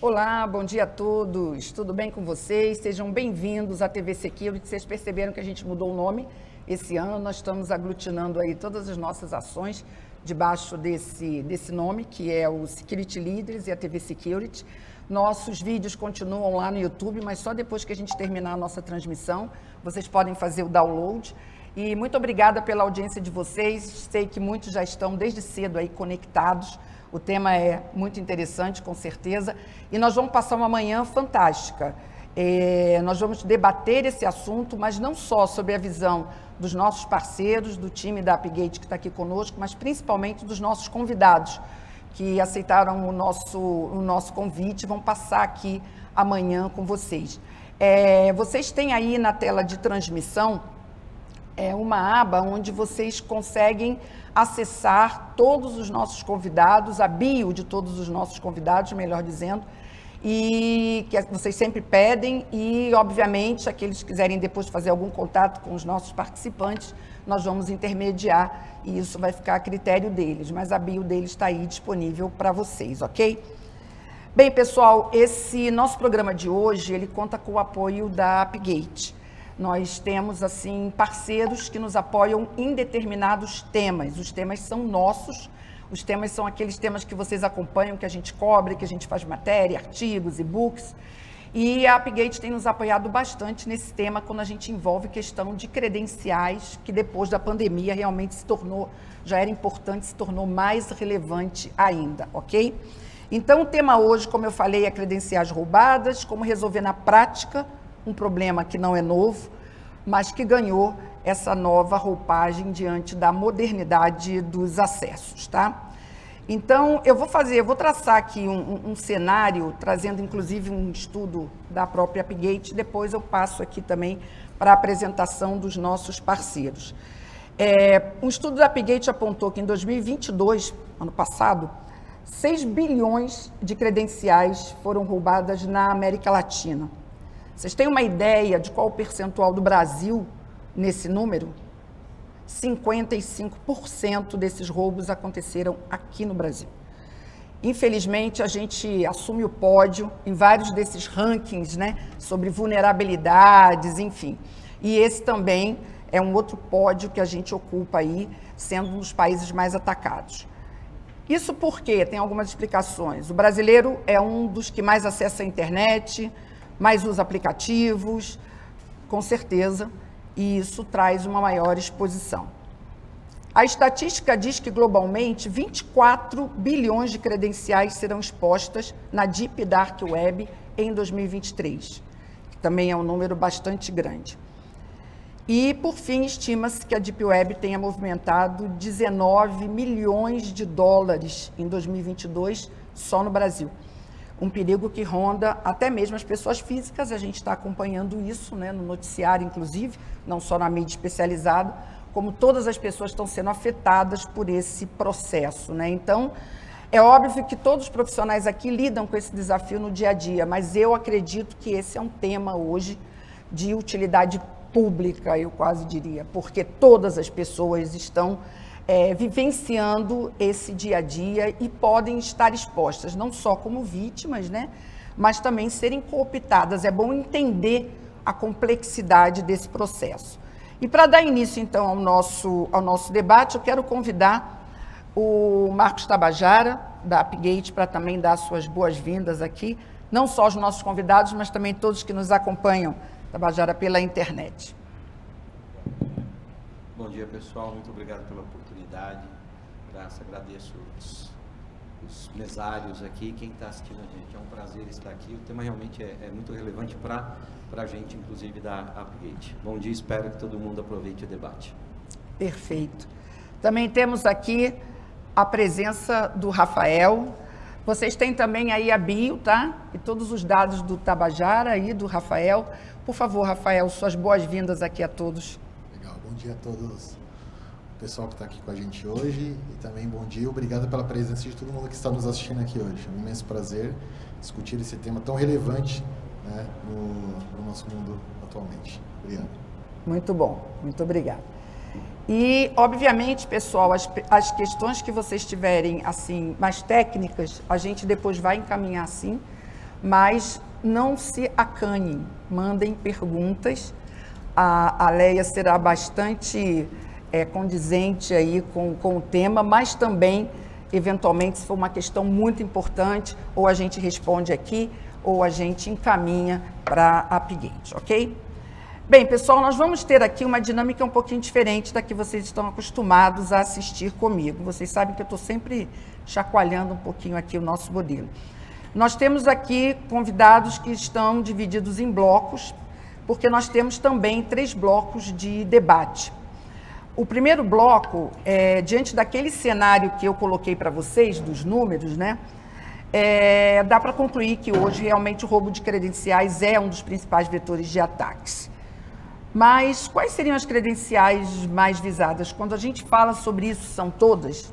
Olá, bom dia a todos, tudo bem com vocês? Sejam bem-vindos à TV Security. Vocês perceberam que a gente mudou o nome esse ano, nós estamos aglutinando aí todas as nossas ações debaixo desse nome, que é o Security Leaders e a TV Security. Nossos vídeos continuam lá no YouTube, mas só depois que a gente terminar a nossa transmissão, vocês podem fazer o download. E muito obrigada pela audiência de vocês, sei que muitos já estão desde cedo aí conectados. O tema é muito interessante, com certeza, e nós vamos passar uma manhã fantástica. Nós vamos debater esse assunto, mas não só sobre a visão dos nossos parceiros, do time da Upgate que está aqui conosco, mas principalmente dos nossos convidados, que aceitaram o nosso convite e vão passar aqui amanhã com vocês. Vocês têm aí na tela de transmissão uma aba onde vocês conseguem acessar todos os nossos convidados, a bio de todos os nossos convidados, melhor dizendo, e que vocês sempre pedem e, obviamente, aqueles que quiserem depois fazer algum contato com os nossos participantes, nós vamos intermediar e isso vai ficar a critério deles, mas a bio deles está aí disponível para vocês, ok? Bem, pessoal, esse nosso programa de hoje, ele conta com o apoio da Upgate. Nós temos, assim, parceiros que nos apoiam em determinados temas. Os temas são nossos, os temas são aqueles temas que vocês acompanham, que a gente cobre, que a gente faz matéria, artigos, e-books. E a Upgate tem nos apoiado bastante nesse tema quando a gente envolve questão de credenciais, que depois da pandemia realmente já era importante, se tornou mais relevante ainda, ok? Então, o tema hoje, como eu falei, é credenciais roubadas, como resolver na prática um problema que não é novo, mas que ganhou essa nova roupagem diante da modernidade dos acessos, tá? Então, eu vou traçar aqui um cenário, trazendo inclusive um estudo da própria Upgate, depois eu passo aqui também para a apresentação dos nossos parceiros. Um estudo da Upgate apontou que em 2022, ano passado, 6 bilhões de credenciais foram roubadas na América Latina. Vocês têm uma ideia de qual o percentual do Brasil nesse número? 55% desses roubos aconteceram aqui no Brasil. Infelizmente, a gente assume o pódio em vários desses rankings, né, sobre vulnerabilidades, enfim. E esse também é um outro pódio que a gente ocupa aí, sendo um dos países mais atacados. Isso porque tem algumas explicações. O brasileiro é um dos que mais acessa a internet, mais usa aplicativos, com certeza, e isso traz uma maior exposição. A estatística diz que, globalmente, 24 bilhões de credenciais serão expostas na Deep Dark Web em 2023, que também é um número bastante grande. E, por fim, estima-se que a Deep Web tenha movimentado 19 milhões de dólares em 2022 só no Brasil. Um perigo que ronda até mesmo as pessoas físicas, a gente está acompanhando isso, né, no noticiário, inclusive, não só na mídia especializada, como todas as pessoas estão sendo afetadas por esse processo, né? Então, é óbvio que todos os profissionais aqui lidam com esse desafio no dia a dia, mas eu acredito que esse é um tema hoje de utilidade pública, eu quase diria, porque todas as pessoas estão vivenciando esse dia a dia e podem estar expostas, não só como vítimas, né, mas também serem cooptadas. É bom entender a complexidade desse processo. E para dar início, então, ao nosso debate, eu quero convidar o Marcos Tabajara, da Upgate, para também dar suas boas-vindas aqui, não só aos nossos convidados, mas também todos que nos acompanham, Tabajara, pela internet. Bom dia, pessoal. Muito obrigado pela oportunidade. Agradeço os mesários aqui, quem está assistindo a gente. É um prazer estar aqui. O tema realmente é muito relevante para a gente, inclusive, da Upgate. Bom dia, espero que todo mundo aproveite o debate. Perfeito. Também temos aqui a presença do Rafael. Vocês têm também aí a bio, tá? E todos os dados do Tabajara e do Rafael. Por favor, Rafael, suas boas-vindas aqui a todos. Legal, bom dia a todos, o pessoal que está aqui com a gente hoje, e também bom dia, obrigado pela presença de todo mundo que está nos assistindo aqui hoje. É um imenso prazer discutir esse tema tão relevante, né, no nosso mundo atualmente. Obrigado. Muito bom, muito obrigado. E, obviamente, pessoal, as questões que vocês tiverem, assim, mais técnicas, a gente depois vai encaminhar, sim, mas não se acanhem, mandem perguntas. A Leia será bastante condizente aí com o tema, mas também, eventualmente, se for uma questão muito importante, ou a gente responde aqui, ou a gente encaminha para a Upgate, ok? Bem, pessoal, nós vamos ter aqui uma dinâmica um pouquinho diferente da que vocês estão acostumados a assistir comigo. Vocês sabem que eu estou sempre chacoalhando um pouquinho aqui o nosso modelo. Nós temos aqui convidados que estão divididos em blocos, porque nós temos também 3 blocos de debate. O primeiro bloco, diante daquele cenário que eu coloquei para vocês, dos números, né? Dá para concluir que hoje realmente o roubo de credenciais é um dos principais vetores de ataques. Mas quais seriam as credenciais mais visadas? Quando a gente fala sobre isso, são todos,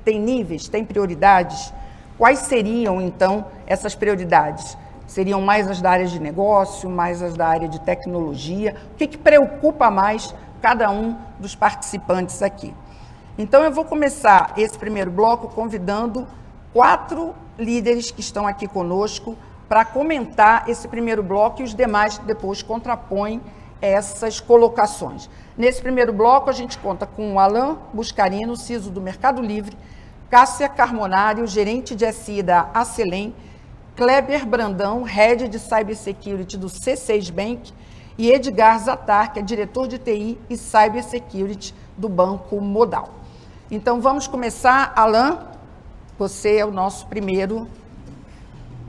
tem níveis, tem prioridades. Quais seriam, então, essas prioridades? Seriam mais as da área de negócio, mais as da área de tecnologia? O que preocupa mais cada um dos participantes aqui? Então, eu vou começar esse primeiro bloco convidando 4 líderes que estão aqui conosco para comentar esse primeiro bloco e os demais depois contrapõem essas colocações. Nesse primeiro bloco, a gente conta com o Alain Buscarino, CISO do Mercado Livre, Cássia Carmonário, gerente de SI da Acelém, Kleber Brandão, Head de Cybersecurity do C6 Bank, e Edgar Zatar, que é diretor de TI e Cybersecurity do Banco Modal. Então, vamos começar. Alain, você é o nosso primeiro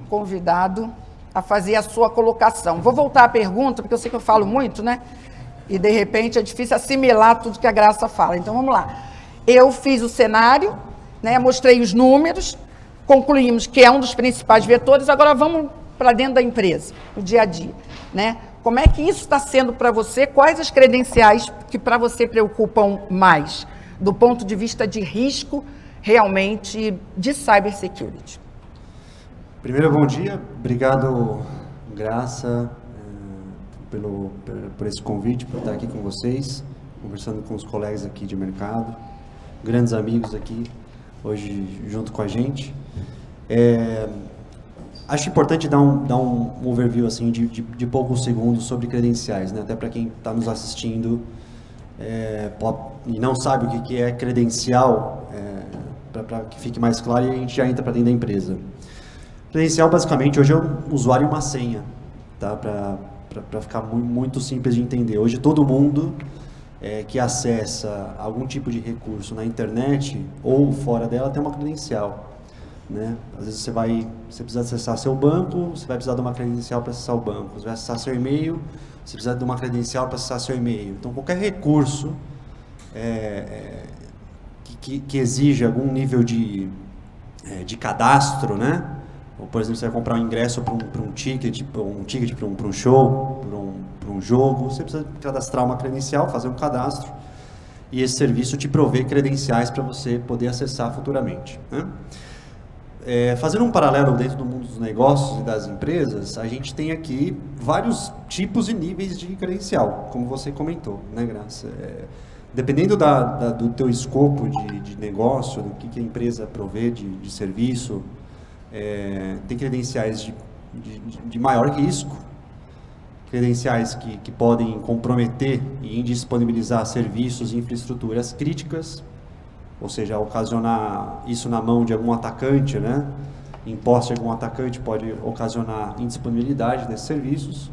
convidado a fazer a sua colocação. Vou voltar à pergunta, porque eu sei que eu falo muito, né? E, de repente, é difícil assimilar tudo que a Graça fala. Então, vamos lá. Eu fiz o cenário, né? Mostrei os números, concluímos que é um dos principais vetores, agora vamos para dentro da empresa, o dia a dia, né? Como é que isso está sendo para você? Quais as credenciais que para você preocupam mais, do ponto de vista de risco, realmente, de cybersecurity? Primeiro, bom dia. Obrigado, Graça, por esse convite, por estar aqui com vocês, conversando com os colegas aqui de mercado, grandes amigos aqui, hoje junto com a gente. Acho importante dar um overview assim, de poucos segundos sobre credenciais, né? Até para quem está nos assistindo e não sabe o que é credencial, para que fique mais claro, e a gente já entra para dentro da empresa. Credencial, basicamente, hoje é um usuário e uma senha, tá? Para ficar muito simples de entender. Hoje todo mundo que acessa algum tipo de recurso na internet ou fora dela tem uma credencial, né? Às vezes você precisa acessar seu banco, você vai precisar de uma credencial para acessar o banco. Você vai acessar seu e-mail, você precisa de uma credencial para acessar seu e-mail. Então, qualquer recurso que exige algum nível de cadastro, né? Ou, por exemplo, você vai comprar um ingresso para um ticket para um show, para um jogo, você precisa cadastrar uma credencial, fazer um cadastro, e esse serviço te provê credenciais para você poder acessar futuramente, né? Fazendo um paralelo dentro do mundo dos negócios e das empresas, a gente tem aqui vários tipos e níveis de credencial, como você comentou, né, Graça? Dependendo do teu escopo de negócio, do que a empresa provê de serviço, tem credenciais de maior risco, credenciais que podem comprometer e indisponibilizar serviços e infraestruturas críticas, ou seja, ocasionar isso na mão de algum atacante, né? Em posse de algum atacante pode ocasionar indisponibilidade desses serviços.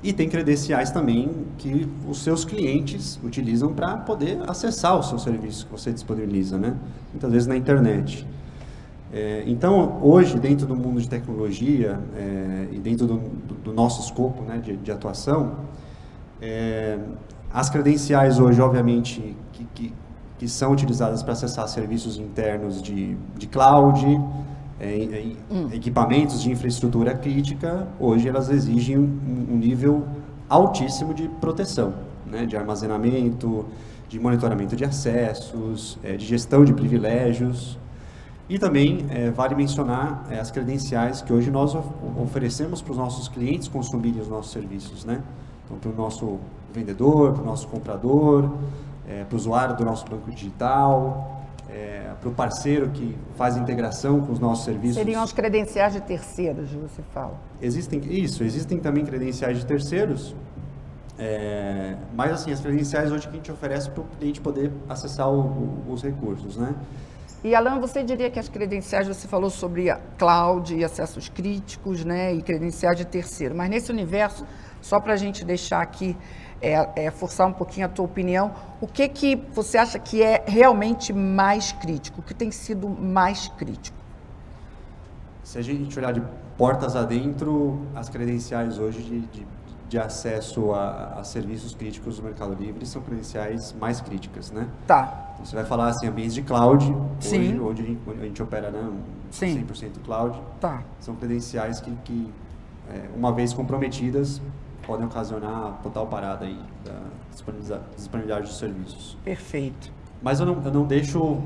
E tem credenciais também que os seus clientes utilizam para poder acessar o seu serviço que você disponibiliza, né? Muitas vezes na internet. Então, hoje, dentro do mundo de tecnologia e dentro do nosso escopo, né, de atuação, as credenciais hoje, obviamente, que são utilizadas para acessar serviços internos de cloud, equipamentos de infraestrutura crítica, hoje elas exigem um nível altíssimo de proteção, né, de armazenamento, de monitoramento de acessos, de gestão de privilégios. E também vale mencionar as credenciais que hoje nós oferecemos para os nossos clientes consumirem os nossos serviços, né? Então, para o nosso vendedor, para o nosso comprador, para o usuário do nosso banco digital, para o parceiro que faz integração com os nossos serviços. Seriam as credenciais de terceiros, você fala. Existem também credenciais de terceiros, mas assim, as credenciais hoje que a gente oferece para o cliente poder acessar os recursos, né? E, Alan, você diria que as credenciais, você falou sobre a cloud e acessos críticos, né, e credenciais de terceiro, mas nesse universo, só para a gente deixar aqui, forçar um pouquinho a tua opinião, o que você acha que é realmente mais crítico, o que tem sido mais crítico? Se a gente olhar de portas adentro, as credenciais hoje de acesso a serviços críticos do Mercado Livre são credenciais mais críticas, né? Tá. Então, você vai falar assim, ambientes de cloud, Sim. hoje onde a gente opera, né, 100% cloud, Tá. são credenciais que uma vez comprometidas, podem ocasionar total parada aí da disponibilidade dos serviços. Perfeito. Mas eu não deixo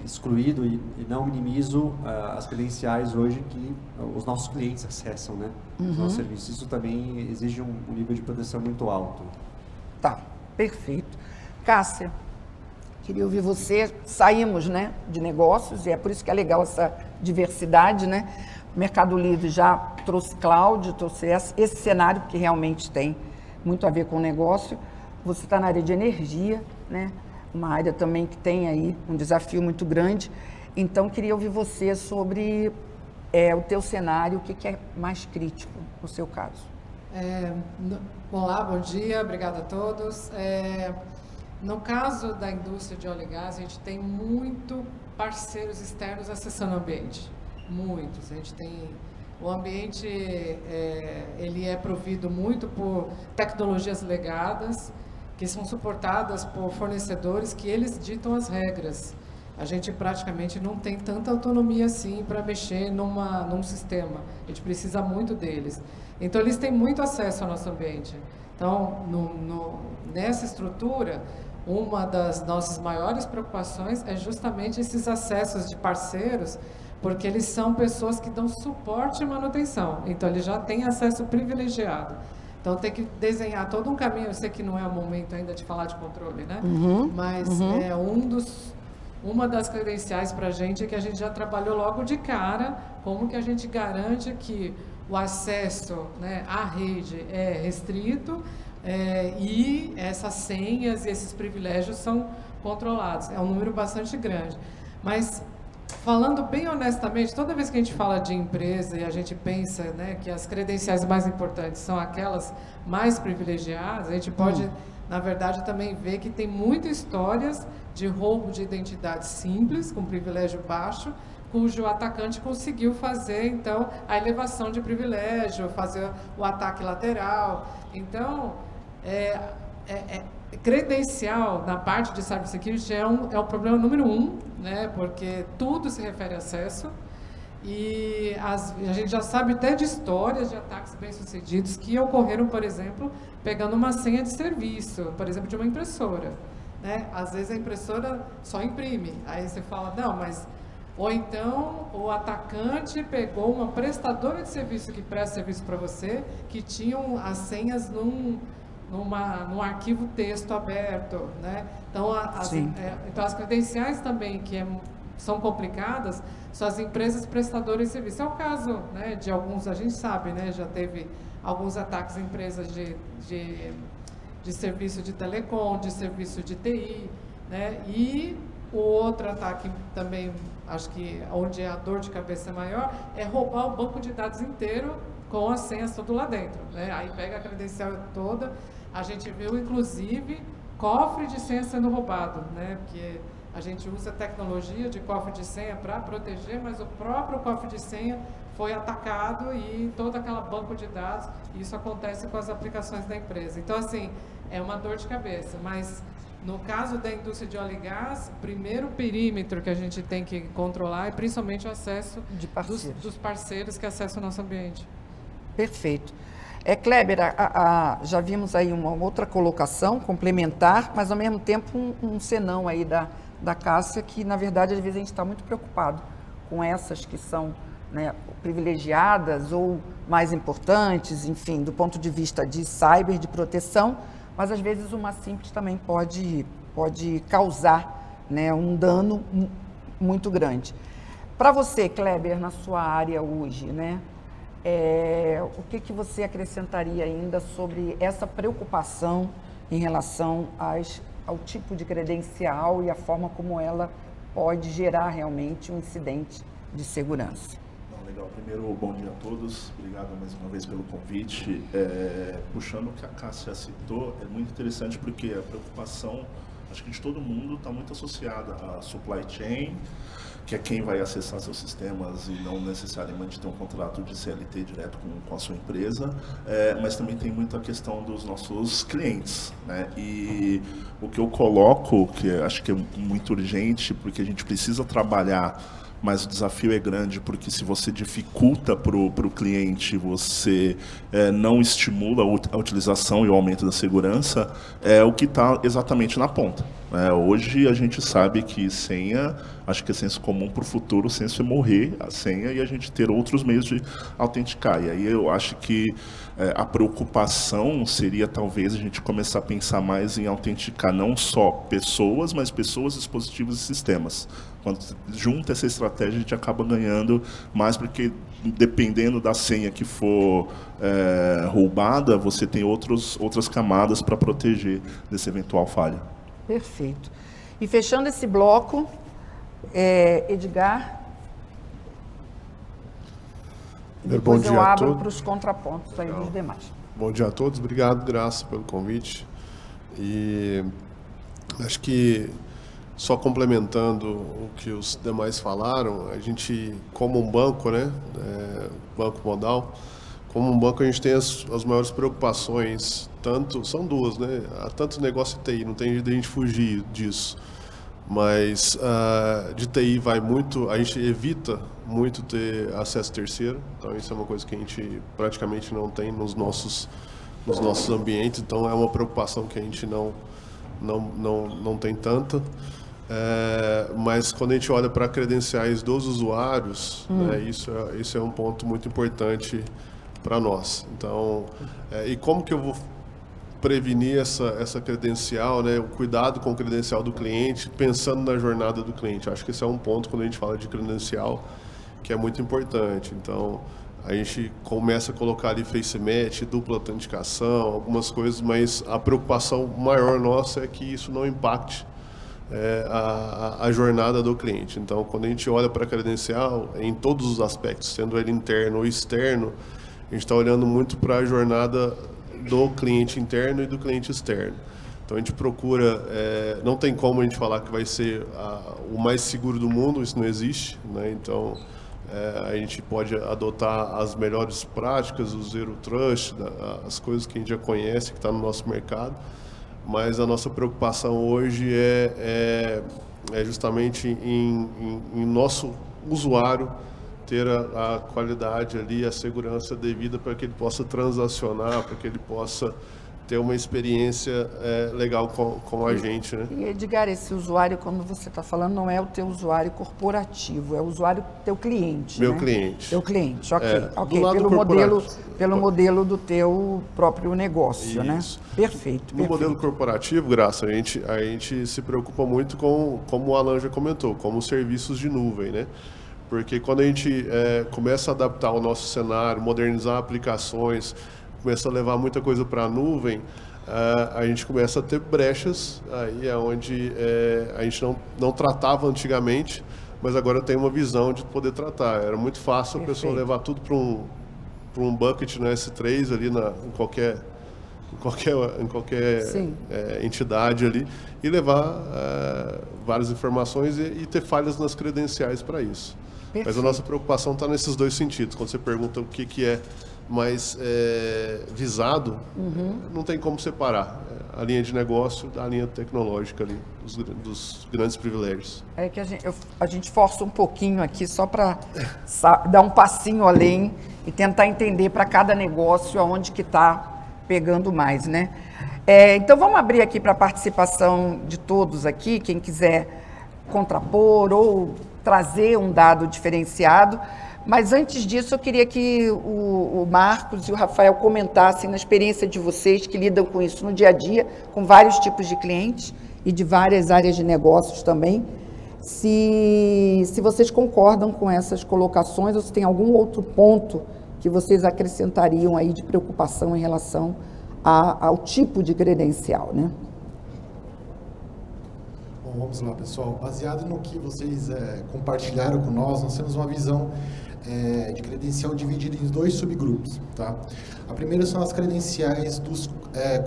excluído e não minimizo as credenciais hoje que os nossos clientes acessam, né? Os nossos serviços. Isso também exige um nível de proteção muito alto. Tá, perfeito. Cássia, queria ouvir você. Saímos, né, de negócios, e é por isso que é legal essa diversidade, né? O Mercado Livre já trouxe cloud, trouxe esse cenário que realmente tem muito a ver com o negócio. Você está na área de energia, né? Uma área também que tem aí um desafio muito grande. Então, queria ouvir você sobre o teu cenário, o que é mais crítico no seu caso. Olá, bom dia, obrigada a todos. No caso da indústria de óleo e gás, a gente tem muito parceiros externos acessando o ambiente, muitos. A gente tem o ambiente, ele é provido muito por tecnologias legadas, que são suportadas por fornecedores que eles ditam as regras. A gente praticamente não tem tanta autonomia assim para mexer num sistema. A gente precisa muito deles. Então, eles têm muito acesso ao nosso ambiente. Então, nessa estrutura, uma das nossas maiores preocupações é justamente esses acessos de parceiros, porque eles são pessoas que dão suporte e manutenção. Então, eles já têm acesso privilegiado. Então, tem que desenhar todo um caminho. Eu sei que não é o momento ainda de falar de controle, né? Mas uma das credenciais para a gente é que a gente já trabalhou logo de cara como que a gente garante que o acesso, né, à rede é restrito e essas senhas e esses privilégios são controlados. É um número bastante grande. Mas, falando bem honestamente, toda vez que a gente fala de empresa e a gente pensa, né, que as credenciais mais importantes são aquelas mais privilegiadas, a gente pode, na verdade, também ver que tem muitas histórias de roubo de identidade simples, com privilégio baixo, cujo atacante conseguiu fazer, então, a elevação de privilégio, fazer o ataque lateral. Então, credencial na parte de cybersecurity é o problema número 1, né? Porque tudo se refere a acesso e a gente já sabe até de histórias de ataques bem-sucedidos que ocorreram, por exemplo, pegando uma senha de serviço, por exemplo, de uma impressora, né? Às vezes a impressora só imprime, aí você fala, não, mas... Ou então o atacante pegou uma prestadora de serviço que presta serviço para você, que tinham as senhas num arquivo texto aberto, né? Então, as credenciais também que são complicadas são as empresas prestadoras de serviço. É o caso, né, de alguns, a gente sabe, né, já teve alguns ataques em empresas de serviço de telecom, de serviço de TI, né? E o outro ataque também, acho que onde a dor de cabeça é maior, é roubar o banco de dados inteiro com as senhas tudo lá dentro, né? Aí pega a credencial toda. A gente viu, inclusive, cofre de senha sendo roubado, né? Porque a gente usa tecnologia de cofre de senha para proteger, mas o próprio cofre de senha foi atacado e todo aquele banco de dados, e isso acontece com as aplicações da empresa. Então, assim, é uma dor de cabeça, mas no caso da indústria de óleo e gás, o primeiro perímetro que a gente tem que controlar é principalmente o acesso dos parceiros que acessam o nosso ambiente. Perfeito. Kleber, já vimos aí uma outra colocação complementar, mas ao mesmo tempo um senão aí da Cássia, que na verdade às vezes a gente está muito preocupado com essas que são, né, privilegiadas ou mais importantes, enfim, do ponto de vista de cyber, de proteção, mas às vezes uma simples também pode causar né, um dano muito grande. Para você, Kleber, na sua área hoje, né, o que você acrescentaria ainda sobre essa preocupação em relação ao tipo de credencial e a forma como ela pode gerar realmente um incidente de segurança? Legal, primeiro, bom dia a todos, obrigado mais uma vez pelo convite. Puxando o que a Cássia citou, é muito interessante porque a preocupação, acho que de todo mundo, está muito associada à supply chain, que é quem vai acessar seus sistemas e não necessariamente ter um contrato de CLT direto com a sua empresa, mas também tem muito a questão dos nossos clientes, né? E o que eu coloco, que acho que é muito urgente, porque a gente precisa trabalhar, mas o desafio é grande, porque se você dificulta para o cliente, você não estimula a utilização e o aumento da segurança, é o que está exatamente na ponta. Hoje a gente sabe que senha, acho que é senso comum para o futuro, o senso é morrer a senha e a gente ter outros meios de autenticar. E aí eu acho que a preocupação seria talvez a gente começar a pensar mais em autenticar não só pessoas, mas pessoas, dispositivos e sistemas. Quando junta essa estratégia, a gente acaba ganhando mais, porque dependendo da senha que for roubada, você tem outras camadas para proteger desse eventual falha. Perfeito. E fechando esse bloco, Edgar, depois eu abro para os contrapontos aí dos demais. Bom dia a todos, obrigado, Graça, pelo convite. E acho que, só complementando o que os demais falaram, a gente, como um banco, né, banco modal, como um banco a gente tem as maiores preocupações, são duas, né, há tanto negócio de TI, não tem jeito de a gente fugir disso, mas de TI vai muito, a gente evita muito ter acesso terceiro, então isso é uma coisa que a gente praticamente não tem nos nossos ambientes, então é uma preocupação que a gente não tem tanta. Mas quando a gente olha para credenciais dos usuários, né, isso é um ponto muito importante para nós. Então, e como que eu vou prevenir essa credencial, né, o cuidado com o credencial do cliente, pensando na jornada do cliente? Acho que esse é um ponto quando a gente fala de credencial que é muito importante. Então, a gente começa a colocar ali face match, dupla autenticação, algumas coisas, mas a preocupação maior nossa é que isso não impacte a jornada do cliente. Então, quando a gente olha para a credencial, em todos os aspectos, sendo ele interno ou externo, a gente está olhando muito para a jornada do cliente interno e do cliente externo. Então, a gente procura, não tem como a gente falar que vai ser o mais seguro do mundo, isso não existe, né? Então, a gente pode adotar as melhores práticas, o Zero Trust, as coisas que a gente já conhece, que está no nosso mercado, mas a nossa preocupação hoje é justamente em nosso usuário ter a qualidade ali, a segurança devida para que ele possa transacionar, para que ele possa ter uma experiência legal com a gente, né? E Edgar, esse usuário, quando você está falando, não é o teu usuário corporativo, é o usuário teu cliente, Meu né? cliente. Teu cliente, ok. Do lado Pelo modelo do teu próprio negócio, né? Perfeito. No modelo corporativo, Graça, a gente se preocupa muito com, como o Alan já comentou, como os serviços de nuvem, né? Porque quando a gente começa a adaptar o nosso cenário, modernizar aplicações, começa a levar muita coisa para a nuvem, a gente começa a ter brechas, aí é onde a gente não tratava antigamente, mas agora tem uma visão de poder tratar. Era muito fácil a pessoa levar tudo para um bucket no S3 ali em qualquer entidade ali e levar várias informações e ter falhas nas credenciais para isso. Perfeito. Mas a nossa preocupação está nesses dois sentidos. Quando você pergunta o que é mais visado, não tem como separar a linha de negócio da linha tecnológica ali, dos grandes privilégios. É que a gente força um pouquinho aqui só para dar um passinho além e tentar entender para cada negócio aonde que está pegando mais, né? Então vamos abrir aqui para a participação de todos aqui, quem quiser contrapor ou trazer um dado diferenciado. Mas antes disso, eu queria que o Marcos e o Rafael comentassem na experiência de vocês que lidam com isso no dia a dia, com vários tipos de clientes, e de várias áreas de negócios também. Se vocês concordam com essas colocações ou se tem algum outro ponto que vocês acrescentariam aí de preocupação em relação ao tipo de credencial, né? Bom, vamos lá, pessoal. Baseado no que vocês compartilharam com nós temos uma visão de credencial dividida em 2 subgrupos, tá? A primeira são as credenciais dos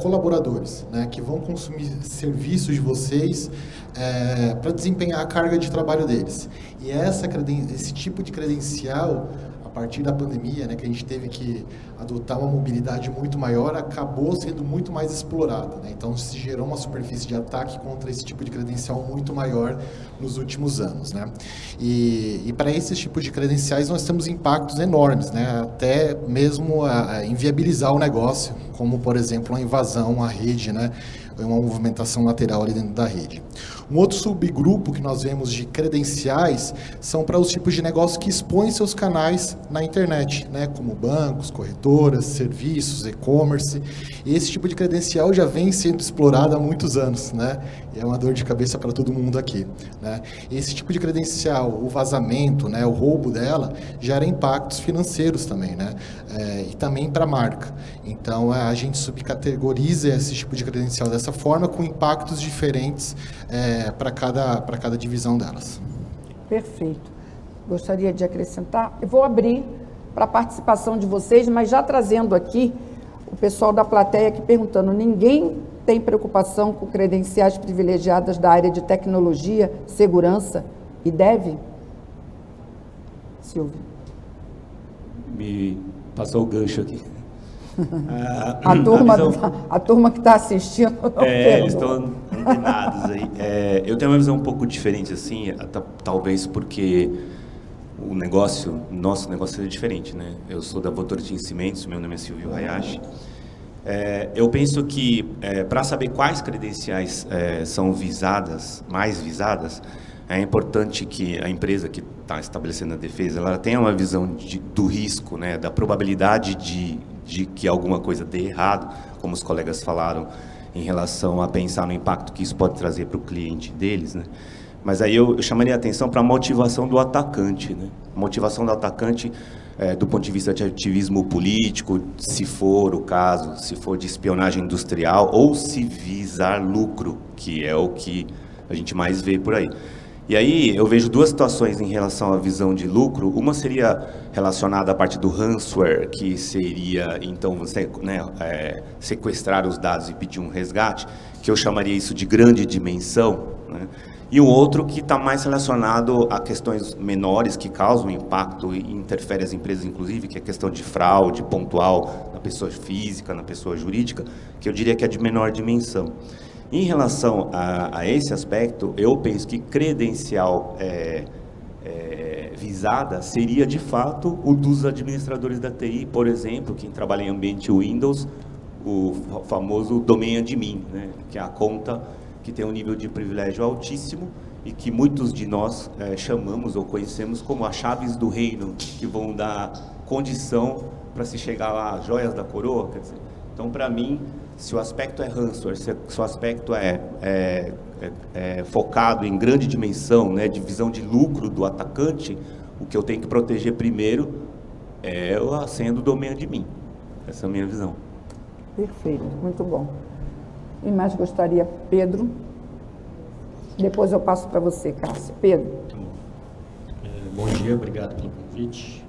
colaboradores, né, que vão consumir serviços de vocês para desempenhar a carga de trabalho deles. E esse tipo de credencial, a partir da pandemia, né, que a gente teve que adotar uma mobilidade muito maior, acabou sendo muito mais explorada, né? Então se gerou uma superfície de ataque contra esse tipo de credencial muito maior nos últimos anos, né? E para esses tipos de credenciais nós temos impactos enormes, né? Até mesmo inviabilizar o negócio, como por exemplo uma invasão à rede, né? Uma movimentação lateral ali dentro da rede. Um outro subgrupo que nós vemos de credenciais são para os tipos de negócio que expõem seus canais na internet, né, como bancos, corretoras, serviços, e-commerce. E esse tipo de credencial já vem sendo explorado há muitos anos, né? E é uma dor de cabeça para todo mundo aqui, né? Esse tipo de credencial, o vazamento, né, o roubo dela, gera impactos financeiros também, né? E também para a marca. Então, a gente subcategoriza esse tipo de credencial dessa forma, com impactos diferentes para cada divisão delas. Perfeito. Gostaria de acrescentar. Eu vou abrir para a participação de vocês, mas já trazendo aqui o pessoal da plateia aqui perguntando, ninguém tem preocupação com credenciais privilegiadas da área de tecnologia, segurança e deve? Silvio. Me passou o gancho aqui. A turma que está assistindo não eles estão antenados aí. Eu tenho uma visão um pouco diferente, assim, talvez porque nosso negócio é diferente, né? Eu sou da Votorantim Cimentos, meu nome é Silvio Hayashi. Eu penso que, para saber quais credenciais são mais visadas, é importante que a empresa que está estabelecendo a defesa, ela tenha uma visão do risco, né? Da probabilidade de que alguma coisa dê errado, como os colegas falaram, em relação a pensar no impacto que isso pode trazer para o cliente deles, né? Mas aí eu chamaria a atenção para a motivação do atacante, né? A motivação do atacante, do ponto de vista de ativismo político, se for o caso, se for de espionagem industrial, ou se visar lucro, que é o que a gente mais vê por aí. E aí eu vejo 2 situações em relação à visão de lucro. Uma seria relacionada à parte do ransomware, que seria, então, você, né, sequestrar os dados e pedir um resgate, que eu chamaria isso de grande dimensão, né? E o outro que está mais relacionado a questões menores que causam impacto e interferem as empresas, inclusive, que é a questão de fraude pontual na pessoa física, na pessoa jurídica, que eu diria que é de menor dimensão. Em relação a esse aspecto, eu penso que credencial visada seria, de fato, o dos administradores da TI, por exemplo, quem trabalha em ambiente Windows, o famoso domain admin, né, que é a conta que tem um nível de privilégio altíssimo e que muitos de nós chamamos ou conhecemos como as chaves do reino, que vão dar condição para se chegar lá, às joias da coroa. Quer dizer, então, para mim, se o aspecto é ransomware, se o aspecto é focado em grande dimensão, né, de visão de lucro do atacante, o que eu tenho que proteger primeiro é a senha do domain admin. Essa é a minha visão. Perfeito, muito bom. E mais gostaria, Pedro? Depois eu passo para você, Cássia. Pedro. Bom dia, obrigado pelo convite.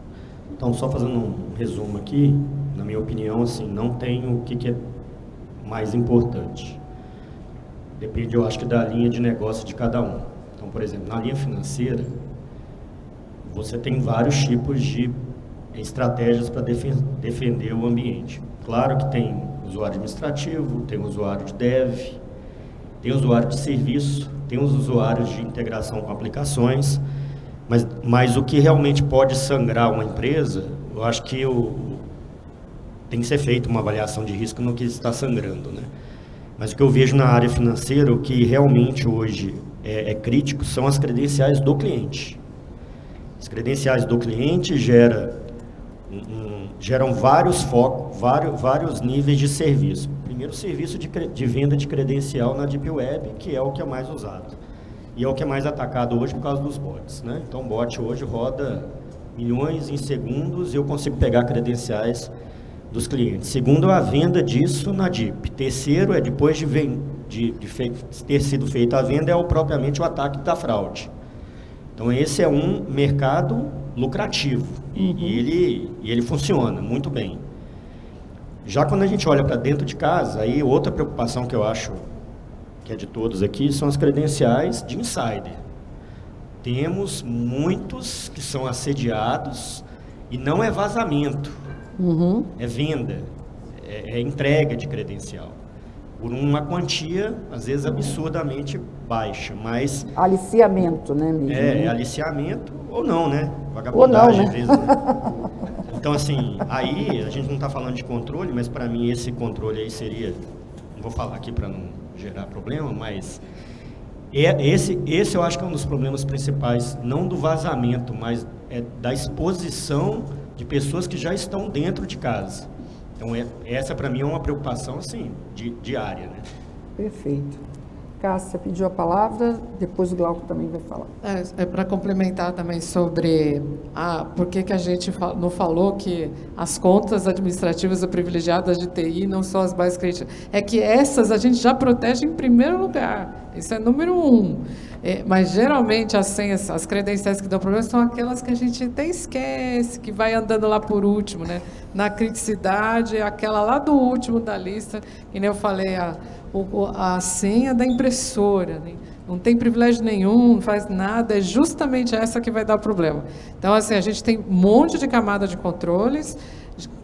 Então, só fazendo um resumo aqui, na minha opinião, assim, não tem o que é mais importante. Depende, eu acho que da linha de negócio de cada um. Então, por exemplo, na linha financeira, você tem vários tipos de estratégias para defender o ambiente. Claro que tem usuário administrativo, tem usuário de dev, tem usuário de serviço, tem os usuários de integração com aplicações, mas o que realmente pode sangrar uma empresa, eu acho que tem que ser feita uma avaliação de risco no que está sangrando, né? Mas o que eu vejo na área financeira, o que realmente hoje é crítico, são as credenciais do cliente. As credenciais do cliente geram vários focos, vários níveis de serviço. primeiro serviço de venda de credencial na Deep Web, que é o que é mais usado. E é o que é mais atacado hoje por causa dos bots, né? Então, o bot hoje roda milhões em segundos e eu consigo pegar credenciais dos clientes. Segundo, a venda disso na Deep. Terceiro, é depois de ter sido feita a venda, é propriamente o ataque da fraude. Então, esse é um mercado lucrativo e ele funciona muito bem. Já quando a gente olha para dentro de casa, aí outra preocupação que eu acho que é de todos aqui são as credenciais de insider. Temos muitos que são assediados e não é vazamento, é venda, é entrega de credencial. Por uma quantia, às vezes, absurdamente baixa, mas... Aliciamento, né, mesmo? É aliciamento ou não, né? Vagabundagem, às vezes, né? Então, assim, aí a gente não está falando de controle, mas para mim esse controle aí seria... Não vou falar aqui para não gerar problema, mas... Esse eu acho que é um dos problemas principais, não do vazamento, mas da exposição de pessoas que já estão dentro de casa. Então, essa para mim é uma preocupação, assim, diária, né? Perfeito. Cássia pediu a palavra, depois o Glauco também vai falar. Para complementar também sobre por que a gente não falou que as contas administrativas ou privilegiadas de TI não são as mais críticas. É que essas a gente já protege em primeiro lugar. Isso é número 1. Mas geralmente as senhas, as credenciais que dão problema são aquelas que a gente até esquece, que vai andando lá por último, né? Na criticidade, aquela lá do último da lista, que nem eu falei, a senha da impressora, né? Não tem privilégio nenhum, não faz nada, é justamente essa que vai dar problema. Então, assim, a gente tem um monte de camada de controles.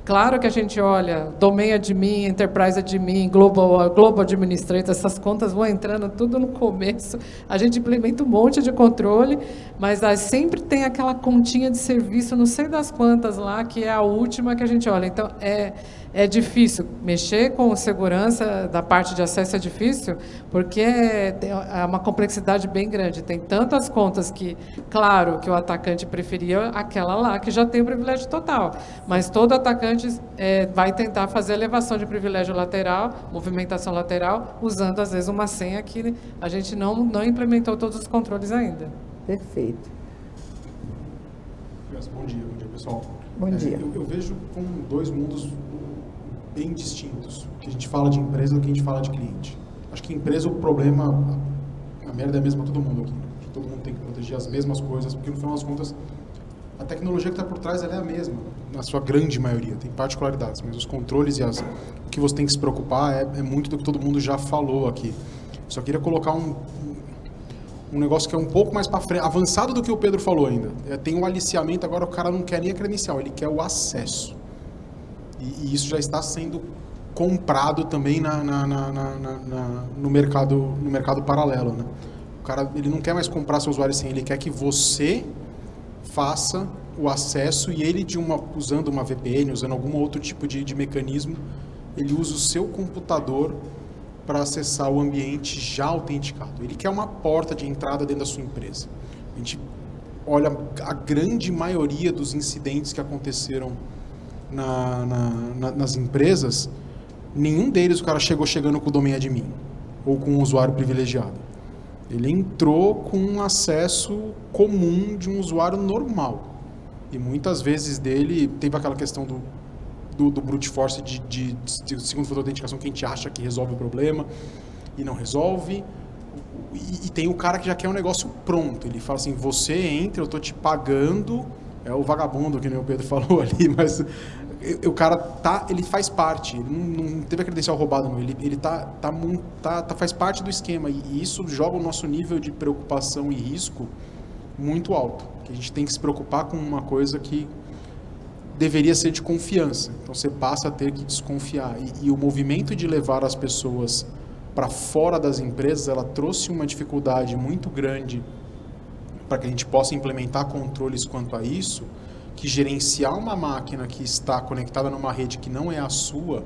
Claro que a gente olha Domain Admin, Enterprise Admin, Global Administrator, essas contas vão entrando tudo no começo. A gente implementa um monte de controle, mas sempre tem aquela continha de serviço, não sei das quantas lá, que é a última que a gente olha. Então, é difícil. Mexer com segurança da parte de acesso é difícil, porque é uma complexidade bem grande. Tem tantas contas que, claro, que o atacante preferia aquela lá, que já tem o privilégio total. Mas todo atacante vai tentar fazer elevação de privilégio lateral, movimentação lateral, usando, às vezes, uma senha que a gente não implementou todos os controles ainda. Perfeito. Bom dia, pessoal. Bom dia. Eu vejo como dois mundos bem distintos. O que a gente fala de empresa e o que a gente fala de cliente. Acho que empresa, o problema, a merda é a mesma para todo mundo aqui. Todo mundo tem que proteger as mesmas coisas, porque no final das contas, a tecnologia que está por trás ela é a mesma, na sua grande maioria. Tem particularidades, mas os controles e o que você tem que se preocupar é muito do que todo mundo já falou aqui. Só queria colocar um negócio que é um pouco mais para frente, avançado do que o Pedro falou ainda. Tem um aliciamento, agora o cara não quer nem a credencial, ele quer o acesso. E isso já está sendo comprado também no mercado paralelo, né? O cara ele não quer mais comprar seu usuário sem, ele quer que você faça o acesso e ele usando uma VPN, usando algum outro tipo de mecanismo, ele usa o seu computador para acessar o ambiente já autenticado. Ele quer uma porta de entrada dentro da sua empresa. A gente olha a grande maioria dos incidentes que aconteceram nas empresas, nenhum deles o cara chegando com o domain admin ou com um usuário privilegiado. Ele entrou com um acesso comum de um usuário normal. E muitas vezes dele teve aquela questão do brute force de segundo fator de autenticação que a gente acha que resolve o problema e não resolve. E tem o cara que já quer um negócio pronto. Ele fala assim, você entra, eu tô te pagando. É o vagabundo que nem o Pedro falou ali, mas o cara ele faz parte, ele não teve a credencial roubada, não. Ele faz parte do esquema e isso joga o nosso nível de preocupação e risco muito alto. Que a gente tem que se preocupar com uma coisa que deveria ser de confiança. Então você passa a ter que desconfiar e o movimento de levar as pessoas para fora das empresas, ela trouxe uma dificuldade muito grande para que a gente possa implementar controles quanto a isso, que gerenciar uma máquina que está conectada numa rede que não é a sua,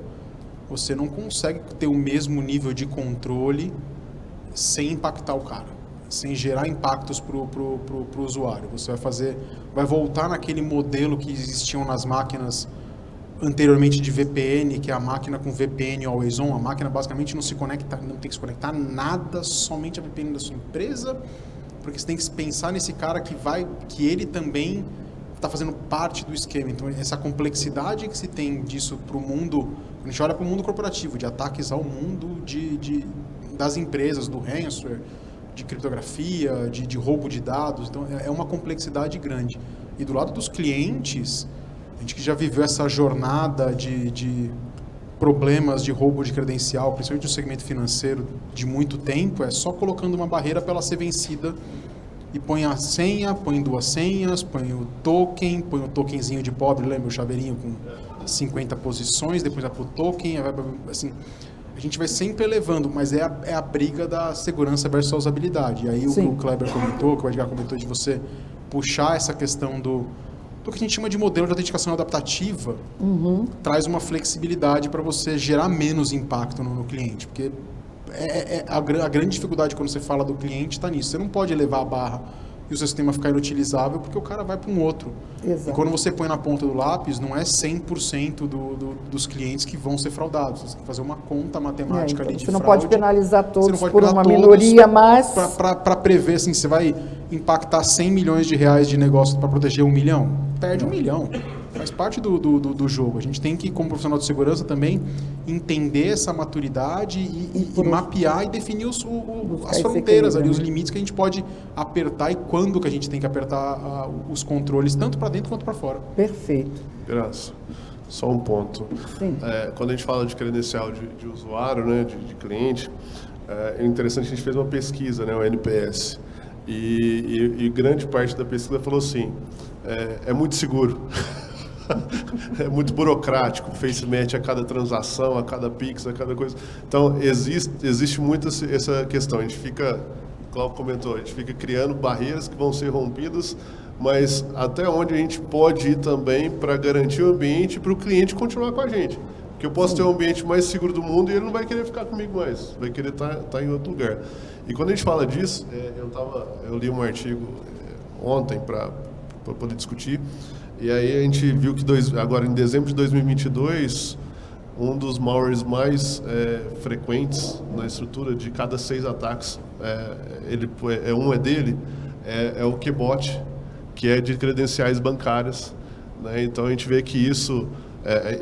você não consegue ter o mesmo nível de controle sem impactar o cara, sem gerar impactos para o usuário. Você vai voltar naquele modelo que existiam nas máquinas anteriormente de VPN, que é a máquina com VPN Always On. A máquina basicamente não tem que se conectar a nada, somente a VPN da sua empresa, porque você tem que pensar nesse cara que ele também está fazendo parte do esquema. Então, essa complexidade que se tem disso para o mundo, quando a gente olha para o mundo corporativo, de ataques ao mundo das empresas, do ransomware, de criptografia, de roubo de dados, então é uma complexidade grande. E do lado dos clientes, a gente que já viveu essa jornada de problemas de roubo de credencial, principalmente no segmento financeiro, de muito tempo, é só colocando uma barreira para ela ser vencida e põe a senha, põe 2 senhas, põe o tokenzinho de pobre, lembra o chaveirinho com 50 posições, depois vai pro token, assim, a gente vai sempre elevando, mas é a briga da segurança versus a usabilidade. E aí o que o Kleber comentou, que o Edgar comentou, de você puxar essa questão do que a gente chama de modelo de autenticação adaptativa, traz uma flexibilidade para você gerar menos impacto no cliente, porque a grande dificuldade quando você fala do cliente está nisso. Você não pode elevar a barra e o seu sistema ficar inutilizável porque o cara vai para um outro. Exato. E quando você põe na ponta do lápis, não é 100% dos clientes que vão ser fraudados. Você tem que fazer uma conta matemática ali de fraude. Você não pode penalizar todos por uma minoria, mas... Para prever, assim, você vai impactar 100 milhões de reais de negócio para proteger 1 milhão? Perde 1 milhão. Faz parte do jogo. A gente tem que, como profissional de segurança, também entender essa maturidade e mapear e definir as fronteiras, ali, os limites que a gente pode apertar e quando que a gente tem que apertar os controles, tanto para dentro quanto para fora. Perfeito. Graças. Só um ponto. Quando a gente fala de credencial de usuário, né, de cliente, é interessante, a gente fez uma pesquisa, né, o NPS, e grande parte da pesquisa falou assim, é muito seguro. É muito burocrático, face match a cada transação, a cada Pix, a cada coisa. Então, existe muito essa questão. A gente fica, o Cláudio comentou, a gente fica criando barreiras que vão ser rompidas, mas até onde a gente pode ir também para garantir o ambiente para o cliente continuar com a gente. Porque eu posso ter o ambiente mais seguro do mundo e ele não vai querer ficar comigo mais, vai querer estar em outro lugar. E quando a gente fala disso, eu li um artigo ontem para poder discutir, e aí a gente viu que agora em dezembro de 2022, um dos malwares mais frequentes na estrutura, de cada 6 ataques, um dele, é o Kbot, que é de credenciais bancárias, né? Então a gente vê que isso...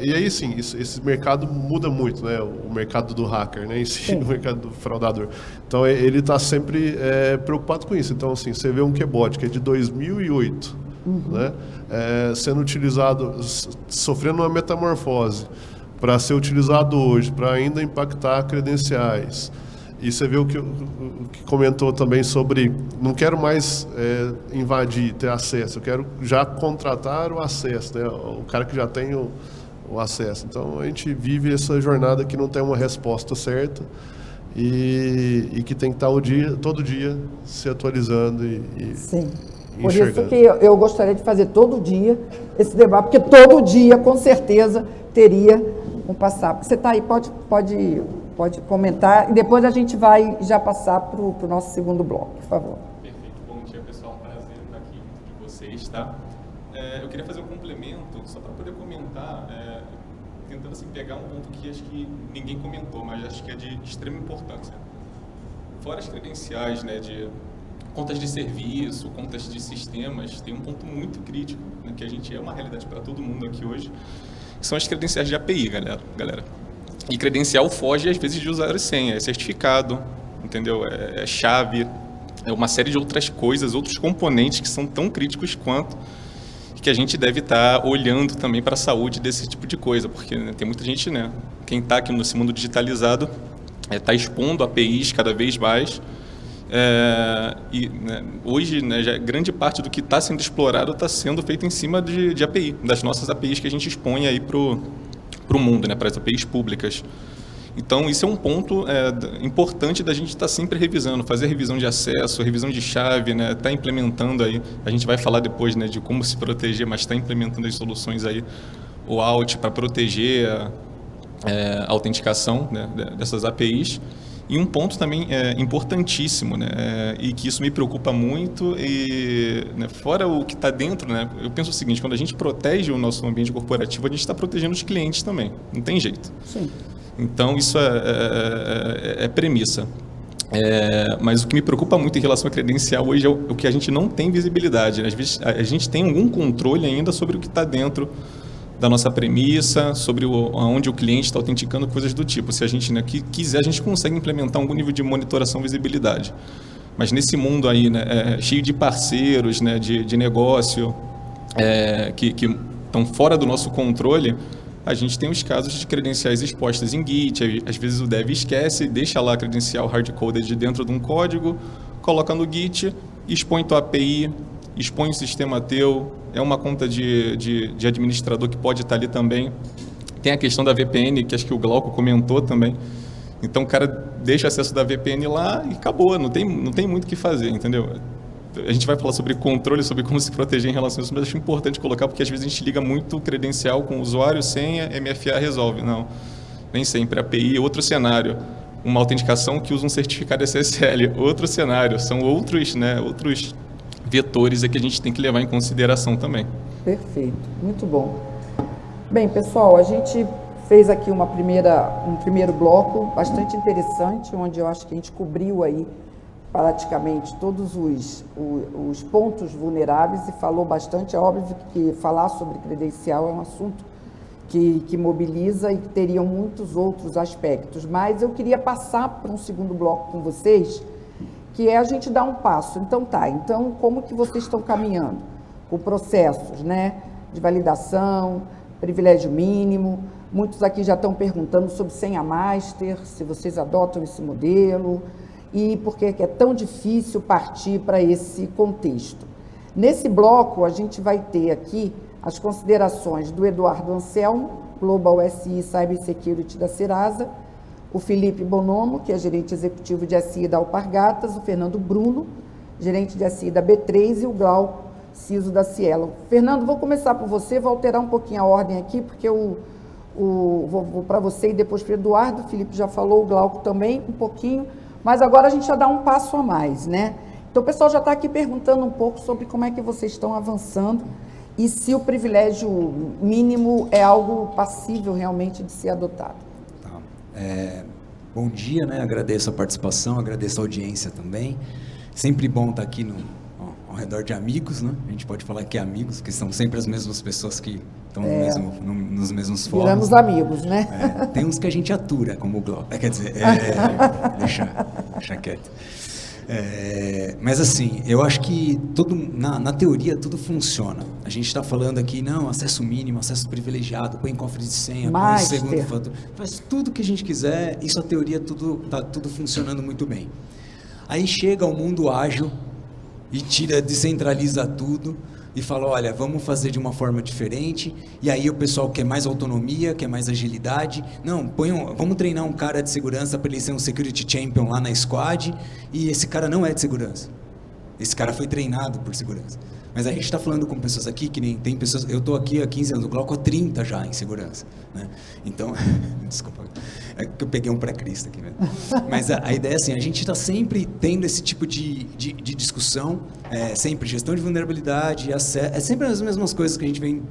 e aí sim, esse mercado muda muito, né? O mercado do hacker, né? Em si, o mercado do fraudador. Então ele está sempre preocupado com isso. Então assim, você vê um Kbot que é de 2008, né? Sendo utilizado, sofrendo uma metamorfose para ser utilizado hoje, para ainda impactar credenciais. E você vê o que comentou também sobre, não quero mais invadir, ter acesso, eu quero já contratar o acesso, né? O cara que já tem o acesso. Então a gente vive essa jornada que não tem uma resposta certa e que tem que estar todo dia se atualizando Sim. Por isso que eu gostaria de fazer todo dia esse debate, porque todo dia, com certeza, teria um passar. Você está aí, pode comentar, e depois a gente vai já passar para o nosso segundo bloco, por favor. Perfeito. Bom dia, pessoal. Um prazer estar aqui junto de vocês, tá? Eu queria fazer um complemento, só para poder comentar, tentando assim, pegar um ponto que acho que ninguém comentou, mas acho que é de extrema importância. Fora as credenciais, né, de contas de serviço, contas de sistemas, tem um ponto muito crítico, né, que a gente é uma realidade para todo mundo aqui hoje, que são as credenciais de API, galera. E credencial foge, às vezes, de usuário e senha, é certificado, entendeu? É chave, é uma série de outras coisas, outros componentes que são tão críticos quanto, que a gente deve estar olhando também para a saúde desse tipo de coisa, porque né, tem muita gente, né, quem está aqui nesse mundo digitalizado, está expondo APIs cada vez mais, e né, hoje, né, já grande parte do que está sendo explorado está sendo feito em cima de API, das nossas APIs que a gente expõe aí para o mundo, né, para as APIs públicas. Então, isso é um ponto importante da gente estar sempre revisando, fazer revisão de acesso, revisão de chave, né, tá implementando aí, a gente vai falar depois, né, de como se proteger, mas está implementando as soluções aí, o AUT para proteger a autenticação, né, dessas APIs. E um ponto também importantíssimo, né, e que isso me preocupa muito, e, né, fora o que está dentro, né, eu penso o seguinte: quando a gente protege o nosso ambiente corporativo, a gente está protegendo os clientes também, não tem jeito. Sim. Então, isso é premissa. Mas o que me preocupa muito em relação à credencial hoje é o que a gente não tem visibilidade. Às vezes, a gente tem algum controle ainda sobre o que está dentro da nossa premissa, sobre aonde o cliente está autenticando, coisas do tipo. Se a gente, né, quiser, a gente consegue implementar algum nível de monitoração e visibilidade. Mas nesse mundo aí, né, cheio de parceiros, né, de negócio, que estão fora do nosso controle, a gente tem os casos de credenciais expostas em Git. Às vezes o dev esquece, deixa lá a credencial hard-coded dentro de um código, coloca no Git, expõe tua API, expõe o sistema teu, é uma conta de administrador que pode estar ali também. Tem a questão da VPN, que acho que o Glauco comentou também. Então o cara deixa acesso da VPN lá e acabou, não tem muito o que fazer, entendeu? A gente vai falar sobre controle, sobre como se proteger em relação a isso, mas acho importante colocar, porque às vezes a gente liga muito credencial com usuário, senha, MFA resolve. Não, nem sempre. API, outro cenário. Uma autenticação que usa um certificado SSL, outro cenário. São outros vetores que a gente tem que levar em consideração também. Perfeito, muito bom. Bem, pessoal, a gente fez aqui um primeiro bloco bastante interessante, onde eu acho que a gente cobriu aí praticamente todos os pontos vulneráveis e falou bastante. É óbvio que falar sobre credencial é um assunto que mobiliza e que teriam muitos outros aspectos, mas eu queria passar para um segundo bloco com vocês, que é a gente dar um passo. Então como que vocês estão caminhando? Com processos, né, de validação, privilégio mínimo. Muitos aqui já estão perguntando sobre senha master, se vocês adotam esse modelo, e por que é tão difícil partir para esse contexto. Nesse bloco, a gente vai ter aqui as considerações do Eduardo Anselmo, Global SI Cybersecurity da Serasa, o Felipe Bonomo, que é gerente executivo de SI da Alpargatas, o Fernando Bruno, gerente de SI da B3, e o Glauco Ciso da Cielo. Fernando, vou começar por você, vou alterar um pouquinho a ordem aqui, porque vou para você e depois para o Eduardo. O Felipe já falou, o Glauco também, um pouquinho, mas agora a gente já dá um passo a mais, né? Então o pessoal já está aqui perguntando um pouco sobre como é que vocês estão avançando e se o privilégio mínimo é algo passível realmente de ser adotado. Bom dia, né? Agradeço a participação, agradeço a audiência também. Sempre bom estar aqui ao redor de amigos, né? A gente pode falar que é amigos, que são sempre as mesmas pessoas que estão nos mesmos fóruns. Viramos amigos, né? Tem uns que a gente atura, como o Glauco. Quer dizer, deixa quieto. Mas assim, eu acho que na teoria tudo funciona. A gente está falando aqui, não, acesso mínimo, acesso privilegiado, põe cofre de senha, põe segundo fator, faz tudo que a gente quiser, isso a teoria está tudo funcionando muito bem. Aí chega o mundo ágil e descentraliza tudo e fala, olha, vamos fazer de uma forma diferente, e aí o pessoal quer mais autonomia, quer mais agilidade, não, vamos treinar um cara de segurança para ele ser um security champion lá na squad, e esse cara não é de segurança, esse cara foi treinado por segurança. Mas a gente está falando com pessoas aqui, que nem tem pessoas, eu estou aqui há 15 anos, o Glauco há 30 já em segurança, né? Então, desculpa, é que eu peguei um pré-Cristo aqui, né? Mas a ideia é assim, a gente está sempre tendo esse tipo de discussão, sempre gestão de vulnerabilidade, é sempre as mesmas coisas que a gente vem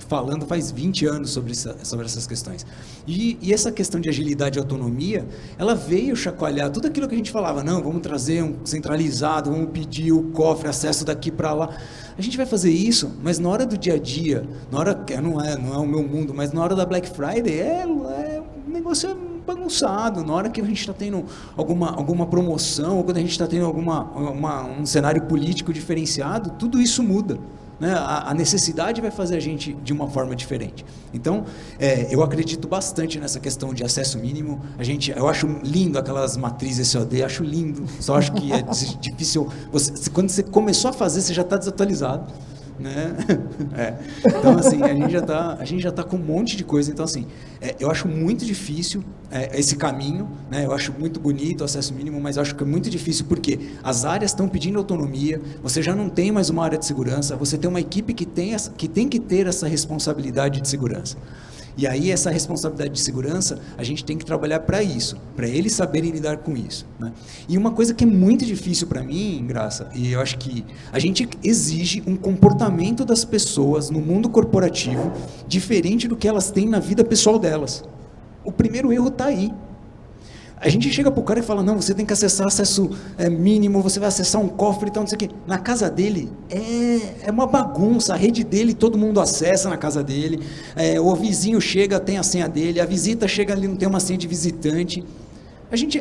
falando faz 20 anos sobre essas questões. E essa questão de agilidade e autonomia, ela veio chacoalhar tudo aquilo que a gente falava, não, vamos trazer um centralizado, vamos pedir o cofre, acesso daqui para lá. A gente vai fazer isso, mas na hora do dia a dia, na hora que não é o meu mundo, mas na hora da Black Friday, o negócio é bagunçado. Na hora que a gente está tendo alguma promoção, ou quando a gente está tendo um cenário político diferenciado, tudo isso muda. Né? A necessidade vai fazer a gente de uma forma diferente. Então, eu acredito bastante nessa questão de acesso mínimo. Eu acho lindo aquelas matrizes SOD, acho lindo. Só acho que é difícil. Quando você começou a fazer, você já está desatualizado. Né? Então, assim, a gente já está com um monte de coisa. Então, assim, eu acho muito difícil esse caminho, né? Eu acho muito bonito o acesso mínimo, mas eu acho que é muito difícil porque as áreas estão pedindo autonomia, você já não tem mais uma área de segurança, você tem uma equipe que tem que ter essa responsabilidade de segurança. E aí essa responsabilidade de segurança, a gente tem que trabalhar para isso, para eles saberem lidar com isso, né? E uma coisa que é muito difícil para mim, Graça, e eu acho que a gente exige um comportamento das pessoas no mundo corporativo diferente do que elas têm na vida pessoal delas. O primeiro erro está aí. A gente chega para o cara e fala, não, você tem que acessar acesso mínimo, você vai acessar um cofre e tal, não sei o quê. Na casa dele é uma bagunça, a rede dele todo mundo acessa na casa dele, o vizinho chega, tem a senha dele, a visita chega ali, não tem uma senha de visitante.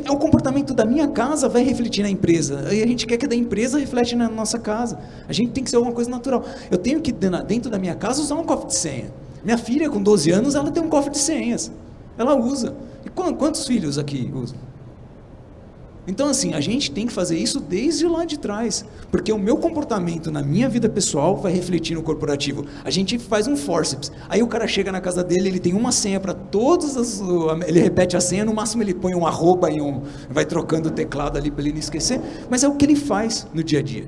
O comportamento da minha casa vai refletir na empresa, e a gente quer que da empresa reflete na nossa casa. A gente tem que ser alguma coisa natural. Eu tenho que, dentro da minha casa, usar um cofre de senha. Minha filha, com 12 anos, ela tem um cofre de senhas. Ela usa. E quantos filhos aqui usam? Então, assim, a gente tem que fazer isso desde lá de trás, porque o meu comportamento na minha vida pessoal vai refletir no corporativo. A gente faz um forceps. Aí o cara chega na casa dele, ele tem uma senha para ele repete a senha, no máximo ele põe um arroba e vai trocando o teclado ali para ele não esquecer, mas é o que ele faz no dia a dia.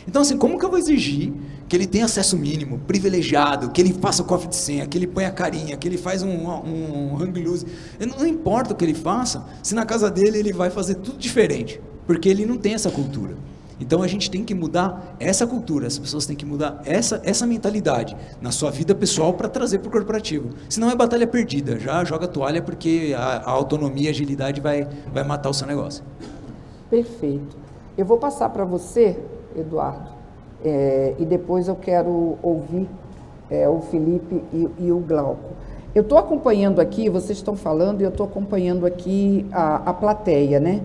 Então, assim, como que eu vou exigir que ele tenha acesso mínimo, privilegiado, que ele faça o cofre de senha, que ele ponha a carinha, que ele faz um hang loose? Não importa o que ele faça, se na casa dele ele vai fazer tudo diferente, porque ele não tem essa cultura. Então a gente tem que mudar essa cultura, as pessoas têm que mudar essa mentalidade na sua vida pessoal para trazer para o corporativo. Senão é batalha perdida, já joga a toalha porque a autonomia e a agilidade vai matar o seu negócio. Perfeito. Eu vou passar para você, Eduardo, e depois eu quero ouvir o Felipe e o Glauco. Eu estou acompanhando aqui, vocês estão falando, e eu estou acompanhando aqui a plateia, né?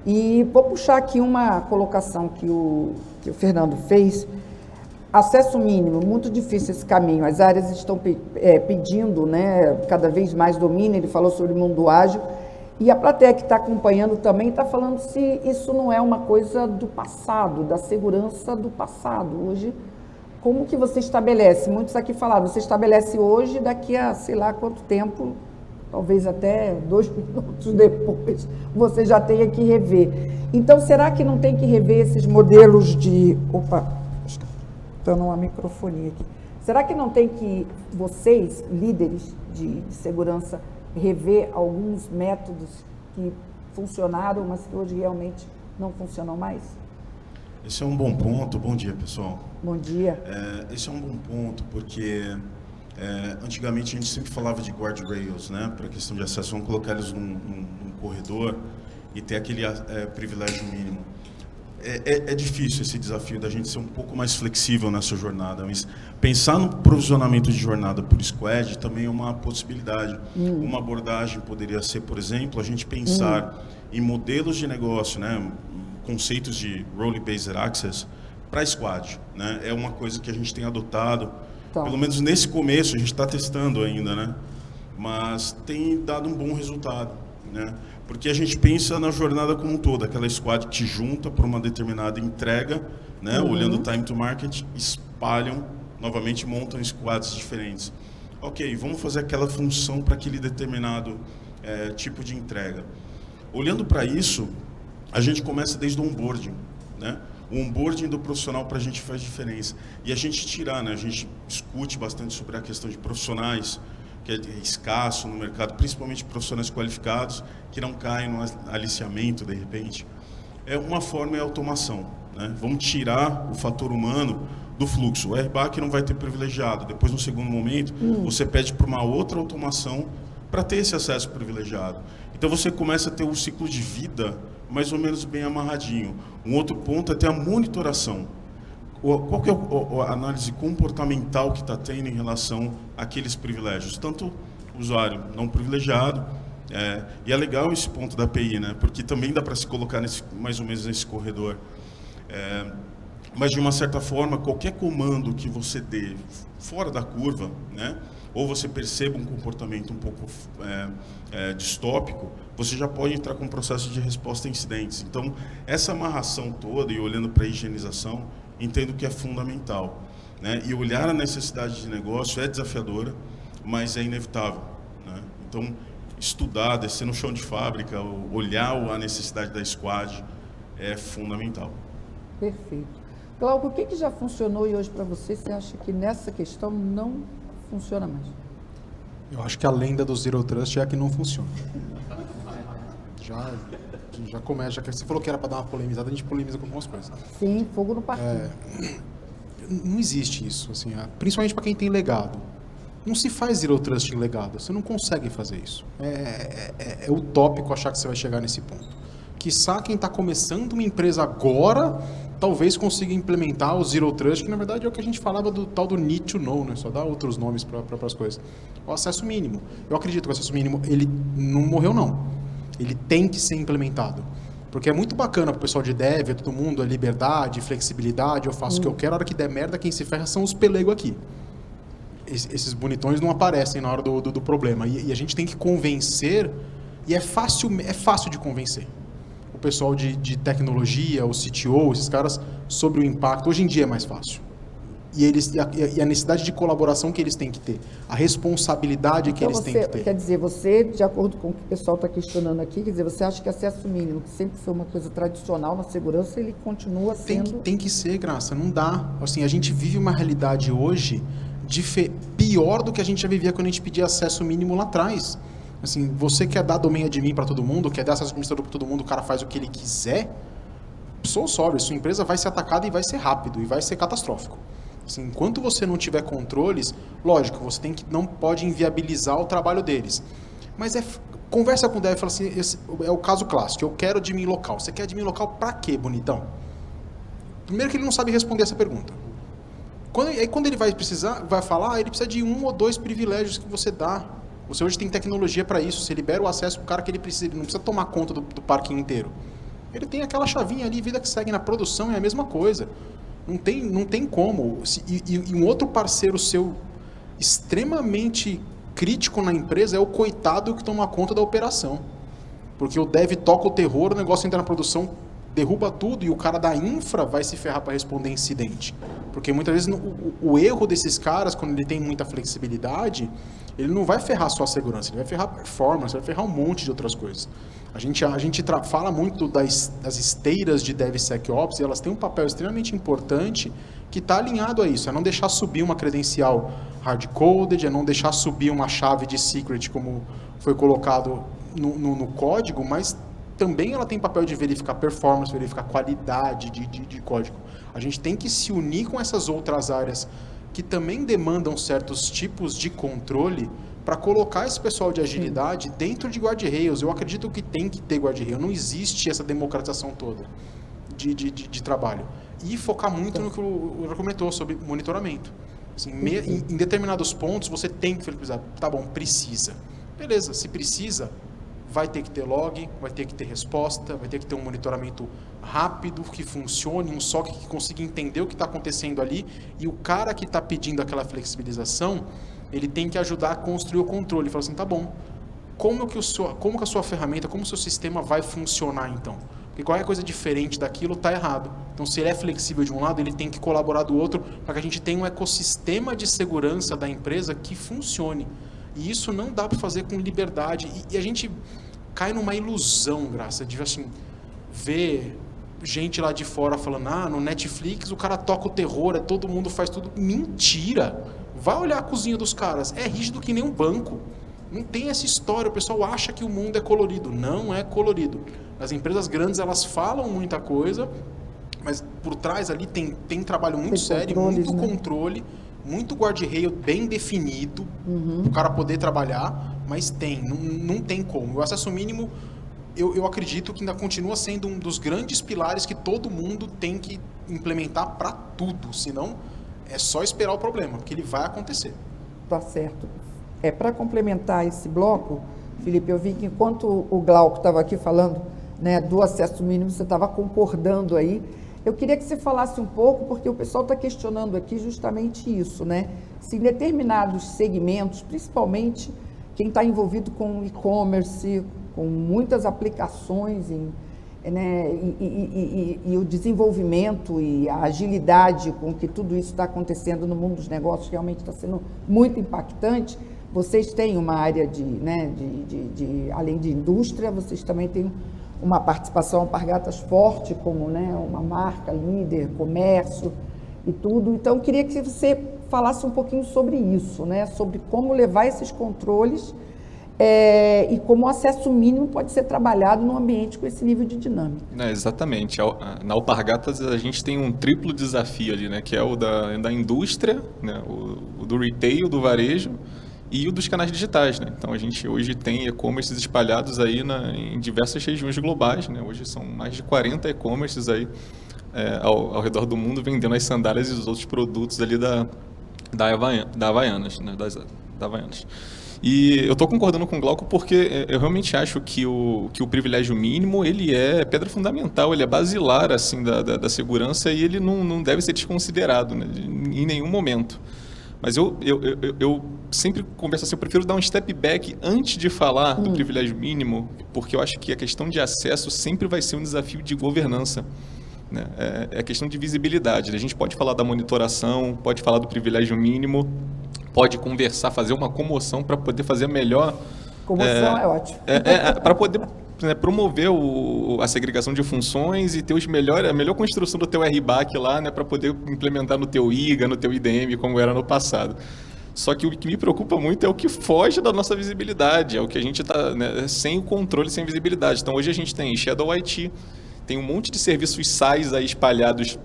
E vou puxar aqui uma colocação que o Fernando fez. Acesso mínimo, muito difícil esse caminho. As áreas estão pedindo, né, cada vez mais domínio. Ele falou sobre o mundo ágil. E a plateia que está acompanhando também está falando se isso não é uma coisa do passado, da segurança do passado. Hoje, como que você estabelece? Muitos aqui falaram, você estabelece hoje, daqui a sei lá quanto tempo, talvez até 2 minutos depois, você já tenha que rever. Então, será que não tem que rever esses modelos de... Opa, estou numa microfonia aqui. Será que não tem que vocês, líderes de segurança, rever alguns métodos que funcionaram, mas que hoje realmente não funcionam mais? Esse é um bom ponto. Bom dia, pessoal. Bom dia. Esse é um bom ponto, porque antigamente a gente sempre falava de guardrails, né, para a questão de acesso. Vamos colocar eles num corredor e ter aquele privilégio mínimo. É difícil esse desafio da gente ser um pouco mais flexível nessa jornada, mas pensar no provisionamento de jornada por squad também é uma possibilidade. Uma abordagem poderia ser, por exemplo, a gente pensar em modelos de negócio, né, conceitos de role-based access para squad, né? É uma coisa que a gente tem adotado, pelo menos nesse começo, a gente está testando ainda, né? Mas tem dado um bom resultado, né? Porque a gente pensa na jornada como um todo, aquela squad que junta para uma determinada entrega, né? Olhando o time to market, espalham, novamente montam squads diferentes. Ok, vamos fazer aquela função para aquele determinado tipo de entrega. Olhando para isso, a gente começa desde o onboarding, né? O onboarding do profissional para a gente faz diferença. E a gente tirar, né? A gente discute bastante sobre a questão de profissionais, que é escasso no mercado, principalmente profissionais qualificados, que não caem no aliciamento, de repente. Uma forma é a automação, né? Vamos tirar o fator humano do fluxo. O RBAC não vai ter privilegiado. Depois, no segundo momento, você pede para uma outra automação para ter esse acesso privilegiado. Então, você começa a ter um ciclo de vida mais ou menos bem amarradinho. Um outro ponto é ter a monitoração. Qual que é a análise comportamental que está tendo em relação àqueles privilégios? Tanto o usuário não privilegiado, e é legal esse ponto da API, né? Porque também dá para se colocar mais ou menos nesse corredor. Mas, de uma certa forma, qualquer comando que você dê fora da curva, né? Ou você perceba um comportamento um pouco distópico, você já pode entrar com um processo de resposta a incidentes. Então, essa amarração toda e olhando para a higienização, entendo que é fundamental, né? E olhar a necessidade de negócio é desafiadora, mas é inevitável, né? Então, estudar, descer no chão de fábrica, olhar a necessidade da squad é fundamental. Perfeito. Glauco, o que já funcionou e hoje para você acha que nessa questão não funciona mais? Eu acho que a lenda do Zero Trust é a que não funciona. Já começa, já que você falou que era para dar uma polemizada, a gente polemiza com algumas coisas. Sim, fogo no parquinho. Não existe isso, assim, principalmente para quem tem legado. Não se faz Zero Trust em legado, você não consegue fazer isso. É utópico achar que você vai chegar nesse ponto. Quiçá quem está começando uma empresa agora, talvez consiga implementar o Zero Trust, que na verdade é o que a gente falava do tal do need to know, né? Só dá outros nomes para as coisas. O acesso mínimo. Eu acredito que o acesso mínimo, ele não morreu não. Ele tem que ser implementado. Porque é muito bacana pro pessoal de dev, todo mundo, a liberdade, flexibilidade, eu faço o que eu quero, a hora que der merda, quem se ferra são os pelegos aqui. Esses bonitões não aparecem na hora do problema. E a gente tem que convencer, e é fácil de convencer. O pessoal de tecnologia, o CTO, esses caras, sobre o impacto, hoje em dia é mais fácil. E a necessidade de colaboração que eles têm que ter, a responsabilidade que eles têm que ter. Quer dizer, você, de acordo com o que o pessoal está questionando aqui, quer dizer, você acha que acesso mínimo, que sempre foi uma coisa tradicional na segurança, ele continua sendo... Tem que ser, Graça, não dá. Assim, a gente vive uma realidade hoje pior do que a gente já vivia quando a gente pedia acesso mínimo lá atrás. Assim, você quer dar domain admin para todo mundo, quer dar acesso administrador para todo mundo, o cara faz o que ele quiser, sou sóbrio, sua empresa vai ser atacada e vai ser rápido, e vai ser catastrófico. Assim, enquanto você não tiver controles, lógico, você não pode inviabilizar o trabalho deles. Mas conversa com o dev e fala assim, esse é o caso clássico, eu quero admin local. Você quer admin local para quê, bonitão? Primeiro que ele não sabe responder essa pergunta. Quando ele vai falar, ele precisa de 1 ou 2 privilégios que você dá. Você hoje tem tecnologia para isso, você libera o acesso para o cara que ele precisa, ele não precisa tomar conta do parquinho inteiro. Ele tem aquela chavinha ali, vida que segue na produção, é a mesma coisa. Não tem como. E um outro parceiro seu extremamente crítico na empresa é o coitado que toma conta da operação. Porque o dev toca o terror, o negócio entra na produção, derruba tudo e o cara da infra vai se ferrar para responder incidente. Porque muitas vezes o erro desses caras, quando ele tem muita flexibilidade, ele não vai ferrar só a segurança, ele vai ferrar a performance, vai ferrar um monte de outras coisas. A gente fala muito das esteiras de DevSecOps e elas têm um papel extremamente importante que está alinhado a isso. É não deixar subir uma credencial hard-coded, é não deixar subir uma chave de secret como foi colocado no código, mas também ela tem papel de verificar performance, verificar qualidade de código. A gente tem que se unir com essas outras áreas que também demandam certos tipos de controle para colocar esse pessoal de agilidade dentro de guardrails. Eu acredito que tem que ter guardrail. Não existe essa democratização toda de trabalho. E focar muito no que o Ura comentou sobre monitoramento. Assim, em determinados pontos você tem que precisar. Tá bom, precisa. Beleza, se precisa, vai ter que ter log, vai ter que ter resposta, vai ter que ter um monitoramento rápido, que funcione, um SOC que consiga entender o que está acontecendo ali, e o cara que está pedindo aquela flexibilização, ele tem que ajudar a construir o controle. Fala assim, tá bom, como que a sua ferramenta, como o seu sistema vai funcionar então? Porque qualquer coisa diferente daquilo está errado. Então, se ele é flexível de um lado, ele tem que colaborar do outro, para que a gente tenha um ecossistema de segurança da empresa que funcione. E isso não dá para fazer com liberdade. E a gente cai numa ilusão, Graça, de assim, ver gente lá de fora falando, no Netflix o cara toca o terror, todo mundo faz tudo. Mentira! Vai olhar a cozinha dos caras, é rígido que nem um banco. Não tem essa história, o pessoal acha que o mundo é colorido. Não é colorido. As empresas grandes, elas falam muita coisa, mas por trás ali tem trabalho muito sério, muito controle, muito guardrail bem definido, para o cara poder trabalhar, mas não tem como. O acesso mínimo, eu acredito que ainda continua sendo um dos grandes pilares que todo mundo tem que implementar para tudo, senão é só esperar o problema, porque ele vai acontecer. Tá certo. Para complementar esse bloco, Felipe, eu vi que enquanto o Glauco estava aqui falando, né, do acesso mínimo, você estava concordando aí. Eu queria que você falasse um pouco, porque o pessoal está questionando aqui justamente isso, né? Se em determinados segmentos, principalmente quem está envolvido com e-commerce, com muitas aplicações, e o desenvolvimento e a agilidade com que tudo isso está acontecendo no mundo dos negócios realmente está sendo muito impactante. Vocês têm uma área além de indústria, vocês também têm uma participação Alpargatas forte, como, né, uma marca líder, comércio e tudo. Então, eu queria que você falasse um pouquinho sobre isso, né? Sobre como levar esses controles e como o acesso mínimo pode ser trabalhado num ambiente com esse nível de dinâmica. Exatamente. Na Alpargatas a gente tem um triplo desafio ali, né? Que é o da indústria, né? O do retail, do varejo e o dos canais digitais, né? Então a gente hoje tem e-commerces espalhados aí em diversas regiões globais, né? Hoje são mais de 40 e-commerces aí ao redor do mundo vendendo as sandálias e os outros produtos ali da Havaianas, né? Da Havaianas. E eu estou concordando com o Glauco porque eu realmente acho que o privilégio mínimo ele é pedra fundamental, ele é basilar assim, da segurança e ele não deve ser desconsiderado, né, em nenhum momento. Mas eu sempre converso assim, eu prefiro dar um step back antes de falar do privilégio mínimo, porque eu acho que a questão de acesso sempre vai ser um desafio de governança. Né? É questão de visibilidade. A gente pode falar da monitoração, pode falar do privilégio mínimo, pode conversar, fazer uma comoção para poder fazer a melhor... Comoção é ótimo. Para poder promover a segregação de funções e ter a melhor construção do teu RBAC lá, né, para poder implementar no teu IGA, no teu IDM, como era no passado. Só que o que me preocupa muito é o que foge da nossa visibilidade, é o que a gente está, né, sem o controle, sem visibilidade. Então hoje a gente tem Shadow IT, tem um monte de serviços SaaS aí espalhados.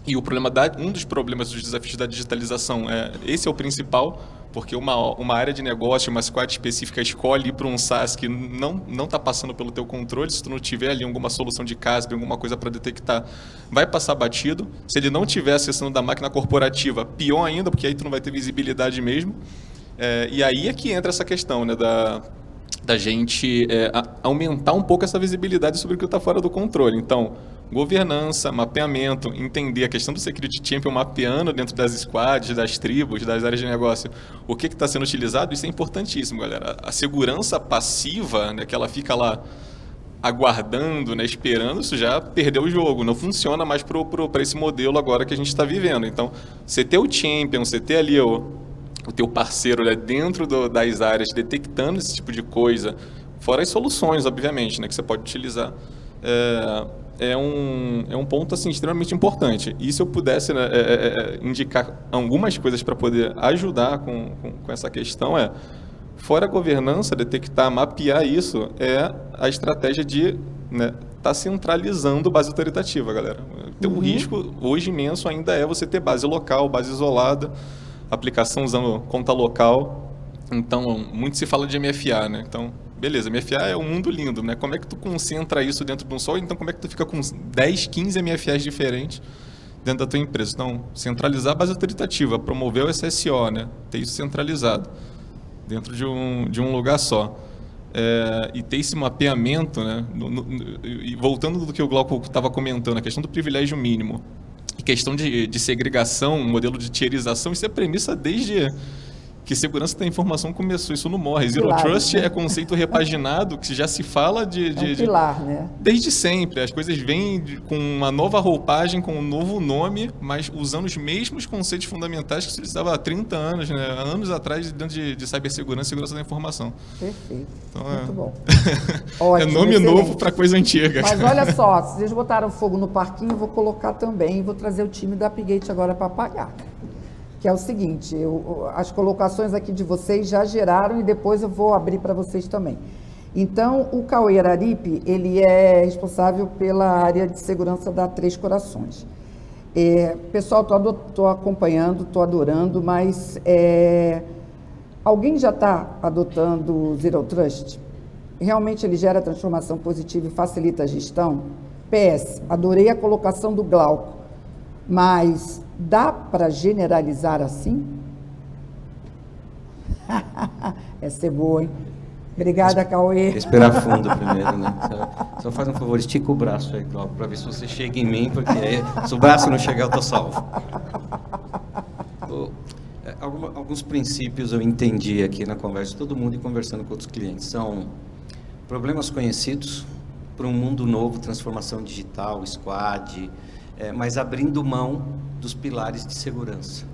E um dos problemas dos desafios da digitalização, esse é o principal, porque uma área de negócio, uma squad específica escolhe ir para um SaaS que não está passando pelo teu controle. Se tu não tiver ali alguma solução de CASB, alguma coisa para detectar, vai passar batido. Se ele não tiver acessando da máquina corporativa, pior ainda, porque aí tu não vai ter visibilidade mesmo. E aí é que entra essa questão, né, da gente aumentar um pouco essa visibilidade sobre o que está fora do controle. Então, governança, mapeamento, entender a questão do Security Champion mapeando dentro das squads, das tribos, das áreas de negócio, o que está sendo utilizado, isso é importantíssimo, galera. A segurança passiva, né, que ela fica lá aguardando, né, esperando, isso já perdeu o jogo, não funciona mais para esse modelo agora que a gente está vivendo. Então, você ter o Champion, você ter ali o teu parceiro, né, dentro das áreas, detectando esse tipo de coisa, fora as soluções, obviamente, né, que você pode utilizar, é um ponto assim, extremamente importante. E se eu pudesse, né, indicar algumas coisas para poder ajudar com essa questão, fora a governança, detectar, mapear isso, a estratégia de tá centralizando base autoritativa, galera. Então, o risco hoje imenso ainda é você ter base local, base isolada, aplicação usando conta local. Então, muito se fala de MFA, né? Então, beleza, MFA é um mundo lindo, né? Como é que tu concentra isso dentro de um só? Então, como é que tu fica com 10, 15 MFAs diferentes dentro da tua empresa? Então, centralizar a base autoritativa, promover o SSO, né? Ter isso centralizado dentro de um lugar só. E ter esse mapeamento, né? E voltando do que o Glauco estava comentando, a questão do privilégio mínimo, e questão de segregação, modelo de tierização, isso é premissa desde que segurança da informação começou, isso não morre. Zero Trust é conceito repaginado, que já se fala de pilar, né? Desde sempre. As coisas vêm com uma nova roupagem, com um novo nome, mas usando os mesmos conceitos fundamentais que se utilizava há 30 anos, né? Anos atrás, dentro de cibersegurança e segurança da informação. Perfeito. Então, muito bom. Ótimo, nome excelente. novo para coisa antiga. Mas olha só, se vocês botaram fogo no parquinho, eu vou colocar também, vou trazer o time da Upgate agora para apagar. Que é o seguinte, as colocações aqui de vocês já geraram e depois eu vou abrir para vocês também. Então, o Cauê Araripe, ele é responsável pela área de segurança da Três Corações. Pessoal, estou acompanhando, estou adorando, mas alguém já está adotando o Zero Trust? Realmente ele gera transformação positiva e facilita a gestão? PS, adorei a colocação do Glauco, mas dá para generalizar assim? Essa é boa, hein? Obrigada, Cauê. Respirar fundo primeiro, né? Só faz um favor, estica o braço aí, Glauco, para ver se você chega em mim, porque aí, se o braço não chegar, eu tô salvo. Alguns princípios eu entendi aqui na conversa de todo mundo e conversando com outros clientes. São problemas conhecidos para um mundo novo, transformação digital, squad, mas abrindo mão dos pilares de segurança.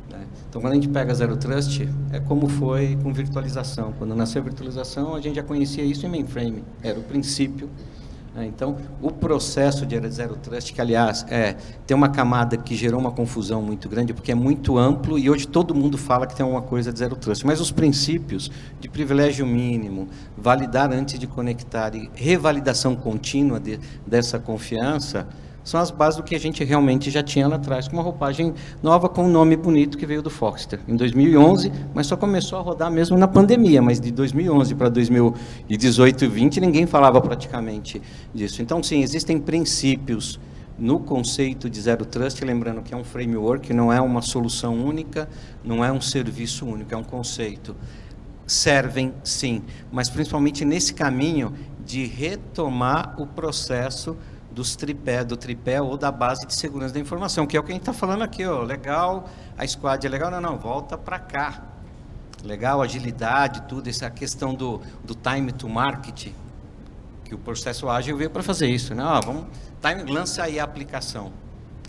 Né? Então, quando a gente pega Zero Trust, é como foi com virtualização. Quando nasceu a virtualização, a gente já conhecia isso em mainframe. Era o princípio Então, o processo de Zero Trust, que aliás tem uma camada que gerou uma confusão muito grande, porque é muito amplo e hoje todo mundo fala que tem alguma coisa de Zero Trust, mas os princípios de privilégio mínimo, validar antes de conectar e revalidação contínua dessa confiança, são as bases do que a gente realmente já tinha lá atrás, com uma roupagem nova, com um nome bonito que veio do Forrester, em 2011, mas só começou a rodar mesmo na pandemia, mas de 2011 para 2018 e 2020, ninguém falava praticamente disso. Então, sim, existem princípios no conceito de Zero Trust, lembrando que é um framework, não é uma solução única, não é um serviço único, é um conceito. Servem, sim, mas principalmente nesse caminho de retomar o processo do tripé ou da base de segurança da informação, que é o que a gente está falando aqui, ó, legal, a squad é legal, não, volta para cá. Legal, agilidade, tudo, essa questão do time to market, que o processo ágil veio para fazer isso, né? Lança aí a aplicação.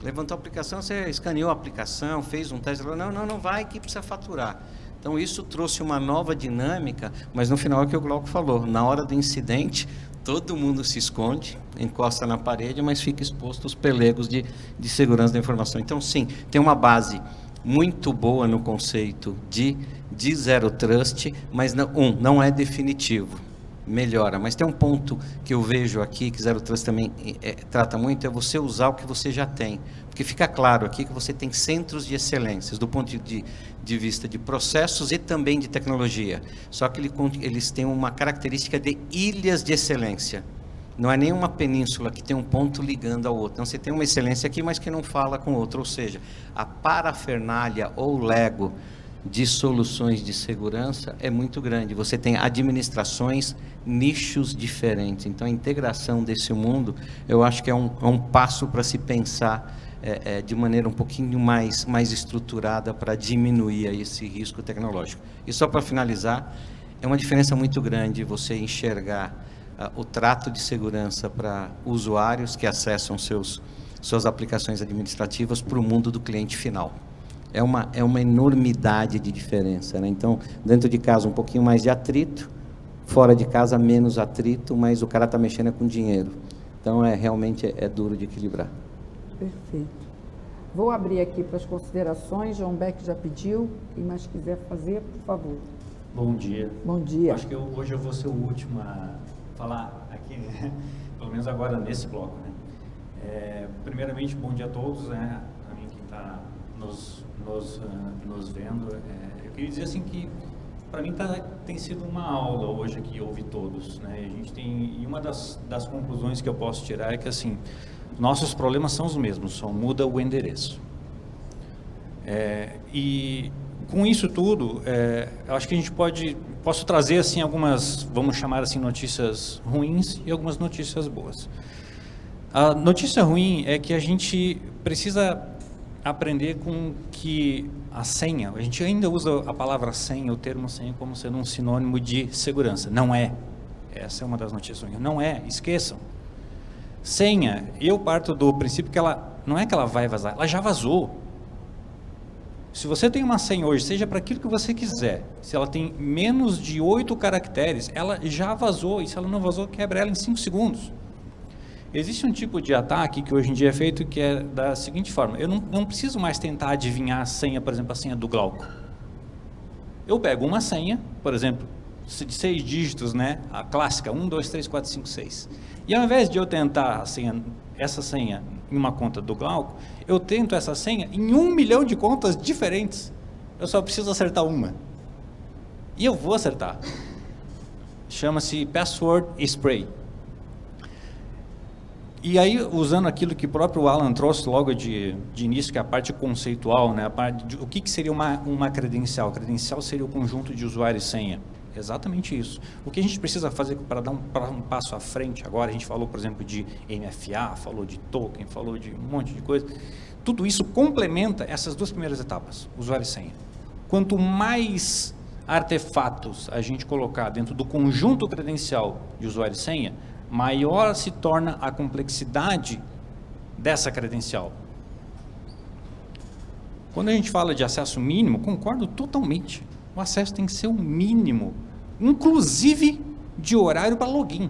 Levantou a aplicação, você escaneou a aplicação, fez um teste, não vai que precisa faturar. Então, isso trouxe uma nova dinâmica, mas no final é o que o Glauco falou, na hora do incidente, todo mundo se esconde, encosta na parede, mas fica exposto aos pelegos de segurança da informação. Então, sim, tem uma base muito boa no conceito de Zero Trust, mas não é definitivo, melhora. Mas tem um ponto que eu vejo aqui, que Zero Trust também trata muito, é você usar o que você já tem. Porque fica claro aqui que você tem centros de excelências, do ponto de vista de processos e também de tecnologia. Só que eles têm uma característica de ilhas de excelência. Não é nenhuma península que tem um ponto ligando ao outro. Então, você tem uma excelência aqui, mas que não fala com o outro. Ou seja, a parafernália ou Lego de soluções de segurança é muito grande. Você tem administrações, nichos diferentes. Então, a integração desse mundo, eu acho que é um passo para se pensar de maneira um pouquinho mais estruturada para diminuir aí esse risco tecnológico. E só para finalizar, é uma diferença muito grande você enxergar o trato de segurança para usuários que acessam suas aplicações administrativas para o mundo do cliente final. É uma enormidade de diferença, né? Então, dentro de casa, um pouquinho mais de atrito, fora de casa, menos atrito, mas o cara está mexendo com dinheiro. Então, realmente é duro de equilibrar. Perfeito. Vou abrir aqui para as considerações. João Beck já pediu. Quem mais quiser fazer, por favor. Bom dia. Bom dia. Acho que hoje eu vou ser o último a falar aqui, né? Pelo menos agora nesse bloco, né? Primeiramente, bom dia a todos, né? A mim quem está nos vendo. Eu queria dizer assim que para mim tem sido uma aula hoje aqui ouvir todos, né? E uma das conclusões que eu posso tirar é que assim, nossos problemas são os mesmos, só muda o endereço. E com isso tudo, eu acho que a gente posso trazer assim algumas, vamos chamar assim, notícias ruins e algumas notícias boas. A notícia ruim é que a gente precisa aprender com que a senha, a gente ainda usa a palavra senha, o termo senha, como sendo um sinônimo de segurança. Não é. Essa é uma das notícias ruins. Não é, esqueçam. Senha, eu parto do princípio que ela, não é que ela vai vazar, ela já vazou. Se você tem uma senha hoje, seja para aquilo que você quiser, se ela tem menos de 8 caracteres, ela já vazou, e se ela não vazou, quebra ela em 5 segundos. Existe um tipo de ataque que hoje em dia é feito que é da seguinte forma, eu não preciso mais tentar adivinhar a senha, por exemplo, a senha do Glauco. Eu pego uma senha, por exemplo, de 6 dígitos, né, a clássica, 1, 2, 3, 4, 5, 6. E ao invés de eu tentar essa senha em uma conta do Glauco, eu tento essa senha em 1 milhão de contas diferentes. Eu só preciso acertar uma. E eu vou acertar. Chama-se Password Spray. E aí, usando aquilo que o próprio Alan trouxe logo de início, que é a parte conceitual, né, a parte de, o que seria uma credencial? A credencial seria o conjunto de usuário e senha. Exatamente isso. O que a gente precisa fazer para dar um passo à frente agora, a gente falou, por exemplo, de MFA, falou de token, falou de um monte de coisa. Tudo isso complementa essas duas primeiras etapas, usuário e senha. Quanto mais artefatos a gente colocar dentro do conjunto credencial de usuário e senha, maior se torna a complexidade dessa credencial. Quando a gente fala de acesso mínimo, concordo totalmente. O acesso tem que ser o mínimo, inclusive de horário para login.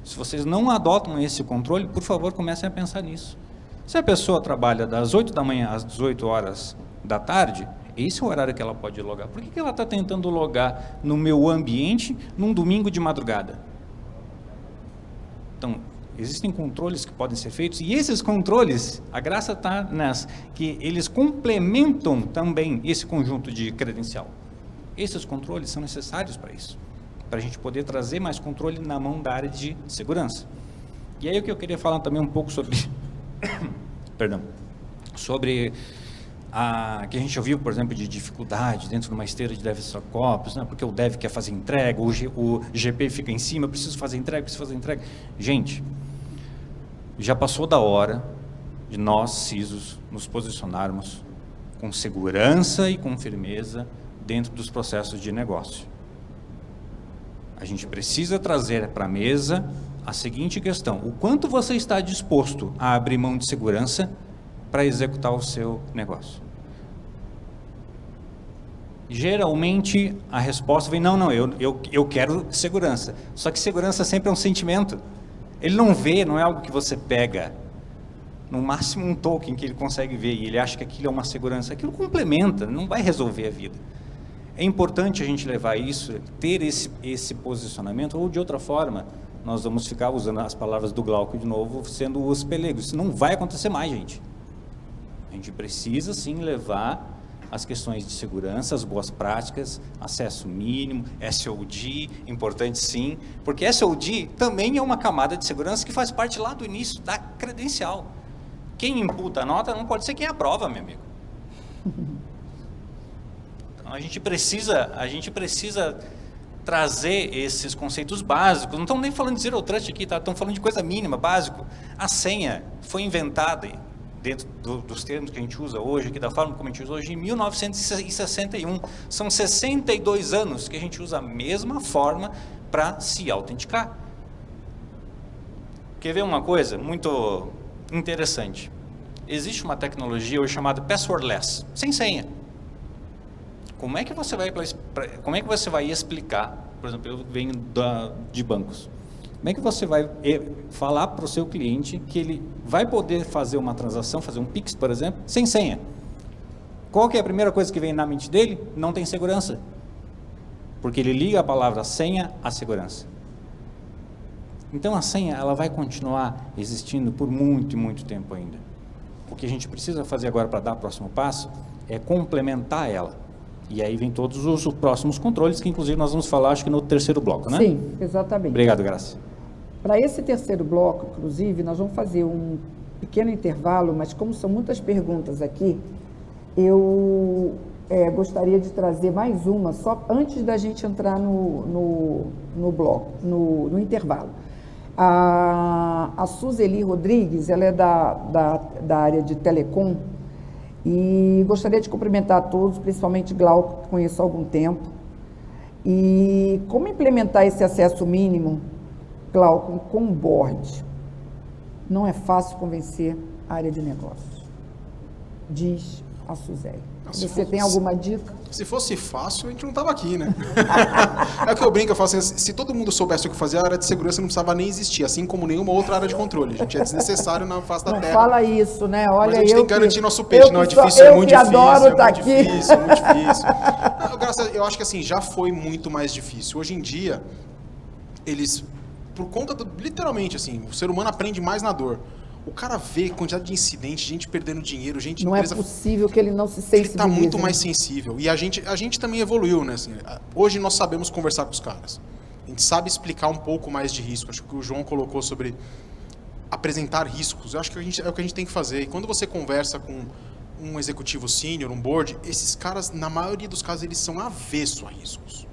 Se vocês não adotam esse controle, por favor, comecem a pensar nisso. Se a pessoa trabalha das 8 da manhã às 18 horas da tarde, esse é o horário que ela pode logar. Por que ela está tentando logar no meu ambiente num domingo de madrugada? Então, existem controles que podem ser feitos, e esses controles, a graça está nessa, que eles complementam também esse conjunto de credencial. Esses controles são necessários para isso, para a gente poder trazer mais controle na mão da área de segurança. E aí o que eu queria falar também um pouco sobre, perdão, sobre que a gente ouviu, por exemplo, de dificuldade dentro de uma esteira de DevSecOps, né? Porque o Dev quer fazer entrega, o GP fica em cima, preciso fazer entrega. Gente, já passou da hora de nós, CISOs, nos posicionarmos com segurança e com firmeza dentro dos processos de negócio. A gente precisa trazer para a mesa a seguinte questão: o quanto você está disposto a abrir mão de segurança para executar o seu negócio? Geralmente a resposta vem: não, eu quero segurança. Só que segurança sempre é um sentimento. Ele não vê, não é algo que você pega. No máximo um token que ele consegue ver e ele acha que aquilo é uma segurança. Aquilo complementa, não vai resolver a vida. É importante a gente levar isso, ter esse posicionamento, ou de outra forma, nós vamos ficar usando as palavras do Glauco de novo, sendo os pelegos. Isso não vai acontecer mais, gente. A gente precisa sim levar as questões de segurança, as boas práticas, acesso mínimo, SOD, importante sim, porque SOD também é uma camada de segurança que faz parte lá do início da credencial. Quem imputa a nota não pode ser quem aprova, meu amigo. Então a gente precisa trazer esses conceitos básicos. Não estamos nem falando de Zero Trust aqui, tá? Estamos falando de coisa mínima, básico. A senha foi inventada dentro dos termos que a gente usa hoje, aqui da forma como a gente usa hoje, em 1961. São 62 anos que a gente usa a mesma forma para se autenticar. Quer ver uma coisa muito interessante? Existe uma tecnologia hoje chamada passwordless, sem senha. Como é que você vai explicar, por exemplo, eu venho de bancos, como é que você vai falar para o seu cliente que ele vai poder fazer uma transação, fazer um Pix, por exemplo, sem senha? Qual que é a primeira coisa que vem na mente dele? Não tem segurança. Porque ele liga a palavra senha à segurança. Então a senha ela vai continuar existindo por muito e muito tempo ainda. O que a gente precisa fazer agora para dar o próximo passo é complementar ela. E aí vem todos os próximos controles, que inclusive nós vamos falar, acho que no terceiro bloco, né? Sim, exatamente. Obrigado, Graça. Para esse terceiro bloco, inclusive, nós vamos fazer um pequeno intervalo, mas como são muitas perguntas aqui, eu gostaria de trazer mais uma, só antes da gente entrar no bloco, no intervalo. A Suzeli Rodrigues, ela é da área de telecom, e gostaria de cumprimentar a todos, principalmente Glauco, que conheço há algum tempo. E como implementar esse acesso mínimo, Glauco, com o board? Não é fácil convencer a área de negócios, diz a Suzeli. Você tem alguma dica? Se fosse fácil, a gente não estava aqui, né? É o que eu brinco, eu falo assim, se todo mundo soubesse o que fazer, a área de segurança não precisava nem existir, assim como nenhuma outra área de controle. A gente é desnecessário na face da não terra. Fala isso, né? Olha, mas a gente tem que garantir nosso peixe, não é difícil, é muito difícil. Adoro estar aqui. É muito difícil. Eu acho que assim, já foi muito mais difícil. Hoje em dia, eles, por conta literalmente assim, o ser humano aprende mais na dor. O cara vê quantidade de incidentes, gente perdendo dinheiro, gente... Não empresa, é possível que ele não se sensibilize. Ele está muito mais sensível. E a gente também evoluiu, né? Assim, hoje nós sabemos conversar com os caras. A gente sabe explicar um pouco mais de risco. Acho que o João colocou sobre apresentar riscos. Eu acho que é o que a gente tem que fazer. E quando você conversa com um executivo sênior, um board, esses caras, na maioria dos casos, eles são avesso a riscos.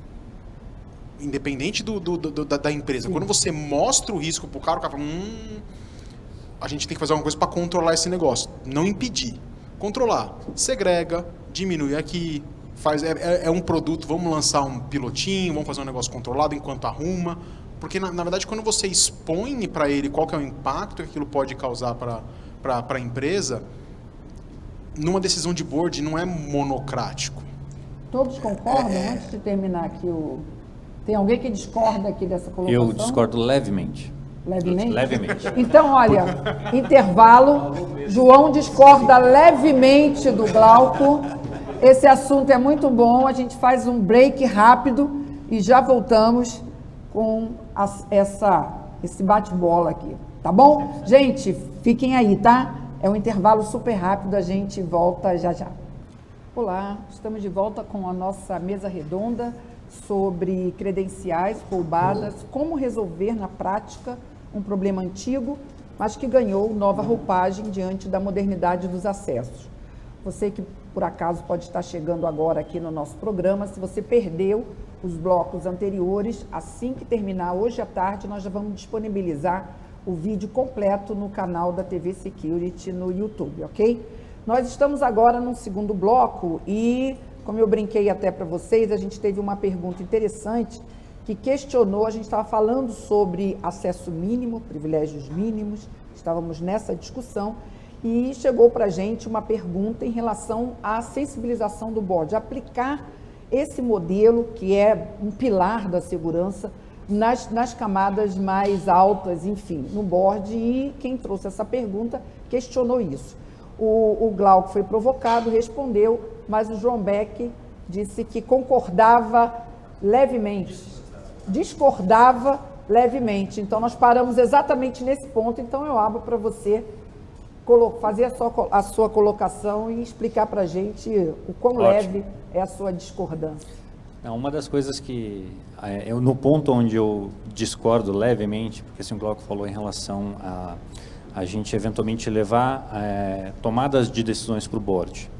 Independente da empresa. Sim. Quando você mostra o risco pro cara, o cara fala... a gente tem que fazer alguma coisa para controlar esse negócio. Não impedir. Controlar. Segrega, diminui aqui, é um produto, vamos lançar um pilotinho, vamos fazer um negócio controlado enquanto arruma. Porque, na verdade, quando você expõe para ele qual que é o impacto que aquilo pode causar para a empresa, numa decisão de board não é monocrático. Todos concordam? Antes de terminar aqui, tem alguém que discorda aqui dessa colocação? Eu discordo levemente. Levemente? Levemente. Então, olha, intervalo. João discorda levemente do Glauco. Esse assunto é muito bom. A gente faz um break rápido e já voltamos com esse bate-bola aqui. Tá bom? Gente, fiquem aí, tá? É um intervalo super rápido. A gente volta já já. Olá, estamos de volta com a nossa mesa redonda sobre credenciais roubadas, como resolver na prática um problema antigo, mas que ganhou nova roupagem diante da modernidade dos acessos. Você que, por acaso, pode estar chegando agora aqui no nosso programa, se você perdeu os blocos anteriores, assim que terminar hoje à tarde, nós já vamos disponibilizar o vídeo completo no canal da TV Security no YouTube, ok? Nós estamos agora no segundo bloco e, como eu brinquei até para vocês, a gente teve uma pergunta interessante que questionou, a gente estava falando sobre acesso mínimo, privilégios mínimos, estávamos nessa discussão e chegou para a gente uma pergunta em relação à sensibilização do board, aplicar esse modelo, que é um pilar da segurança, nas camadas mais altas, enfim, no board, e quem trouxe essa pergunta questionou isso. O Glauco foi provocado, respondeu, mas o João Beck disse que concordava levemente, discordava levemente. Então, nós paramos exatamente nesse ponto. Então, eu abro para você fazer a sua colocação e explicar para a gente o quão leve é a sua discordância. Uma das coisas que, no ponto onde eu discordo levemente, porque assim o Glauco falou em relação a gente eventualmente levar tomadas de decisões para o board.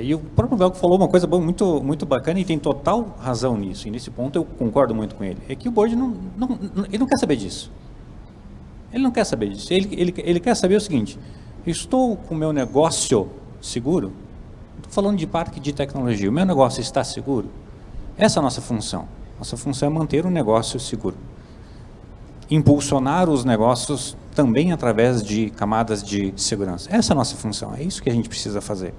E o próprio Glauco falou uma coisa muito, muito bacana e tem total razão nisso, e nesse ponto eu concordo muito com ele, é que o board ele não quer saber disso. Ele não quer saber disso, ele quer saber o seguinte: estou com o meu negócio seguro? Estou falando de parque de tecnologia, o meu negócio está seguro? Essa é a nossa função. Nossa função é manter o negócio seguro. Impulsionar os negócios também através de camadas de segurança. Essa é a nossa função, é isso que a gente precisa fazer.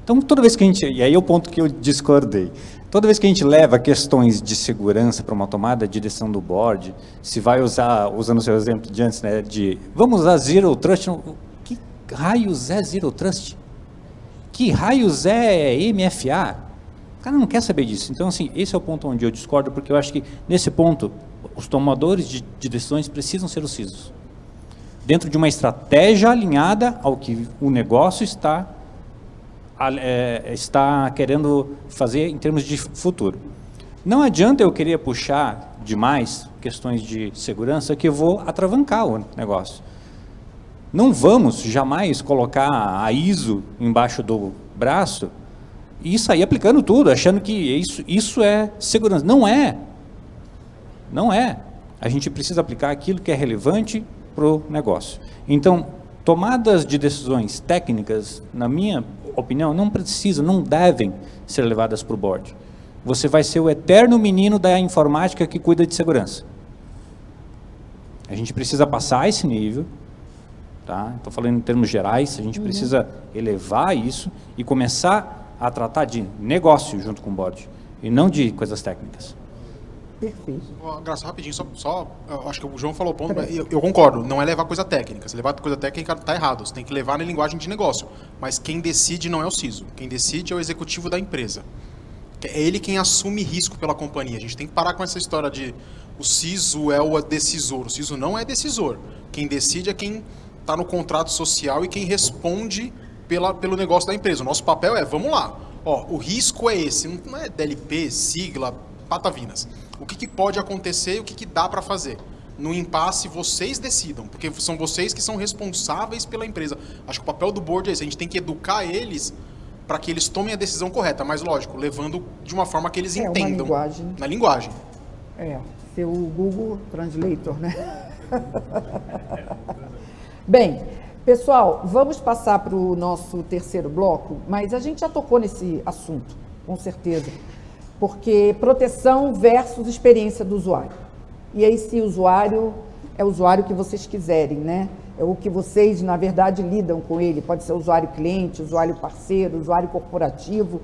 Então, toda vez que a gente... E aí é o ponto que eu discordei. Toda vez que a gente leva questões de segurança para uma tomada de decisão do board, se vai usando o seu exemplo de antes, né, de vamos usar Zero Trust, que raios é Zero Trust? Que raios é MFA? O cara não quer saber disso. Então, assim, esse é o ponto onde eu discordo, porque eu acho que, nesse ponto, os tomadores de decisões precisam ser os CISOs. Dentro de uma estratégia alinhada ao que o negócio está querendo fazer em termos de futuro. Não adianta eu querer puxar demais questões de segurança que eu vou atravancar o negócio. Não vamos jamais colocar a ISO embaixo do braço e sair aplicando tudo, achando que isso é segurança. Não é. Não é. A gente precisa aplicar aquilo que é relevante para o negócio. Então, tomadas de decisões técnicas, na minha opinião, não devem ser levadas para o board. Você vai ser o eterno menino da informática que cuida de segurança. A gente precisa passar esse nível, tá? Estou falando em termos gerais, a gente precisa elevar isso e começar a tratar de negócio junto com o board, e não de coisas técnicas. Perfeito. Graça, rapidinho, eu acho que o João falou o ponto, eu concordo, não é levar coisa técnica. Se levar coisa técnica está errado, você tem que levar na linguagem de negócio. Mas quem decide não é o CISO, quem decide é o executivo da empresa. É ele quem assume risco pela companhia. A gente tem que parar com essa história de o CISO é o decisor. O CISO não é decisor. Quem decide é quem está no contrato social e quem responde pelo negócio da empresa. O nosso papel é, vamos lá, o risco é esse, não é DLP, sigla, patavinas. O que pode acontecer e o que dá para fazer. No impasse, vocês decidam, porque são vocês que são responsáveis pela empresa. Acho que o papel do board é esse, a gente tem que educar eles para que eles tomem a decisão correta, mas lógico, levando de uma forma que eles entendam. Na linguagem. Ser o Google Translator, né? Bem, pessoal, vamos passar para o nosso terceiro bloco, mas a gente já tocou nesse assunto, com certeza. Porque proteção versus experiência do usuário. E aí, se usuário é o usuário que vocês quiserem, né? É o que vocês, na verdade, lidam com ele. Pode ser usuário cliente, usuário parceiro, usuário corporativo.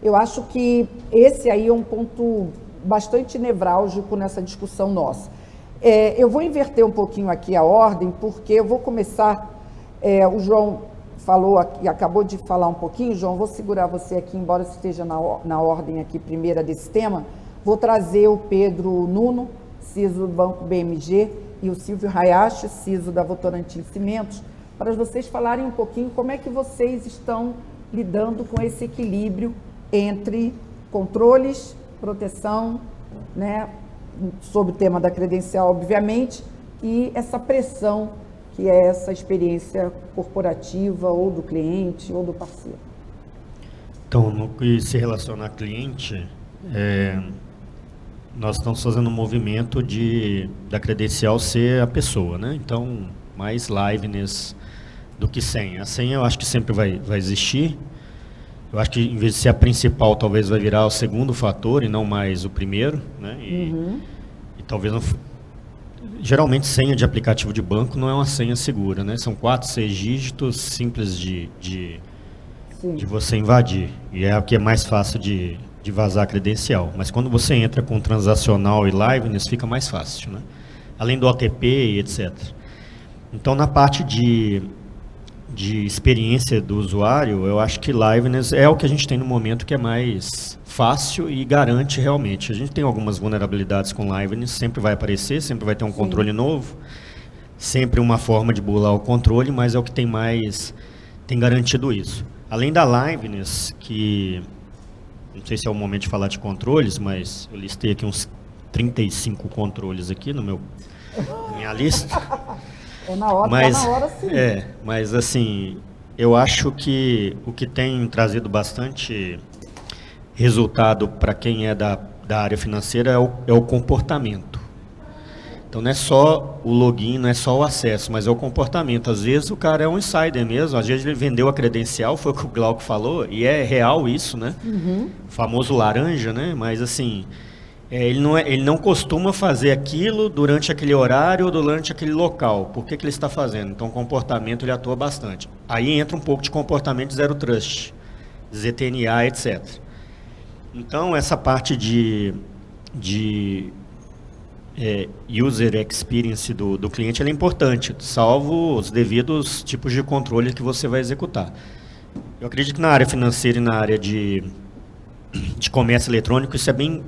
Eu acho que esse aí é um ponto bastante nevrálgico nessa discussão nossa. Eu vou inverter um pouquinho aqui a ordem, porque eu vou começar, o João falou aqui, acabou de falar um pouquinho, João, vou segurar você aqui, embora esteja na ordem aqui primeira desse tema, vou trazer o Pedro Nuno, CISO do Banco BMG, e o Silvio Hayashi, CISO da Votorantim Cimentos, para vocês falarem um pouquinho como é que vocês estão lidando com esse equilíbrio entre controles, proteção, né, sobre o tema da credencial, obviamente, e essa pressão que é essa experiência corporativa ou do cliente ou do parceiro. Então, no que se relaciona a cliente, nós estamos fazendo um movimento da credencial ser a pessoa, né? Então, mais liveness do que senha. A senha eu acho que sempre vai existir. Eu acho que, em vez de ser a principal, talvez vai virar o segundo fator e não mais o primeiro, né? E talvez não... Geralmente, senha de aplicativo de banco não é uma senha segura, né? São 4, 6 dígitos simples de você invadir. E é o que é mais fácil de vazar a credencial. Mas quando você entra com transacional e liveness, fica mais fácil, né? Além do OTP e etc. Então, na parte de experiência do usuário, eu acho que liveness é o que a gente tem no momento que é mais fácil e garante realmente. A gente tem algumas vulnerabilidades com liveness, sempre vai aparecer, sempre vai ter um controle novo, sempre uma forma de burlar o controle, mas é o que tem garantido isso. Além da liveness, que não sei se é o momento de falar de controles, mas eu listei aqui uns 35 controles aqui na minha lista. Mas, na hora sim. Mas assim, eu acho que o que tem trazido bastante resultado para quem é da área financeira é o comportamento. Então não é só o login, não é só o acesso, mas é o comportamento. Às vezes o cara é um insider mesmo, às vezes ele vendeu a credencial, foi o que o Glauco falou, e é real isso, né? O famoso laranja, né? Mas assim... ele não costuma fazer aquilo durante aquele horário ou durante aquele local. Por que ele está fazendo? Então, o comportamento ele atua bastante. Aí entra um pouco de comportamento de Zero Trust, ZTNA, etc. Então, essa parte de user experience do cliente ela é importante, salvo os devidos tipos de controle que você vai executar. Eu acredito que na área financeira e na área de comércio eletrônico, isso é bem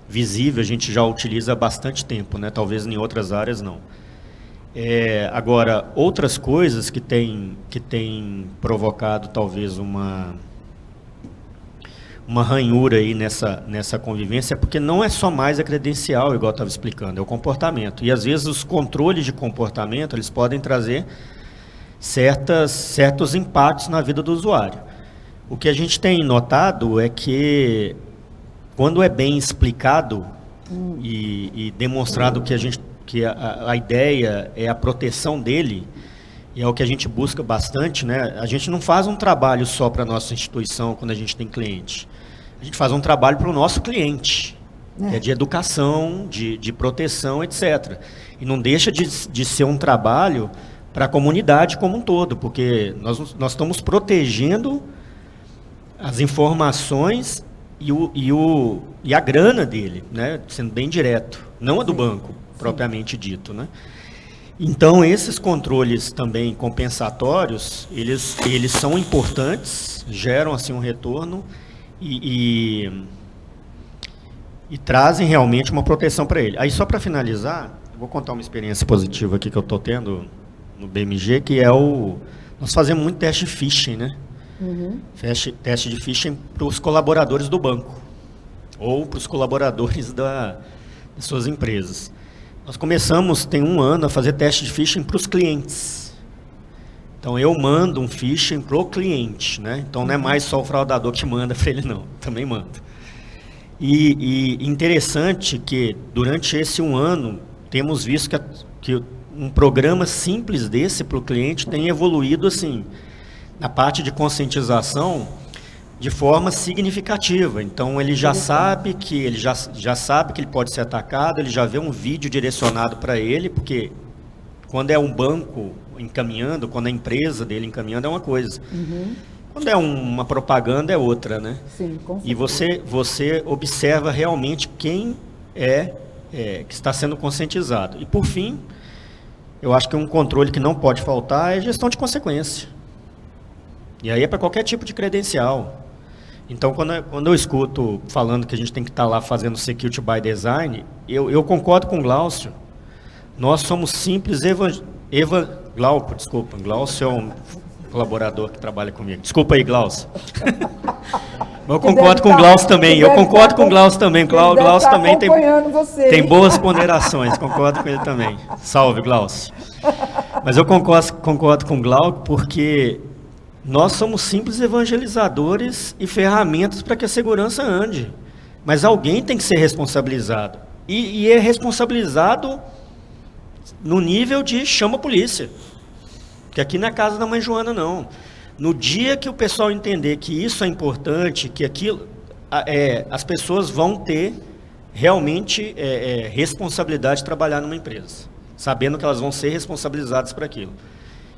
visível, a gente já utiliza há bastante tempo, né? Talvez em outras áreas não. Agora, outras coisas que tem provocado talvez uma ranhura aí nessa convivência é porque não é só mais a credencial, igual eu estava explicando, é o comportamento. E às vezes os controles de comportamento eles podem trazer certos impactos na vida do usuário. O que a gente tem notado é que, quando é bem explicado e demonstrado que a ideia é a proteção dele, e é o que a gente busca bastante, né? A gente não faz um trabalho só para a nossa instituição quando a gente tem cliente. A gente faz um trabalho para o nosso cliente, que é de educação, de proteção, etc. E não deixa de ser um trabalho para a comunidade como um todo, porque nós estamos protegendo as informações e a grana dele, né, sendo bem direto, não a do banco, propriamente dito, né? Então, esses controles também compensatórios, eles são importantes, geram assim um retorno e trazem realmente uma proteção para ele. Aí, só para finalizar, eu vou contar uma experiência positiva aqui que eu estou tendo no BMG, que é nós fazemos muito teste de phishing, né? Teste de phishing para os colaboradores do banco ou para os colaboradores das suas empresas. Nós começamos, tem 1 ano, a fazer teste de phishing para os clientes. Então, eu mando um phishing para o cliente, né? Então, não é mais só o fraudador que manda para ele, não. Também mando. E interessante que, durante esse 1 ano, temos visto que um programa simples desse para o cliente tem evoluído, assim, na parte de conscientização, de forma significativa. Então, ele já sabe que ele pode ser atacado, ele já vê um vídeo direcionado para ele, porque quando é um banco encaminhando, quando a empresa dele encaminhando é uma coisa. Quando é uma propaganda é outra, né? Sim, com certeza. E você observa realmente quem é que está sendo conscientizado. E, por fim, eu acho que um controle que não pode faltar é gestão de consequência. E aí é para qualquer tipo de credencial. Então, quando eu escuto falando que a gente tem que estar lá fazendo Security by Design, eu concordo com o Glaucio. Nós somos simples Glauco, desculpa. Glaucio é um colaborador que trabalha comigo. Desculpa aí, Glaucio. Eu concordo com o Glaucio também. Eu concordo com o Glaucio também. O Glaucio também tem boas ponderações. Concordo com ele também. Salve, Glaucio. Mas eu concordo com o Glauco porque nós somos simples evangelizadores e ferramentas para que a segurança ande. Mas alguém tem que ser responsabilizado. E é responsabilizado no nível de chama a polícia. Que aqui não é casa da mãe Joana, não. No dia que o pessoal entender que isso é importante, que aquilo, as pessoas vão ter realmente responsabilidade de trabalhar numa empresa, sabendo que elas vão ser responsabilizadas por aquilo.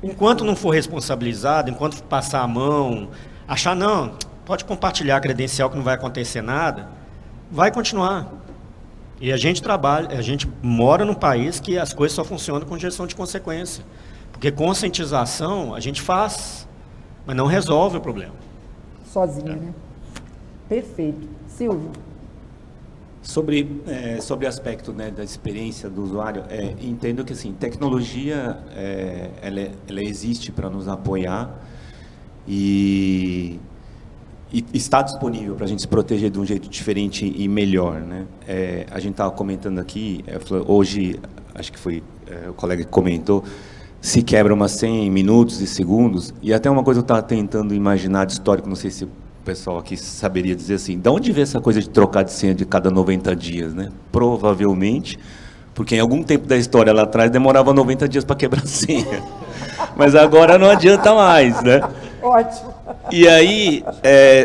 Enquanto não for responsabilizado, enquanto passar a mão, achar, não, pode compartilhar a credencial que não vai acontecer nada, vai continuar. E a gente mora num país que as coisas só funcionam com gestão de consequência. Porque conscientização a gente faz, mas não resolve o problema. Sozinho, né? Perfeito. Silvio? Sobre o aspecto, né, da experiência do usuário, entendo que assim, tecnologia ela existe para nos apoiar e está disponível para a gente se proteger de um jeito diferente e melhor, né? A gente estava comentando aqui, hoje, acho que foi o colega que comentou, se quebra umas 100 minutos e segundos, e até uma coisa eu estava tentando imaginar de histórico, não sei se o pessoal aqui saberia dizer assim, de onde vem essa coisa de trocar de senha de cada 90 dias, né? Provavelmente, porque em algum tempo da história lá atrás demorava 90 dias para quebrar a senha, mas agora não adianta mais, né? Ótimo. E aí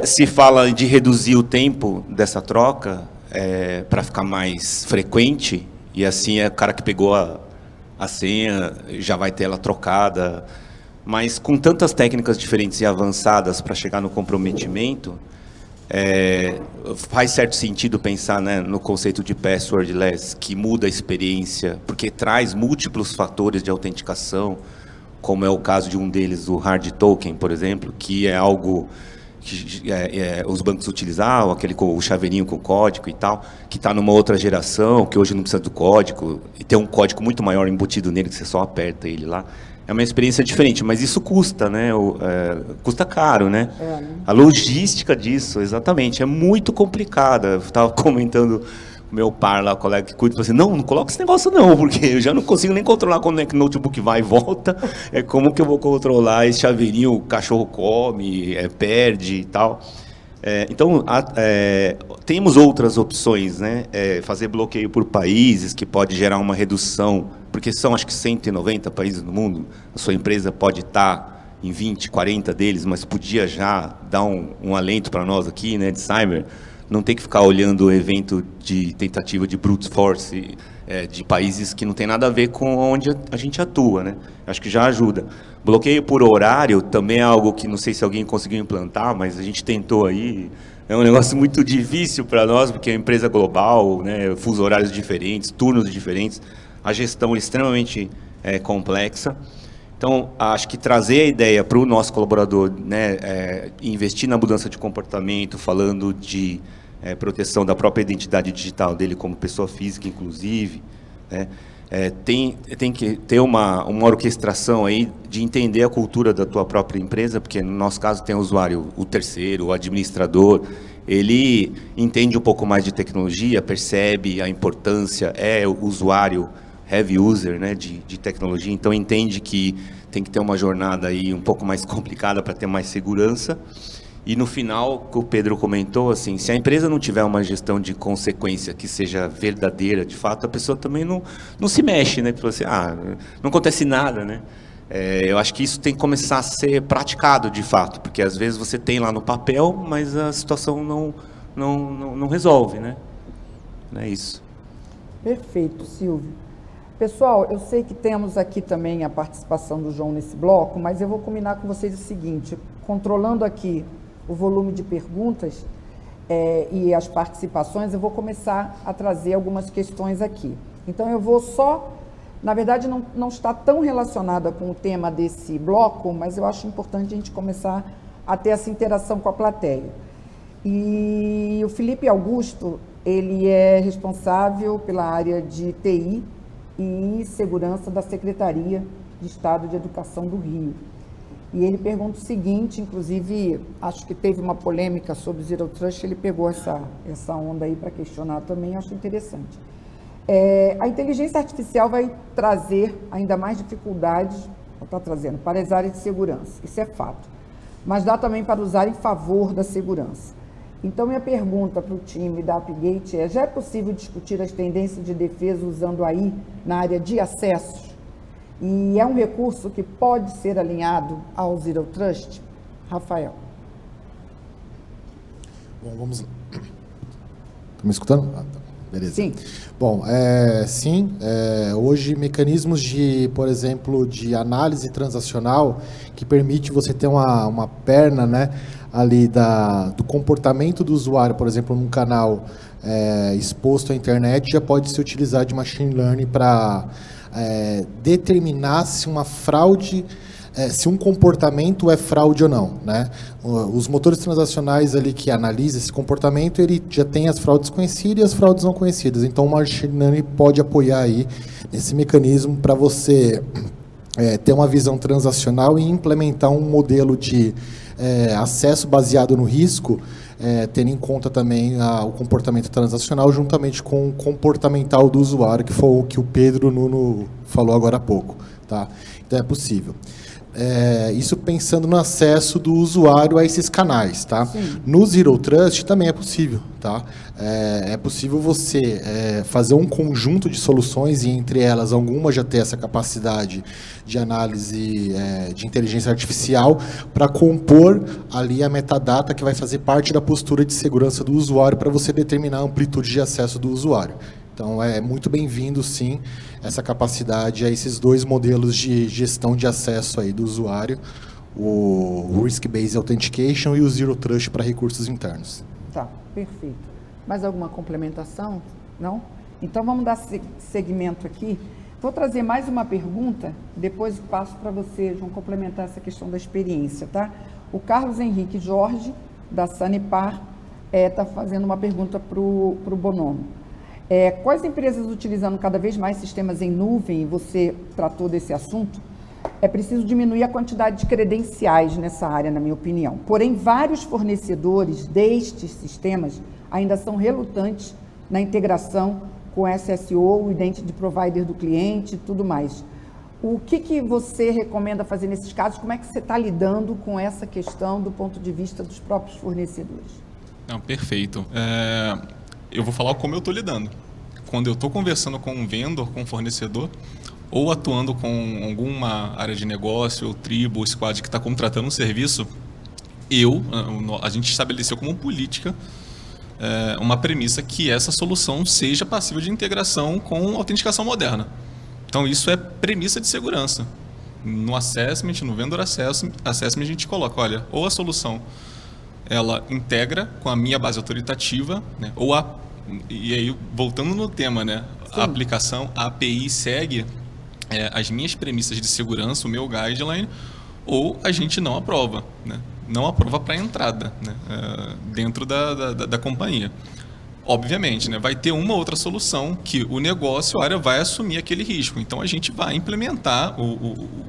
se fala de reduzir o tempo dessa troca para ficar mais frequente, e assim o cara que pegou a senha já vai ter ela trocada, mas com tantas técnicas diferentes e avançadas para chegar no comprometimento, faz certo sentido pensar, né, no conceito de passwordless, que muda a experiência, porque traz múltiplos fatores de autenticação, como é o caso de um deles, o hard token, por exemplo, que é algo que os bancos utilizavam, o chaveirinho com código e tal, que está numa outra geração, que hoje não precisa do código, e tem um código muito maior embutido nele, que você só aperta ele lá. É uma experiência diferente, mas isso custa, né? Custa caro, né? A logística disso, exatamente, é muito complicada. Eu estava comentando com meu par lá, o colega que cuida, falou assim, não coloca esse negócio não, porque eu já não consigo nem controlar quando é que o notebook vai e volta, como que eu vou controlar esse chaveirinho, o cachorro come, perde e tal. Então, temos outras opções, né? Fazer bloqueio por países, que pode gerar uma redução, porque são acho que 190 países no mundo, a sua empresa pode estar em 20, 40 deles, mas podia já dar um alento para nós aqui, né, de cyber, não ter que ficar olhando o evento de tentativa de brute force de países que não tem nada a ver com onde a gente atua, né? Acho que já ajuda. Bloqueio por horário também é algo que não sei se alguém conseguiu implantar, mas a gente tentou aí. É um negócio muito difícil para nós, porque é uma empresa global, né, fusos horários diferentes, turnos diferentes, a gestão é extremamente complexa. Então, acho que trazer a ideia para o nosso colaborador, né, investir na mudança de comportamento, falando de proteção da própria identidade digital dele como pessoa física, inclusive, né, tem que ter uma orquestração aí de entender a cultura da tua própria empresa, porque no nosso caso tem o usuário, o terceiro, o administrador, ele entende um pouco mais de tecnologia, percebe a importância, o usuário heavy user, né, de tecnologia, então entende que tem que ter uma jornada aí um pouco mais complicada para ter mais segurança. E no final, que o Pedro comentou, assim, se a empresa não tiver uma gestão de consequência que seja verdadeira, de fato, a pessoa também não se mexe, né? Porque assim, não acontece nada, né? Eu acho que isso tem que começar a ser praticado, de fato, porque às vezes você tem lá no papel, mas a situação não resolve, né? Não é isso. Perfeito, Silvio. Pessoal, eu sei que temos aqui também a participação do João nesse bloco, mas eu vou combinar com vocês o seguinte, controlando aqui o volume de perguntas, e as participações, eu vou começar a trazer algumas questões aqui. Então, eu vou só, na verdade, não está tão relacionada com o tema desse bloco, mas eu acho importante a gente começar a ter essa interação com a plateia. E o Felipe Augusto, ele é responsável pela área de TI e segurança da Secretaria de Estado de Educação do Rio. E ele pergunta o seguinte, inclusive, acho que teve uma polêmica sobre o Zero Trust, ele pegou essa onda aí para questionar também, acho interessante. A inteligência artificial vai trazer ainda mais dificuldades, está trazendo, para as áreas de segurança, isso é fato, mas dá também para usar em favor da segurança. Então, minha pergunta para o time da Appgate já é possível discutir as tendências de defesa usando AI na área de acessos? E é um recurso que pode ser alinhado ao Zero Trust? Rafael. Bom, vamos lá. Estão me escutando? Tá. Beleza. Sim. Bom, sim, hoje mecanismos de, por exemplo, de análise transacional que permite você ter uma perna, né, ali do comportamento do usuário, por exemplo, num canal exposto à internet, já pode se utilizar de machine learning para determinar se uma fraude, se um comportamento é fraude ou não, né? Os motores transacionais ali que analisam esse comportamento, ele já tem as fraudes conhecidas e as fraudes não conhecidas. Então, o machine learning pode apoiar aí esse mecanismo para você ter uma visão transacional e implementar um modelo de acesso baseado no risco, tendo em conta também o comportamento transacional juntamente com o comportamental do usuário, que foi o que o Pedro Nuno falou agora há pouco, tá? Então, é possível. Isso pensando no acesso do usuário a esses canais, tá? Sim. No Zero Trust também é possível, tá? É possível você fazer um conjunto de soluções e entre elas alguma já ter essa capacidade de análise de inteligência artificial para compor ali a metadata que vai fazer parte da postura de segurança do usuário para você determinar a amplitude de acesso do usuário. Então, é muito bem-vindo, sim, essa capacidade a esses dois modelos de gestão de acesso aí do usuário, o Risk-Based Authentication e o Zero Trust para recursos internos. Tá, perfeito. Mais alguma complementação? Não? Então, vamos dar segmento aqui. Vou trazer mais uma pergunta, depois passo para você, João, complementar essa questão da experiência, tá? O Carlos Henrique Jorge, da Sanepar, está fazendo uma pergunta para o Bonomo. Quais empresas utilizando cada vez mais sistemas em nuvem, você tratou desse assunto, é preciso diminuir a quantidade de credenciais nessa área, na minha opinião. Porém, vários fornecedores destes sistemas ainda são relutantes na integração com SSO, o Identity Provider do cliente e tudo mais. O que você recomenda fazer nesses casos? Como é que você está lidando com essa questão do ponto de vista dos próprios fornecedores? Não, perfeito. Eu vou falar como eu estou lidando. Quando eu estou conversando com um vendor, com um fornecedor, ou atuando com alguma área de negócio, ou tribo, ou squad que está contratando um serviço, a gente estabeleceu como política uma premissa que essa solução seja passível de integração com autenticação moderna. Então, isso é premissa de segurança. No assessment, no vendor assessment, a gente coloca, olha, ou a solução ela integra com a minha base autoritativa, né, e aí, voltando no tema, né, a aplicação, a API segue as minhas premissas de segurança, o meu guideline, ou a gente não aprova, né, não aprova para entrada, né, dentro da companhia. Obviamente, né, vai ter uma outra solução que o negócio, a área vai assumir aquele risco. Então, a gente vai implementar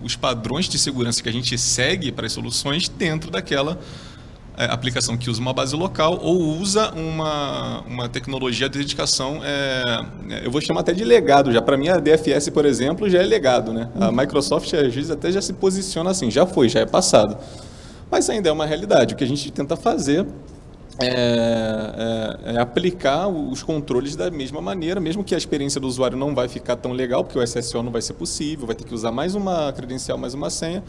os padrões de segurança que a gente segue para as soluções dentro daquela aplicação que usa uma base local ou usa uma tecnologia de dedicação, eu vou chamar até de legado já. Para mim, a DFS, por exemplo, já é legado, né? A Microsoft, às vezes, até já se posiciona assim, já é passado. Mas ainda é uma realidade. O que a gente tenta fazer é aplicar os controles da mesma maneira, mesmo que a experiência do usuário não vai ficar tão legal, porque o SSO não vai ser possível, vai ter que usar mais uma credencial, mais uma senha,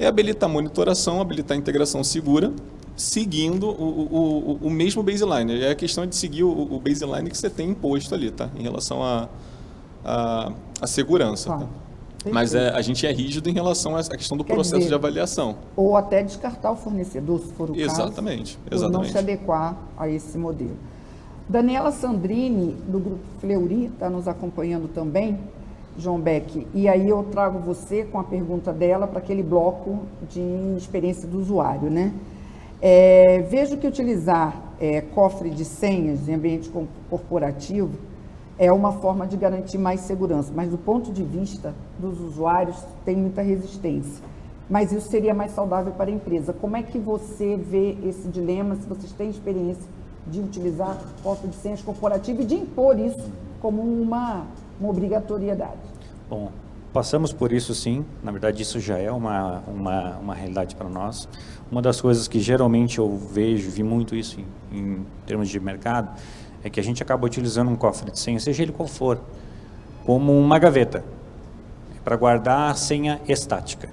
habilitar monitoração, habilitar integração segura, seguindo o mesmo baseline. É a questão de seguir o baseline que você tem imposto ali, tá? Em relação à segurança. Tá. Tá? Mas a gente é rígido em relação a essa questão do processo de avaliação. Ou até descartar o fornecedor, se for o Exatamente, caso, exatamente. por não se adequar a esse modelo. Daniela Sandrini, do Grupo Fleury, está nos acompanhando também, João Beck, e aí eu trago você com a pergunta dela para aquele bloco de experiência do usuário, né? Vejo que utilizar cofre de senhas em ambiente corporativo é uma forma de garantir mais segurança, mas do ponto de vista dos usuários tem muita resistência. Mas isso seria mais saudável para a empresa. Como é que você vê esse dilema, se vocês têm experiência de utilizar cofre de senhas corporativo e de impor isso como uma obrigatoriedade? Bom, passamos por isso sim, na verdade isso já é uma realidade para nós. Uma das coisas que geralmente eu vi muito isso em termos de mercado, é que a gente acaba utilizando um cofre de senha, seja ele qual for, como uma gaveta, para guardar a senha estática.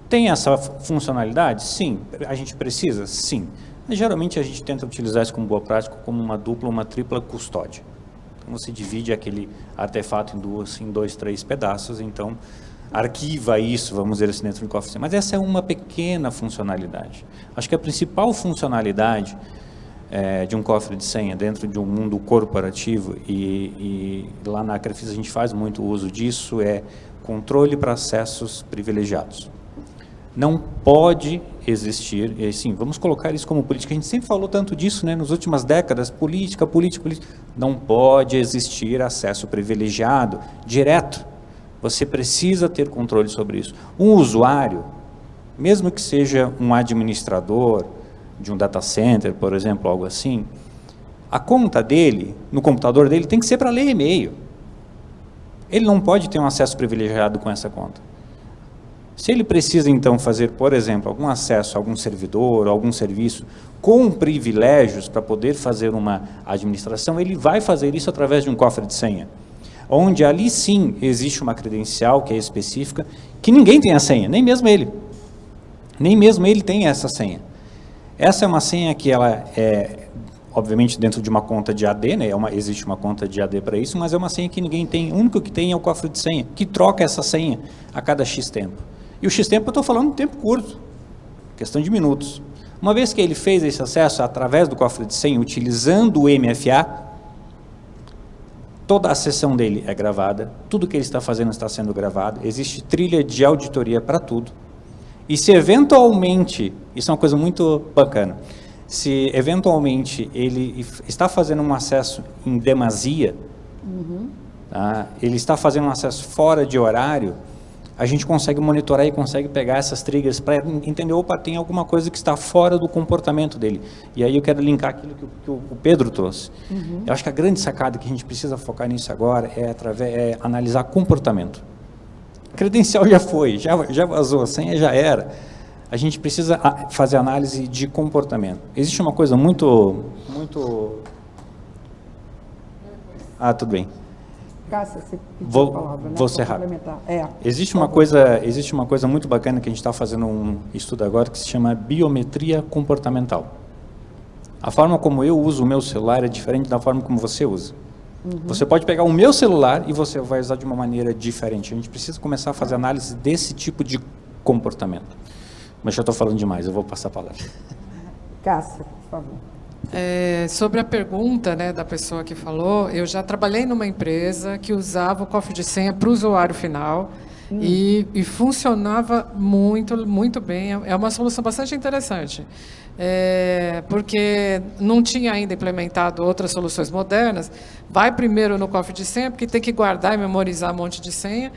Tem essa funcionalidade? Sim. A gente precisa? Sim. Mas geralmente a gente tenta utilizar isso como boa prática, como uma dupla, uma tripla custódia. Então você divide aquele artefato em dois, três pedaços, então arquiva isso, vamos dizer assim, dentro do cofre de senha. Mas essa é uma pequena funcionalidade. Acho que a principal funcionalidade de um cofre de senha dentro de um mundo corporativo, e lá na Acrefis a gente faz muito uso disso, é controle para acessos privilegiados. Não pode existir, e sim, vamos colocar isso como política, a gente sempre falou tanto disso, né, nas últimas décadas, política, não pode existir acesso privilegiado direto, você precisa ter controle sobre isso. Um usuário, mesmo que seja um administrador de um data center, por exemplo, algo assim, a conta dele, no computador dele, tem que ser para ler e-mail. Ele não pode ter um acesso privilegiado com essa conta. Se ele precisa, então, fazer, por exemplo, algum acesso a algum servidor, algum serviço, com privilégios para poder fazer uma administração, ele vai fazer isso através de um cofre de senha, onde ali sim existe uma credencial que é específica, que ninguém tem a senha, nem mesmo ele. Nem mesmo ele tem essa senha. Essa é uma senha que ela é, obviamente, dentro de uma conta de AD, né? Existe uma conta de AD para isso, mas é uma senha que ninguém tem. O único que tem é o cofre de senha, que troca essa senha a cada X tempo. E o X tempo eu estou falando de tempo curto, questão de minutos. Uma vez que ele fez esse acesso através do cofre de senha, utilizando o MFA, toda a sessão dele é gravada, tudo que ele está fazendo está sendo gravado, existe trilha de auditoria para tudo. E se eventualmente, isso é uma coisa muito bacana, se eventualmente ele está fazendo um acesso em demasia, tá? Ele está fazendo um acesso fora de horário, a gente consegue monitorar e consegue pegar essas triggers para entender, opa, tem alguma coisa que está fora do comportamento dele. E aí eu quero linkar aquilo que o Pedro trouxe. Eu acho que a grande sacada que a gente precisa focar nisso agora é analisar comportamento. Credencial já foi, já vazou, a senha já era. A gente precisa fazer análise de comportamento. Existe uma coisa muito... Ah, tudo bem. Cássia, você pediu a palavra, né? Vou ser rápido. Existe uma coisa muito bacana que a gente está fazendo um estudo agora que se chama biometria comportamental. A forma como eu uso o meu celular é diferente da forma como você usa. Você pode pegar o meu celular e você vai usar de uma maneira diferente. A gente precisa começar a fazer análise desse tipo de comportamento. Mas já estou falando demais, eu vou passar a palavra. Cássia, por favor. Sobre a pergunta, né, da pessoa que falou, eu já trabalhei numa empresa que usava o cofre de senha para o usuário final e funcionava muito, muito bem. É uma solução bastante interessante, porque não tinha ainda implementado outras soluções modernas. Vai primeiro no cofre de senha, porque tem que guardar e memorizar um monte de senha.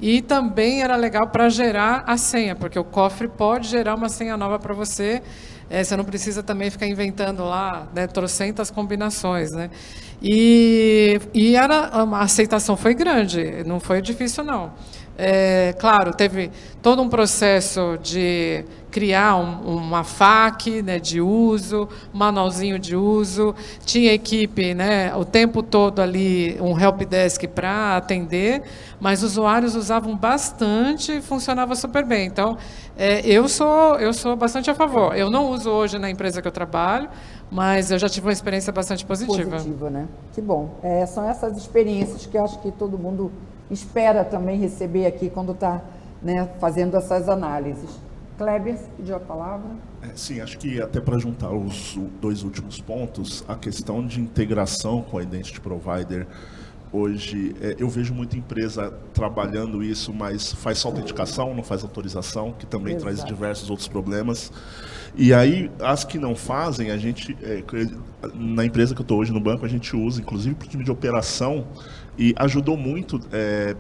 E também era legal para gerar a senha, porque o cofre pode gerar uma senha nova para você. Você não precisa também ficar inventando lá, né, trocentas combinações, né? E a aceitação foi grande, não foi difícil, não. Claro, teve todo um processo de criar uma FAQ, né, de uso, um manualzinho de uso, tinha equipe, né, o tempo todo ali, um helpdesk para atender, mas os usuários usavam bastante e funcionava super bem. Então, eu sou bastante a favor. Eu não uso hoje na empresa que eu trabalho, mas eu já tive uma experiência bastante positiva. Positiva, né? Que bom. São essas experiências que eu acho que todo mundo espera também receber aqui quando está, né, fazendo essas análises. Kleber, pediu a palavra. Sim, acho que até para juntar os dois últimos pontos, a questão de integração com a Identity Provider, hoje eu vejo muita empresa trabalhando isso, mas faz só autenticação, não faz autorização, que também traz diversos outros problemas. E aí, as que não fazem, a gente, na empresa que eu estou hoje no banco, a gente usa, inclusive, para o time de operação, e ajudou muito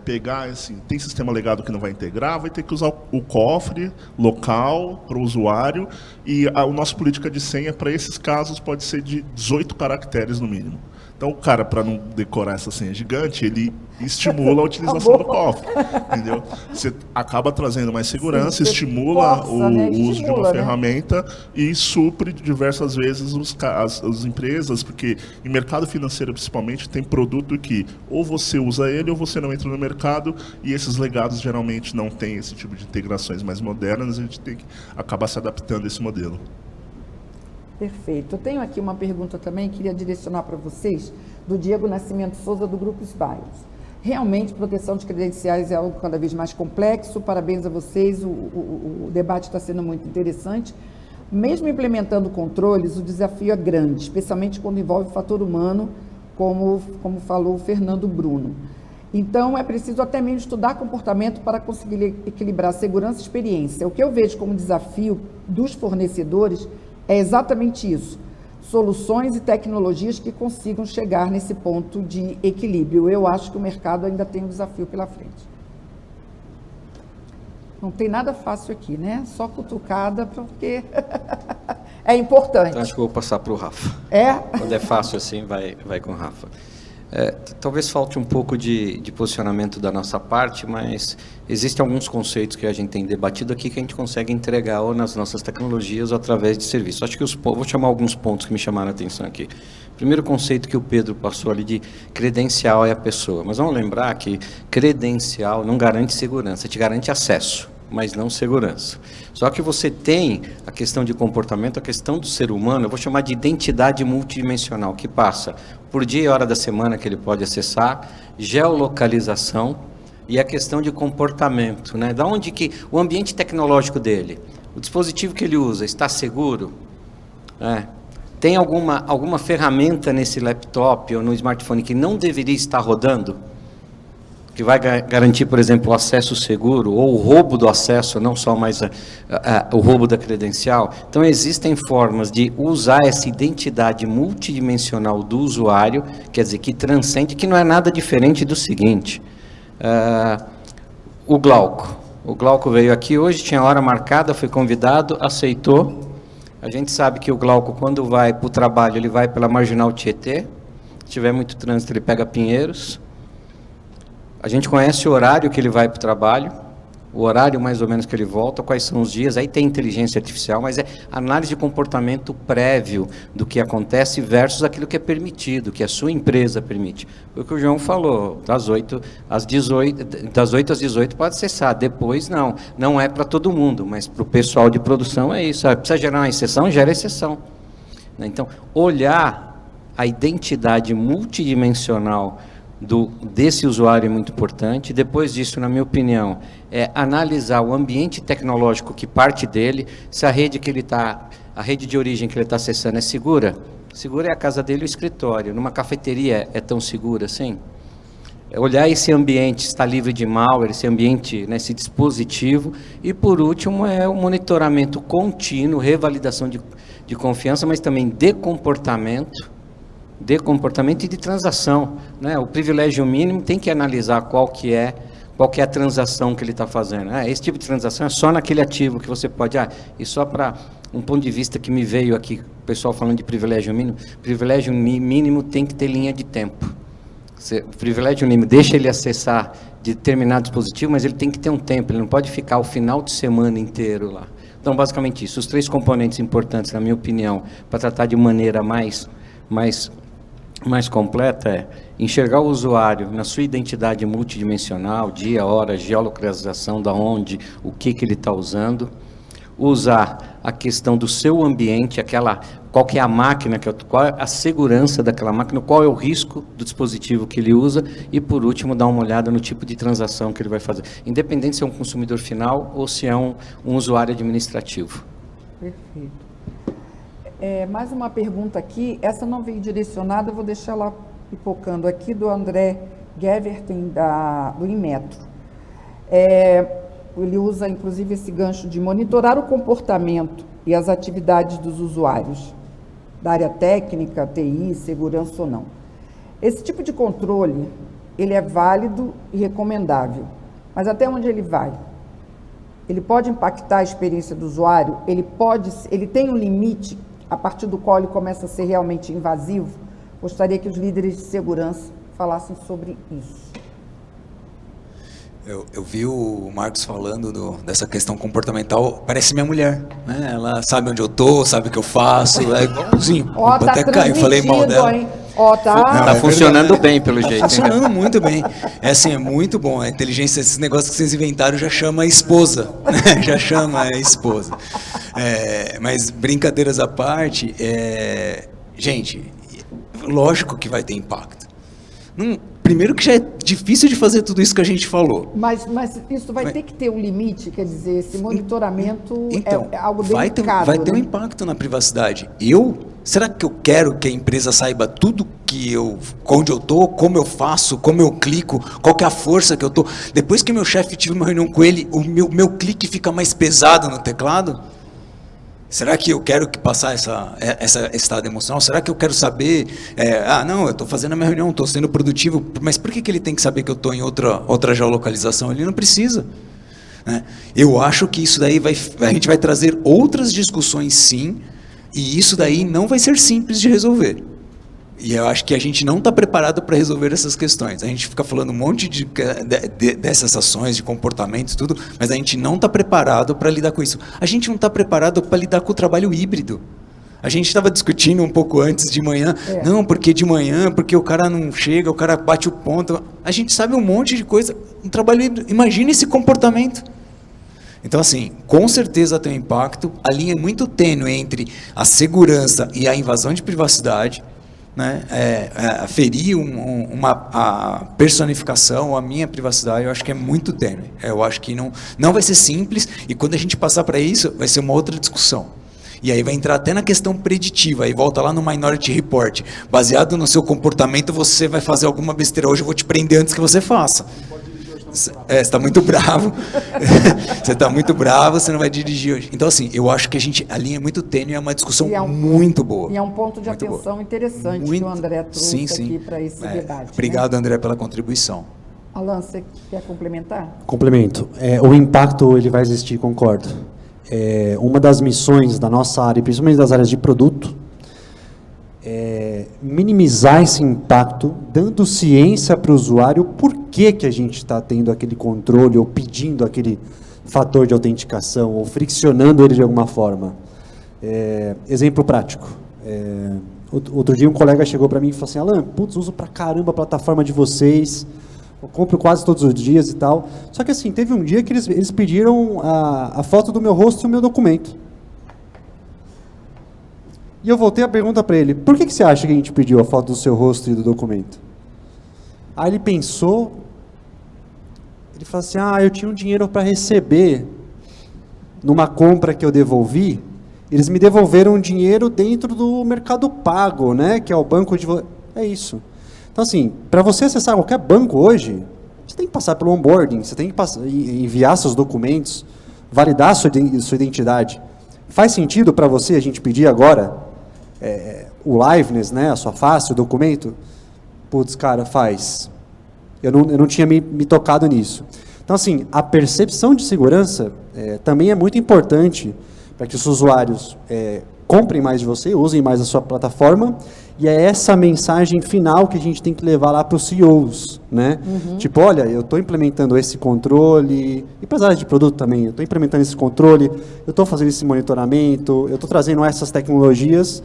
pegar, assim, tem sistema legado que não vai integrar, vai ter que usar o cofre local para o usuário, e a nossa política de senha para esses casos pode ser de 18 caracteres no mínimo. Então, o cara, para não decorar essa senha gigante, ele estimula a utilização do cofre, entendeu? Você acaba trazendo mais segurança, estimula o uso de uma ferramenta e supre diversas vezes as empresas, porque em mercado financeiro, principalmente, tem produto que ou você usa ele ou você não entra no mercado, e esses legados geralmente não têm esse tipo de integrações mais modernas, a gente tem que acabar se adaptando a esse modelo. Perfeito. Eu tenho aqui uma pergunta também, queria direcionar para vocês, do Diego Nascimento Souza, do Grupo Smiles. Realmente, proteção de credenciais é algo cada vez mais complexo. Parabéns a vocês, o debate está sendo muito interessante. Mesmo implementando controles, o desafio é grande, especialmente quando envolve o fator humano, como falou o Fernando Bruno. Então, é preciso até mesmo estudar comportamento para conseguir equilibrar segurança e experiência. O que eu vejo como desafio dos fornecedores é exatamente isso, soluções e tecnologias que consigam chegar nesse ponto de equilíbrio. Eu acho que o mercado ainda tem um desafio pela frente. Não tem nada fácil aqui, né? Só cutucada, porque é importante. Então, acho que eu vou passar para o Rafa. Quando é fácil assim, vai com o Rafa. Talvez falte um pouco de posicionamento da nossa parte, mas existem alguns conceitos que a gente tem debatido aqui que a gente consegue entregar ou nas nossas tecnologias ou através de serviços. Acho que vou chamar alguns pontos que me chamaram a atenção aqui. Primeiro conceito que o Pedro passou ali de credencial é a pessoa. Mas vamos lembrar que credencial não garante segurança, te garante acesso, mas não segurança. Só que você tem a questão de comportamento, a questão do ser humano, eu vou chamar de identidade multidimensional, que passa por dia e hora da semana que ele pode acessar, geolocalização e a questão de comportamento, né? Da onde que o ambiente tecnológico dele, o dispositivo que ele usa, está seguro? Tem alguma ferramenta nesse laptop ou no smartphone que não deveria estar rodando? Que vai garantir, por exemplo, o acesso seguro ou o roubo do acesso, não só mais o roubo da credencial. Então, existem formas de usar essa identidade multidimensional do usuário, quer dizer, que transcende, que não é nada diferente do seguinte. O Glauco veio aqui hoje, tinha hora marcada, foi convidado, aceitou. A gente sabe que o Glauco, quando vai para o trabalho, ele vai pela Marginal Tietê. Se tiver muito trânsito, ele pega Pinheiros. A gente conhece o horário que ele vai para o trabalho, o horário mais ou menos que ele volta, quais são os dias, aí tem inteligência artificial, mas é análise de comportamento prévio do que acontece versus aquilo que é permitido, que a sua empresa permite. Foi o que o João falou, das 8 às 18 pode acessar, depois não é para todo mundo, mas para o pessoal de produção é isso, precisa gerar uma exceção, gera exceção. Então, olhar a identidade multidimensional desse usuário é muito importante. Depois disso, na minha opinião, é analisar o ambiente tecnológico que parte dele, se a rede de origem que ele está acessando é segura. Segura é a casa dele, o escritório. Numa cafeteria é tão segura assim? Olhar esse ambiente, está livre de malware, esse ambiente, né, esse dispositivo. E, por último, é o monitoramento contínuo, revalidação de confiança, mas também de comportamento e de transação, né? O privilégio mínimo tem que analisar qual que é a transação que ele está fazendo. Esse tipo de transação é só naquele ativo que você pode... e só para um ponto de vista que me veio aqui, o pessoal falando de privilégio mínimo tem que ter linha de tempo. O privilégio mínimo deixa ele acessar determinado dispositivo, mas ele tem que ter um tempo, ele não pode ficar o final de semana inteiro lá. Então, basicamente isso, os 3 componentes importantes, na minha opinião, para tratar de maneira mais completa é enxergar o usuário na sua identidade multidimensional, dia, hora, geolocalização, da onde, o que ele está usando, usar a questão do seu ambiente, qual que é a máquina, qual é a segurança daquela máquina, qual é o risco do dispositivo que ele usa e, por último, dar uma olhada no tipo de transação que ele vai fazer, independente se é um consumidor final ou se é um usuário administrativo. Perfeito. Mais uma pergunta aqui, essa não veio direcionada, eu vou deixar ela pipocando aqui, do André Geverten, do Inmetro. Ele usa, inclusive, esse gancho de monitorar o comportamento e as atividades dos usuários, da área técnica, TI, segurança ou não. Esse tipo de controle, ele é válido e recomendável, mas até onde ele vai? Ele pode impactar a experiência do usuário? Ele tem um limite a partir do qual ele começa a ser realmente invasivo? Gostaria que os líderes de segurança falassem sobre isso. Eu vi o Marcos falando dessa questão comportamental, parece minha mulher, né? Ela sabe onde eu tô, sabe o que eu faço, é igualzinho. Ó, tá até caiu, falei mal dela. hein? Ó, tá... Tá funcionando bem, pelo jeito. Tá funcionando muito bem. É muito bom. A inteligência, esses negócios que vocês inventaram já chama a esposa. Já chama a esposa. Mas brincadeiras à parte, gente, lógico que vai ter impacto. Primeiro que já é difícil de fazer tudo isso que a gente falou. Mas isso vai ter que ter um limite, quer dizer, esse monitoramento então, é algo delicado. Vai ter um impacto na privacidade. Será que eu quero que a empresa saiba tudo onde eu tô, como eu faço, como eu clico, qual que é a força que eu tô? Depois que meu chefe tive uma reunião com ele, o meu clique fica mais pesado no teclado? Será que eu quero passar esse estado emocional? Será que eu quero saber, não, eu estou fazendo a minha reunião, estou sendo produtivo, mas por que ele tem que saber que eu estou em outra geolocalização? Ele não precisa. Né? Eu acho que isso daí a gente vai trazer outras discussões, sim, e isso daí não vai ser simples de resolver. E eu acho que a gente não está preparado para resolver essas questões. A gente fica falando um monte dessas ações, de comportamentos, tudo, mas a gente não está preparado para lidar com isso. A gente não está preparado para lidar com o trabalho híbrido. A gente estava discutindo um pouco antes de manhã, não, porque de manhã, porque o cara não chega, o cara bate o ponto. A gente sabe um monte de coisa. Um trabalho híbrido, imagina esse comportamento. Então, assim, com certeza tem um impacto. A linha é muito tênue entre a segurança e a invasão de privacidade. Né, ferir a personificação, a minha privacidade, eu acho que é muito tênue. Eu acho que não vai ser simples, e quando a gente passar para isso, vai ser uma outra discussão. E aí vai entrar até na questão preditiva, aí volta lá no Minority Report. Baseado no seu comportamento, você vai fazer alguma besteira hoje, eu vou te prender antes que você faça. Você está muito bravo, você está muito bravo, você não vai dirigir hoje. Então, assim, eu acho que a linha é muito tênue, é uma discussão muito boa. E é um ponto de atenção interessante que o André trouxe aqui para esse debate. Obrigado, né? André, pela contribuição. Alan, você quer complementar? Complemento. O impacto ele vai existir, concordo. Uma das missões da nossa área, principalmente das áreas de produto, minimizar esse impacto, dando ciência para o usuário por que a gente está tendo aquele controle ou pedindo aquele fator de autenticação ou friccionando ele de alguma forma. Exemplo prático. Outro dia um colega chegou para mim e falou assim, Alan, uso pra caramba a plataforma de vocês, eu compro quase todos os dias e tal. Só que assim, teve um dia que eles pediram a foto do meu rosto e o meu documento. E eu voltei a pergunta para ele, por que você acha que a gente pediu a foto do seu rosto e do documento? Aí ele pensou, ele falou assim, eu tinha um dinheiro para receber numa compra que eu devolvi, eles me devolveram um dinheiro dentro do Mercado Pago, né, que é o banco de... É isso. Então assim, para você acessar qualquer banco hoje, você tem que passar pelo onboarding, você tem que enviar seus documentos, validar sua identidade. Faz sentido para você a gente pedir agora o liveness, né, a sua face, o documento? Putz, cara, faz. Eu não tinha me tocado nisso. Então, assim, a percepção de segurança também é muito importante para que os usuários comprem mais de você, usem mais a sua plataforma, e é essa mensagem final que a gente tem que levar lá para os CEOs, né? Tipo, olha, eu estou implementando esse controle, e para as áreas de produto também, eu estou implementando esse controle, eu estou fazendo esse monitoramento, eu estou trazendo essas tecnologias,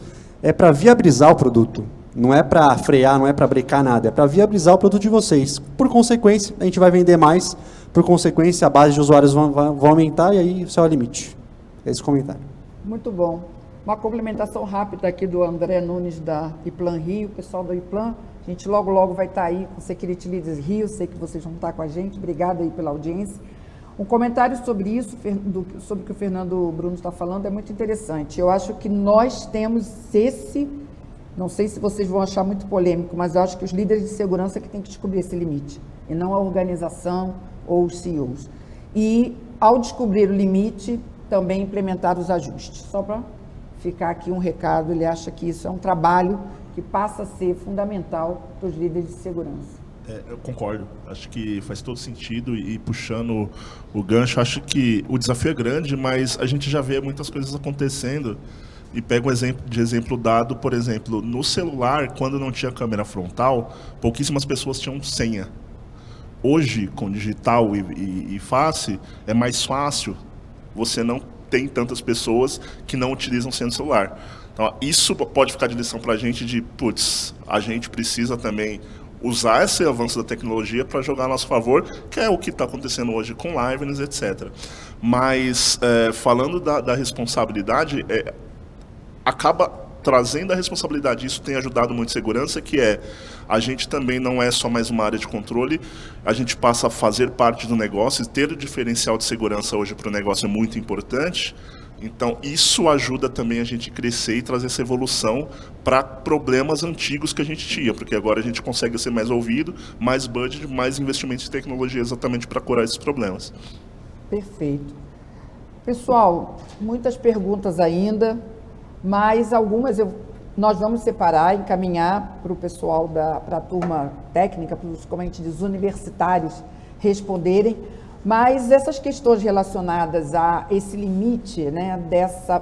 para viabilizar o produto, não é para frear, não é para brecar nada, é para viabilizar o produto de vocês. Por consequência, a gente vai vender mais, por consequência, a base de usuários vão aumentar, e aí o céu é o limite. É esse comentário. Muito bom. Uma complementação rápida aqui do André Nunes da Iplan Rio, o pessoal da Iplan. A gente logo vai estar aí com o Security Leaders Rio, sei que vocês vão estar com a gente. Obrigada aí pela audiência. Um comentário sobre isso, sobre o que o Fernando Bruno está falando, é muito interessante. Eu acho que nós temos não sei se vocês vão achar muito polêmico, mas eu acho que os líderes de segurança que têm que descobrir esse limite, e não a organização ou os CEOs. E, ao descobrir o limite, também implementar os ajustes. Só para ficar aqui um recado, ele acha que isso é um trabalho que passa a ser fundamental para os líderes de segurança. Eu concordo, acho que faz todo sentido e puxando o gancho, acho que o desafio é grande, mas a gente já vê muitas coisas acontecendo e pega um exemplo dado, por exemplo, no celular, quando não tinha câmera frontal, pouquíssimas pessoas tinham senha. Hoje, com digital e face, é mais fácil, você não tem tantas pessoas que não utilizam senha no celular. Então, isso pode ficar de lição para a gente de, a gente precisa também usar esse avanço da tecnologia para jogar a nosso favor, que é o que está acontecendo hoje com liveness, etc. Mas, falando da responsabilidade, acaba trazendo a responsabilidade, isso tem ajudado muito a segurança, que a gente também não é só mais uma área de controle, a gente passa a fazer parte do negócio, e ter o diferencial de segurança hoje para o negócio é muito importante. Então, isso ajuda também a gente crescer e trazer essa evolução para problemas antigos que a gente tinha, porque agora a gente consegue ser mais ouvido, mais budget, mais investimento em tecnologia exatamente para curar esses problemas. Perfeito. Pessoal, muitas perguntas ainda, mas algumas nós vamos separar, encaminhar para o pessoal, para a turma técnica, para os, como a gente diz, universitários responderem. Mas essas questões relacionadas a esse limite, né,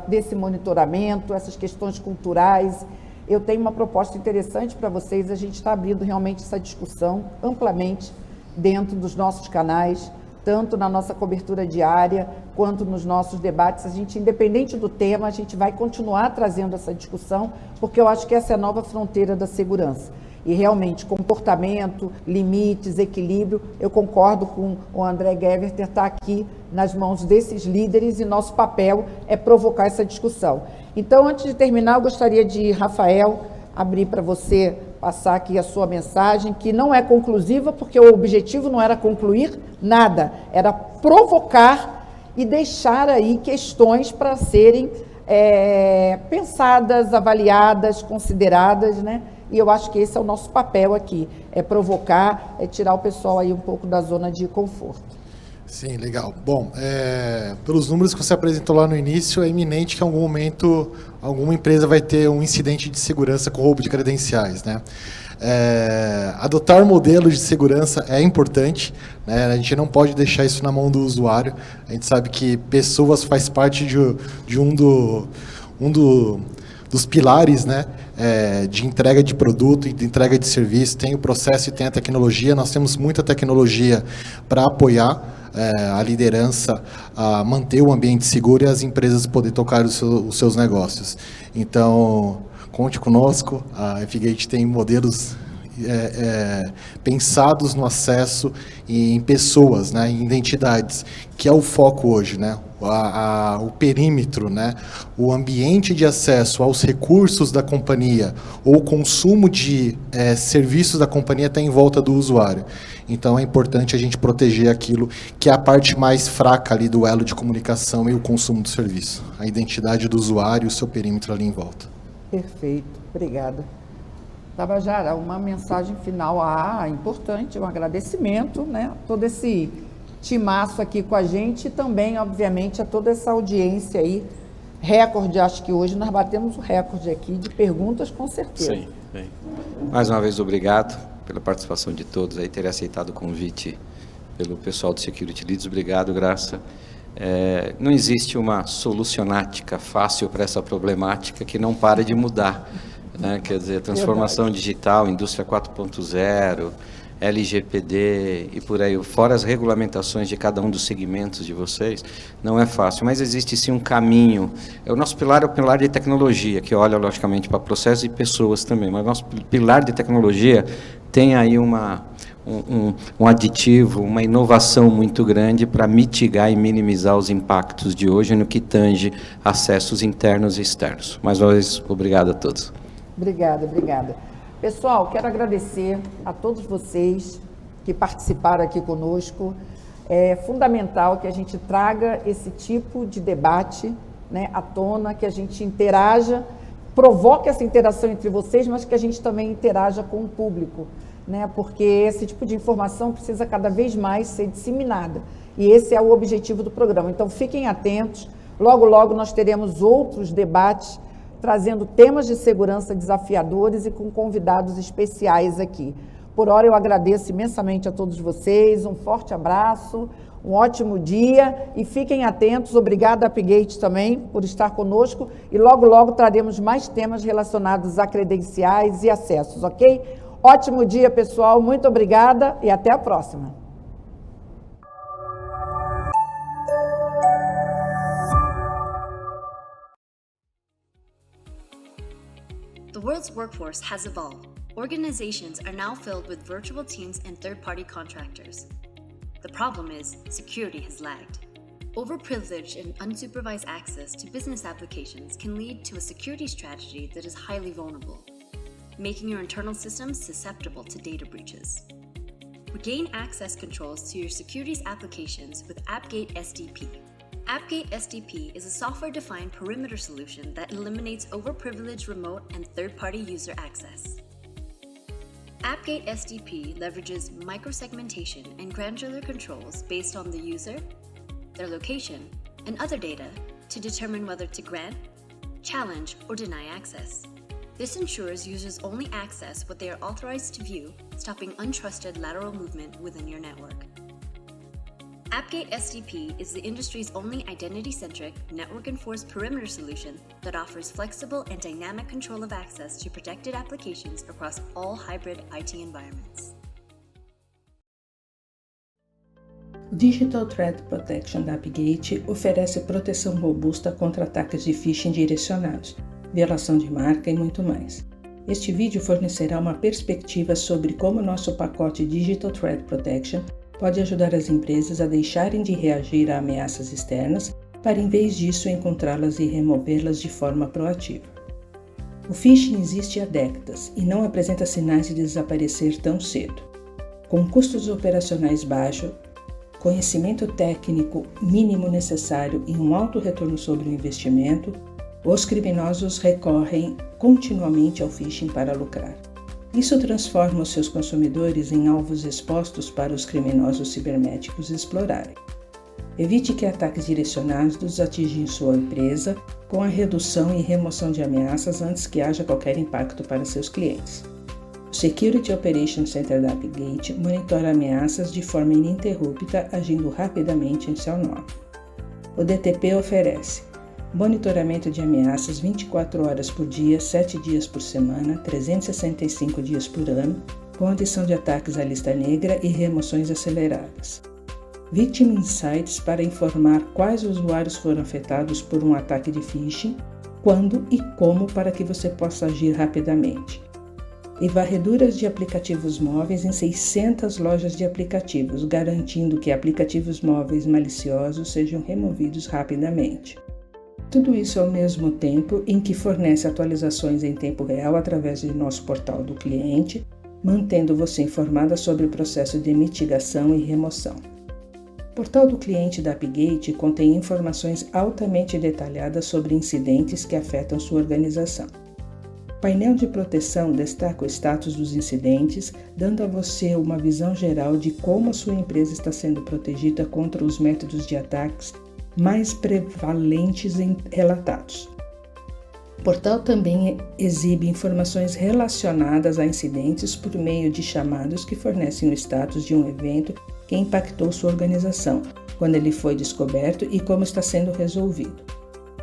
desse monitoramento, essas questões culturais, eu tenho uma proposta interessante para vocês. A gente está abrindo realmente essa discussão amplamente dentro dos nossos canais, tanto na nossa cobertura diária, quanto nos nossos debates. A gente, independente do tema, a gente vai continuar trazendo essa discussão, porque eu acho que essa é a nova fronteira da segurança. E realmente, comportamento, limites, equilíbrio, eu concordo com o André Geverter, está aqui nas mãos desses líderes e nosso papel é provocar essa discussão. Então, antes de terminar, eu gostaria de, Rafael, abrir para você passar aqui a sua mensagem, que não é conclusiva, porque o objetivo não era concluir nada, era provocar e deixar aí questões para serem pensadas, avaliadas, consideradas, né? E eu acho que esse é o nosso papel aqui, é provocar, é tirar o pessoal aí um pouco da zona de conforto. Sim, legal. Bom, pelos números que você apresentou lá no início, é iminente que em algum momento alguma empresa vai ter um incidente de segurança com roubo de credenciais, né? Adotar modelos de segurança é importante, né? A gente não pode deixar isso na mão do usuário. A gente sabe que pessoas faz parte de um dos pilares, né, de entrega de produto e de entrega de serviço. Tem o processo e tem a tecnologia. Nós temos muita tecnologia para apoiar a liderança a manter o ambiente seguro e as empresas poderem tocar os seus negócios. Então, conte conosco. A F-Gate tem modelos pensados no acesso e em pessoas, né, em identidades, que é o foco hoje, né? O perímetro, né? O ambiente de acesso aos recursos da companhia ou o consumo de serviços da companhia está em volta do usuário. Então é importante a gente proteger aquilo que é a parte mais fraca ali do elo de comunicação e o consumo do serviço. A identidade do usuário e o seu perímetro ali em volta. Perfeito, obrigada. Tabajara, uma mensagem final importante, um agradecimento, né? Todo esse timaço aqui com a gente e também, obviamente, a toda essa audiência aí. Recorde, acho que hoje nós batemos o recorde aqui de perguntas, com certeza. Sim. Mais uma vez, obrigado pela participação de todos, aí ter aceitado o convite pelo pessoal do Security Leaders. Obrigado, Graça. Não existe uma solucionática fácil para essa problemática que não para de mudar, né? Quer dizer, transformação digital, indústria 4.0, LGPD e por aí, fora as regulamentações de cada um dos segmentos de vocês, não é fácil, mas existe sim um caminho. O nosso pilar é o pilar de tecnologia, que olha logicamente para processos e pessoas também, mas o nosso pilar de tecnologia tem aí uma um aditivo, uma inovação muito grande para mitigar e minimizar os impactos de hoje no que tange acessos internos e externos. Mais uma vez, obrigado a todos. Obrigada, obrigada. Pessoal, quero agradecer a todos vocês que participaram aqui conosco. É fundamental que a gente traga esse tipo de debate, né, à tona, que a gente interaja, provoque essa interação entre vocês, mas que a gente também interaja com o público, né, porque esse tipo de informação precisa cada vez mais ser disseminada. E esse é o objetivo do programa. Então, fiquem atentos. Logo, logo, nós teremos outros debates trazendo temas de segurança desafiadores e com convidados especiais aqui. Por hora, eu agradeço imensamente a todos vocês, um forte abraço, um ótimo dia e fiquem atentos. Obrigada, Appgate, também, por estar conosco e logo, logo traremos mais temas relacionados a credenciais e acessos, ok? Ótimo dia, pessoal, muito obrigada e até a próxima. The world's workforce has evolved. Organizations are now filled with virtual teams and third-party contractors. The problem is, security has lagged. Overprivileged and unsupervised access to business applications can lead to a security strategy that is highly vulnerable, making your internal systems susceptible to data breaches. Regain access controls to your securities applications with Appgate SDP. Appgate SDP is a software-defined perimeter solution that eliminates overprivileged remote and third-party user access. Appgate SDP leverages microsegmentation and granular controls based on the user, their location, and other data to determine whether to grant, challenge, or deny access. This ensures users only access what they are authorized to view, stopping untrusted lateral movement within your network. Appgate SDP is the industry's only identity-centric, network-enforced perimeter solution that offers flexible and dynamic control of access to protected applications across all hybrid IT environments. O Digital Threat Protection da Appgate oferece proteção robusta contra ataques de phishing direcionados, violação de marca e muito mais. Este vídeo fornecerá uma perspectiva sobre como nosso pacote Digital Threat Protection pode ajudar as empresas a deixarem de reagir a ameaças externas para, em vez disso, encontrá-las e removê-las de forma proativa. O phishing existe há décadas e não apresenta sinais de desaparecer tão cedo. Com custos operacionais baixos, conhecimento técnico mínimo necessário e um alto retorno sobre o investimento, os criminosos recorrem continuamente ao phishing para lucrar. Isso transforma os seus consumidores em alvos expostos para os criminosos cibernéticos explorarem. Evite que ataques direcionados atinjam sua empresa com a redução e remoção de ameaças antes que haja qualquer impacto para seus clientes. O Security Operations Center da Appgate monitora ameaças de forma ininterrupta, agindo rapidamente em seu nome. O DTP oferece monitoramento de ameaças 24 horas por dia, 7 dias por semana, 365 dias por ano, com adição de ataques à lista negra e remoções aceleradas. Victim Insights para informar quais usuários foram afetados por um ataque de phishing, quando e como para que você possa agir rapidamente. E varreduras de aplicativos móveis em 600 lojas de aplicativos, garantindo que aplicativos móveis maliciosos sejam removidos rapidamente. Tudo isso ao mesmo tempo em que fornece atualizações em tempo real através de nosso portal do cliente, mantendo você informada sobre o processo de mitigação e remoção. O portal do cliente da Appgate contém informações altamente detalhadas sobre incidentes que afetam sua organização. O painel de proteção destaca o status dos incidentes, dando a você uma visão geral de como a sua empresa está sendo protegida contra os métodos de ataques mais prevalentes relatados. O portal também exibe informações relacionadas a incidentes por meio de chamados que fornecem o status de um evento que impactou sua organização, quando ele foi descoberto e como está sendo resolvido.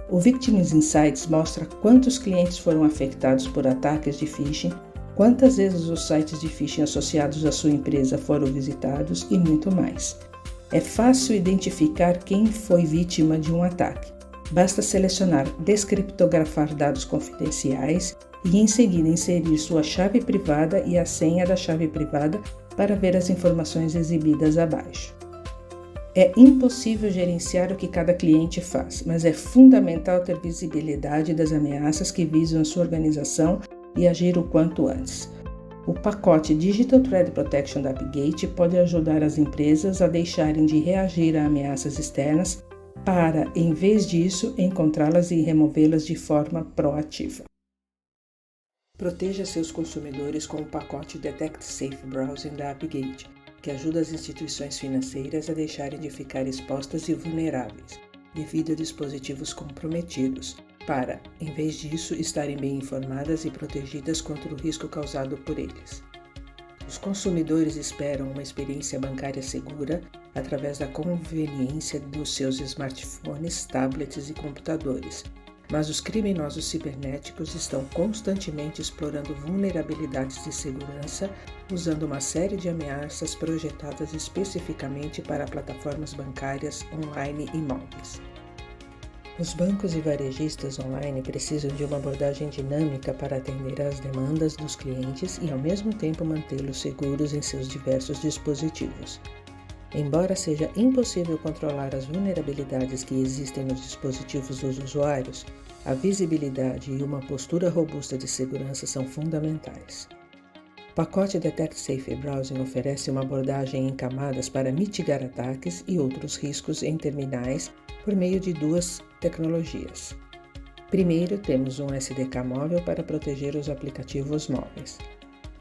O Victim Insights mostra quantos clientes foram afetados por ataques de phishing, quantas vezes os sites de phishing associados à sua empresa foram visitados e muito mais. É fácil identificar quem foi vítima de um ataque. Basta selecionar descriptografar dados confidenciais e em seguida inserir sua chave privada e a senha da chave privada para ver as informações exibidas abaixo. É impossível gerenciar o que cada cliente faz, mas é fundamental ter visibilidade das ameaças que visam a sua organização e agir o quanto antes. O pacote Digital Threat Protection da AppGate pode ajudar as empresas a deixarem de reagir a ameaças externas para, em vez disso, encontrá-las e removê-las de forma proativa. Proteja seus consumidores com o pacote Detect Safe Browsing da AppGate, que ajuda as instituições financeiras a deixarem de ficar expostas e vulneráveis devido a dispositivos comprometidos, para, em vez disso, estarem bem informadas e protegidas contra o risco causado por eles. Os consumidores esperam uma experiência bancária segura através da conveniência dos seus smartphones, tablets e computadores, mas os criminosos cibernéticos estão constantemente explorando vulnerabilidades de segurança usando uma série de ameaças projetadas especificamente para plataformas bancárias online e móveis. Os bancos e varejistas online precisam de uma abordagem dinâmica para atender às demandas dos clientes e, ao mesmo tempo, mantê-los seguros em seus diversos dispositivos. Embora seja impossível controlar as vulnerabilidades que existem nos dispositivos dos usuários, a visibilidade e uma postura robusta de segurança são fundamentais. O pacote Detect Safe Browsing oferece uma abordagem em camadas para mitigar ataques e outros riscos em terminais por meio de duas tecnologias. Primeiro, temos um SDK móvel para proteger os aplicativos móveis.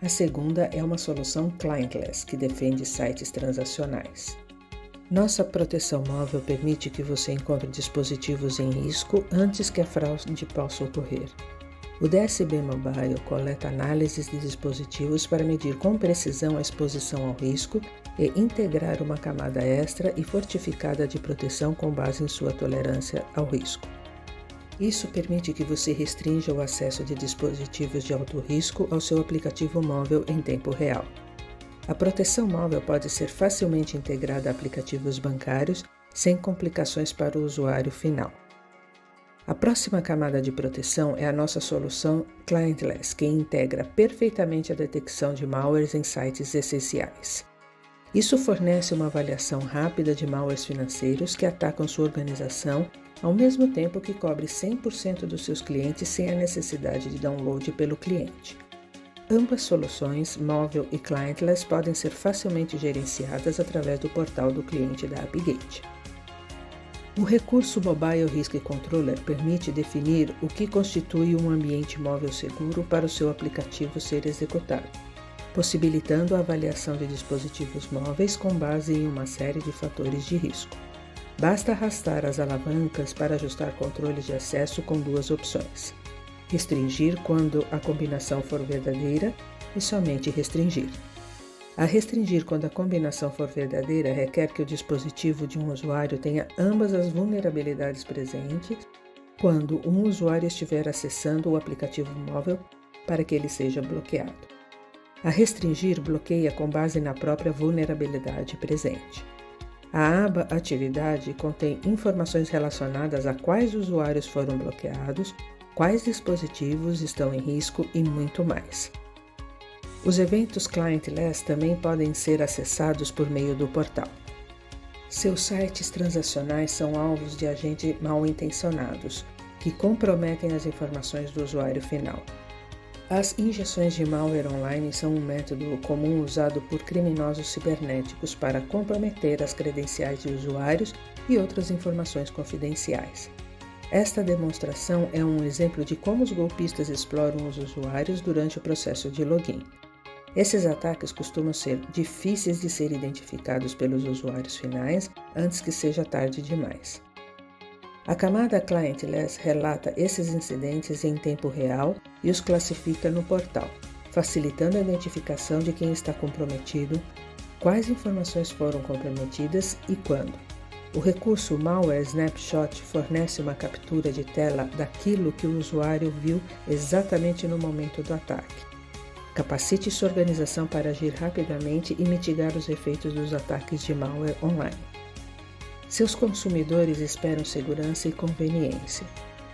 A segunda é uma solução clientless, que defende sites transacionais. Nossa proteção móvel permite que você encontre dispositivos em risco antes que a fraude possa ocorrer. O DSB Mobile coleta análises de dispositivos para medir com precisão a exposição ao risco e integrar uma camada extra e fortificada de proteção com base em sua tolerância ao risco. Isso permite que você restrinja o acesso de dispositivos de alto risco ao seu aplicativo móvel em tempo real. A proteção móvel pode ser facilmente integrada a aplicativos bancários sem complicações para o usuário final. A próxima camada de proteção é a nossa solução Clientless, que integra perfeitamente a detecção de malwares em sites essenciais. Isso fornece uma avaliação rápida de malwares financeiros que atacam sua organização, ao mesmo tempo que cobre 100% dos seus clientes sem a necessidade de download pelo cliente. Ambas soluções, móvel e clientless, podem ser facilmente gerenciadas através do portal do cliente da AppGate. O recurso Mobile Risk Controller permite definir o que constitui um ambiente móvel seguro para o seu aplicativo ser executado, possibilitando a avaliação de dispositivos móveis com base em uma série de fatores de risco. Basta arrastar as alavancas para ajustar controles de acesso com duas opções: restringir quando a combinação for verdadeira e somente restringir. A restringir quando a combinação for verdadeira requer que o dispositivo de um usuário tenha ambas as vulnerabilidades presentes quando um usuário estiver acessando o aplicativo móvel para que ele seja bloqueado. A restringir bloqueia com base na própria vulnerabilidade presente. A aba Atividade contém informações relacionadas a quais usuários foram bloqueados, quais dispositivos estão em risco e muito mais. Os eventos clientless também podem ser acessados por meio do portal. Seus sites transacionais são alvos de agentes mal intencionados, que comprometem as informações do usuário final. As injeções de malware online são um método comum usado por criminosos cibernéticos para comprometer as credenciais de usuários e outras informações confidenciais. Esta demonstração é um exemplo de como os golpistas exploram os usuários durante o processo de login. Esses ataques costumam ser difíceis de ser identificados pelos usuários finais antes que seja tarde demais. A camada Clientless relata esses incidentes em tempo real e os classifica no portal, facilitando a identificação de quem está comprometido, quais informações foram comprometidas e quando. O recurso Malware Snapshot fornece uma captura de tela daquilo que o usuário viu exatamente no momento do ataque. Capacite sua organização para agir rapidamente e mitigar os efeitos dos ataques de malware online. Seus consumidores esperam segurança e conveniência.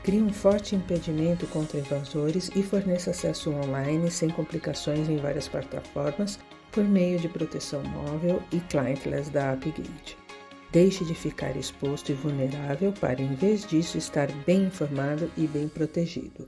Crie um forte impedimento contra invasores e forneça acesso online sem complicações em várias plataformas por meio de proteção móvel e clientless da AppGate. Deixe de ficar exposto e vulnerável para, em vez disso, estar bem informado e bem protegido.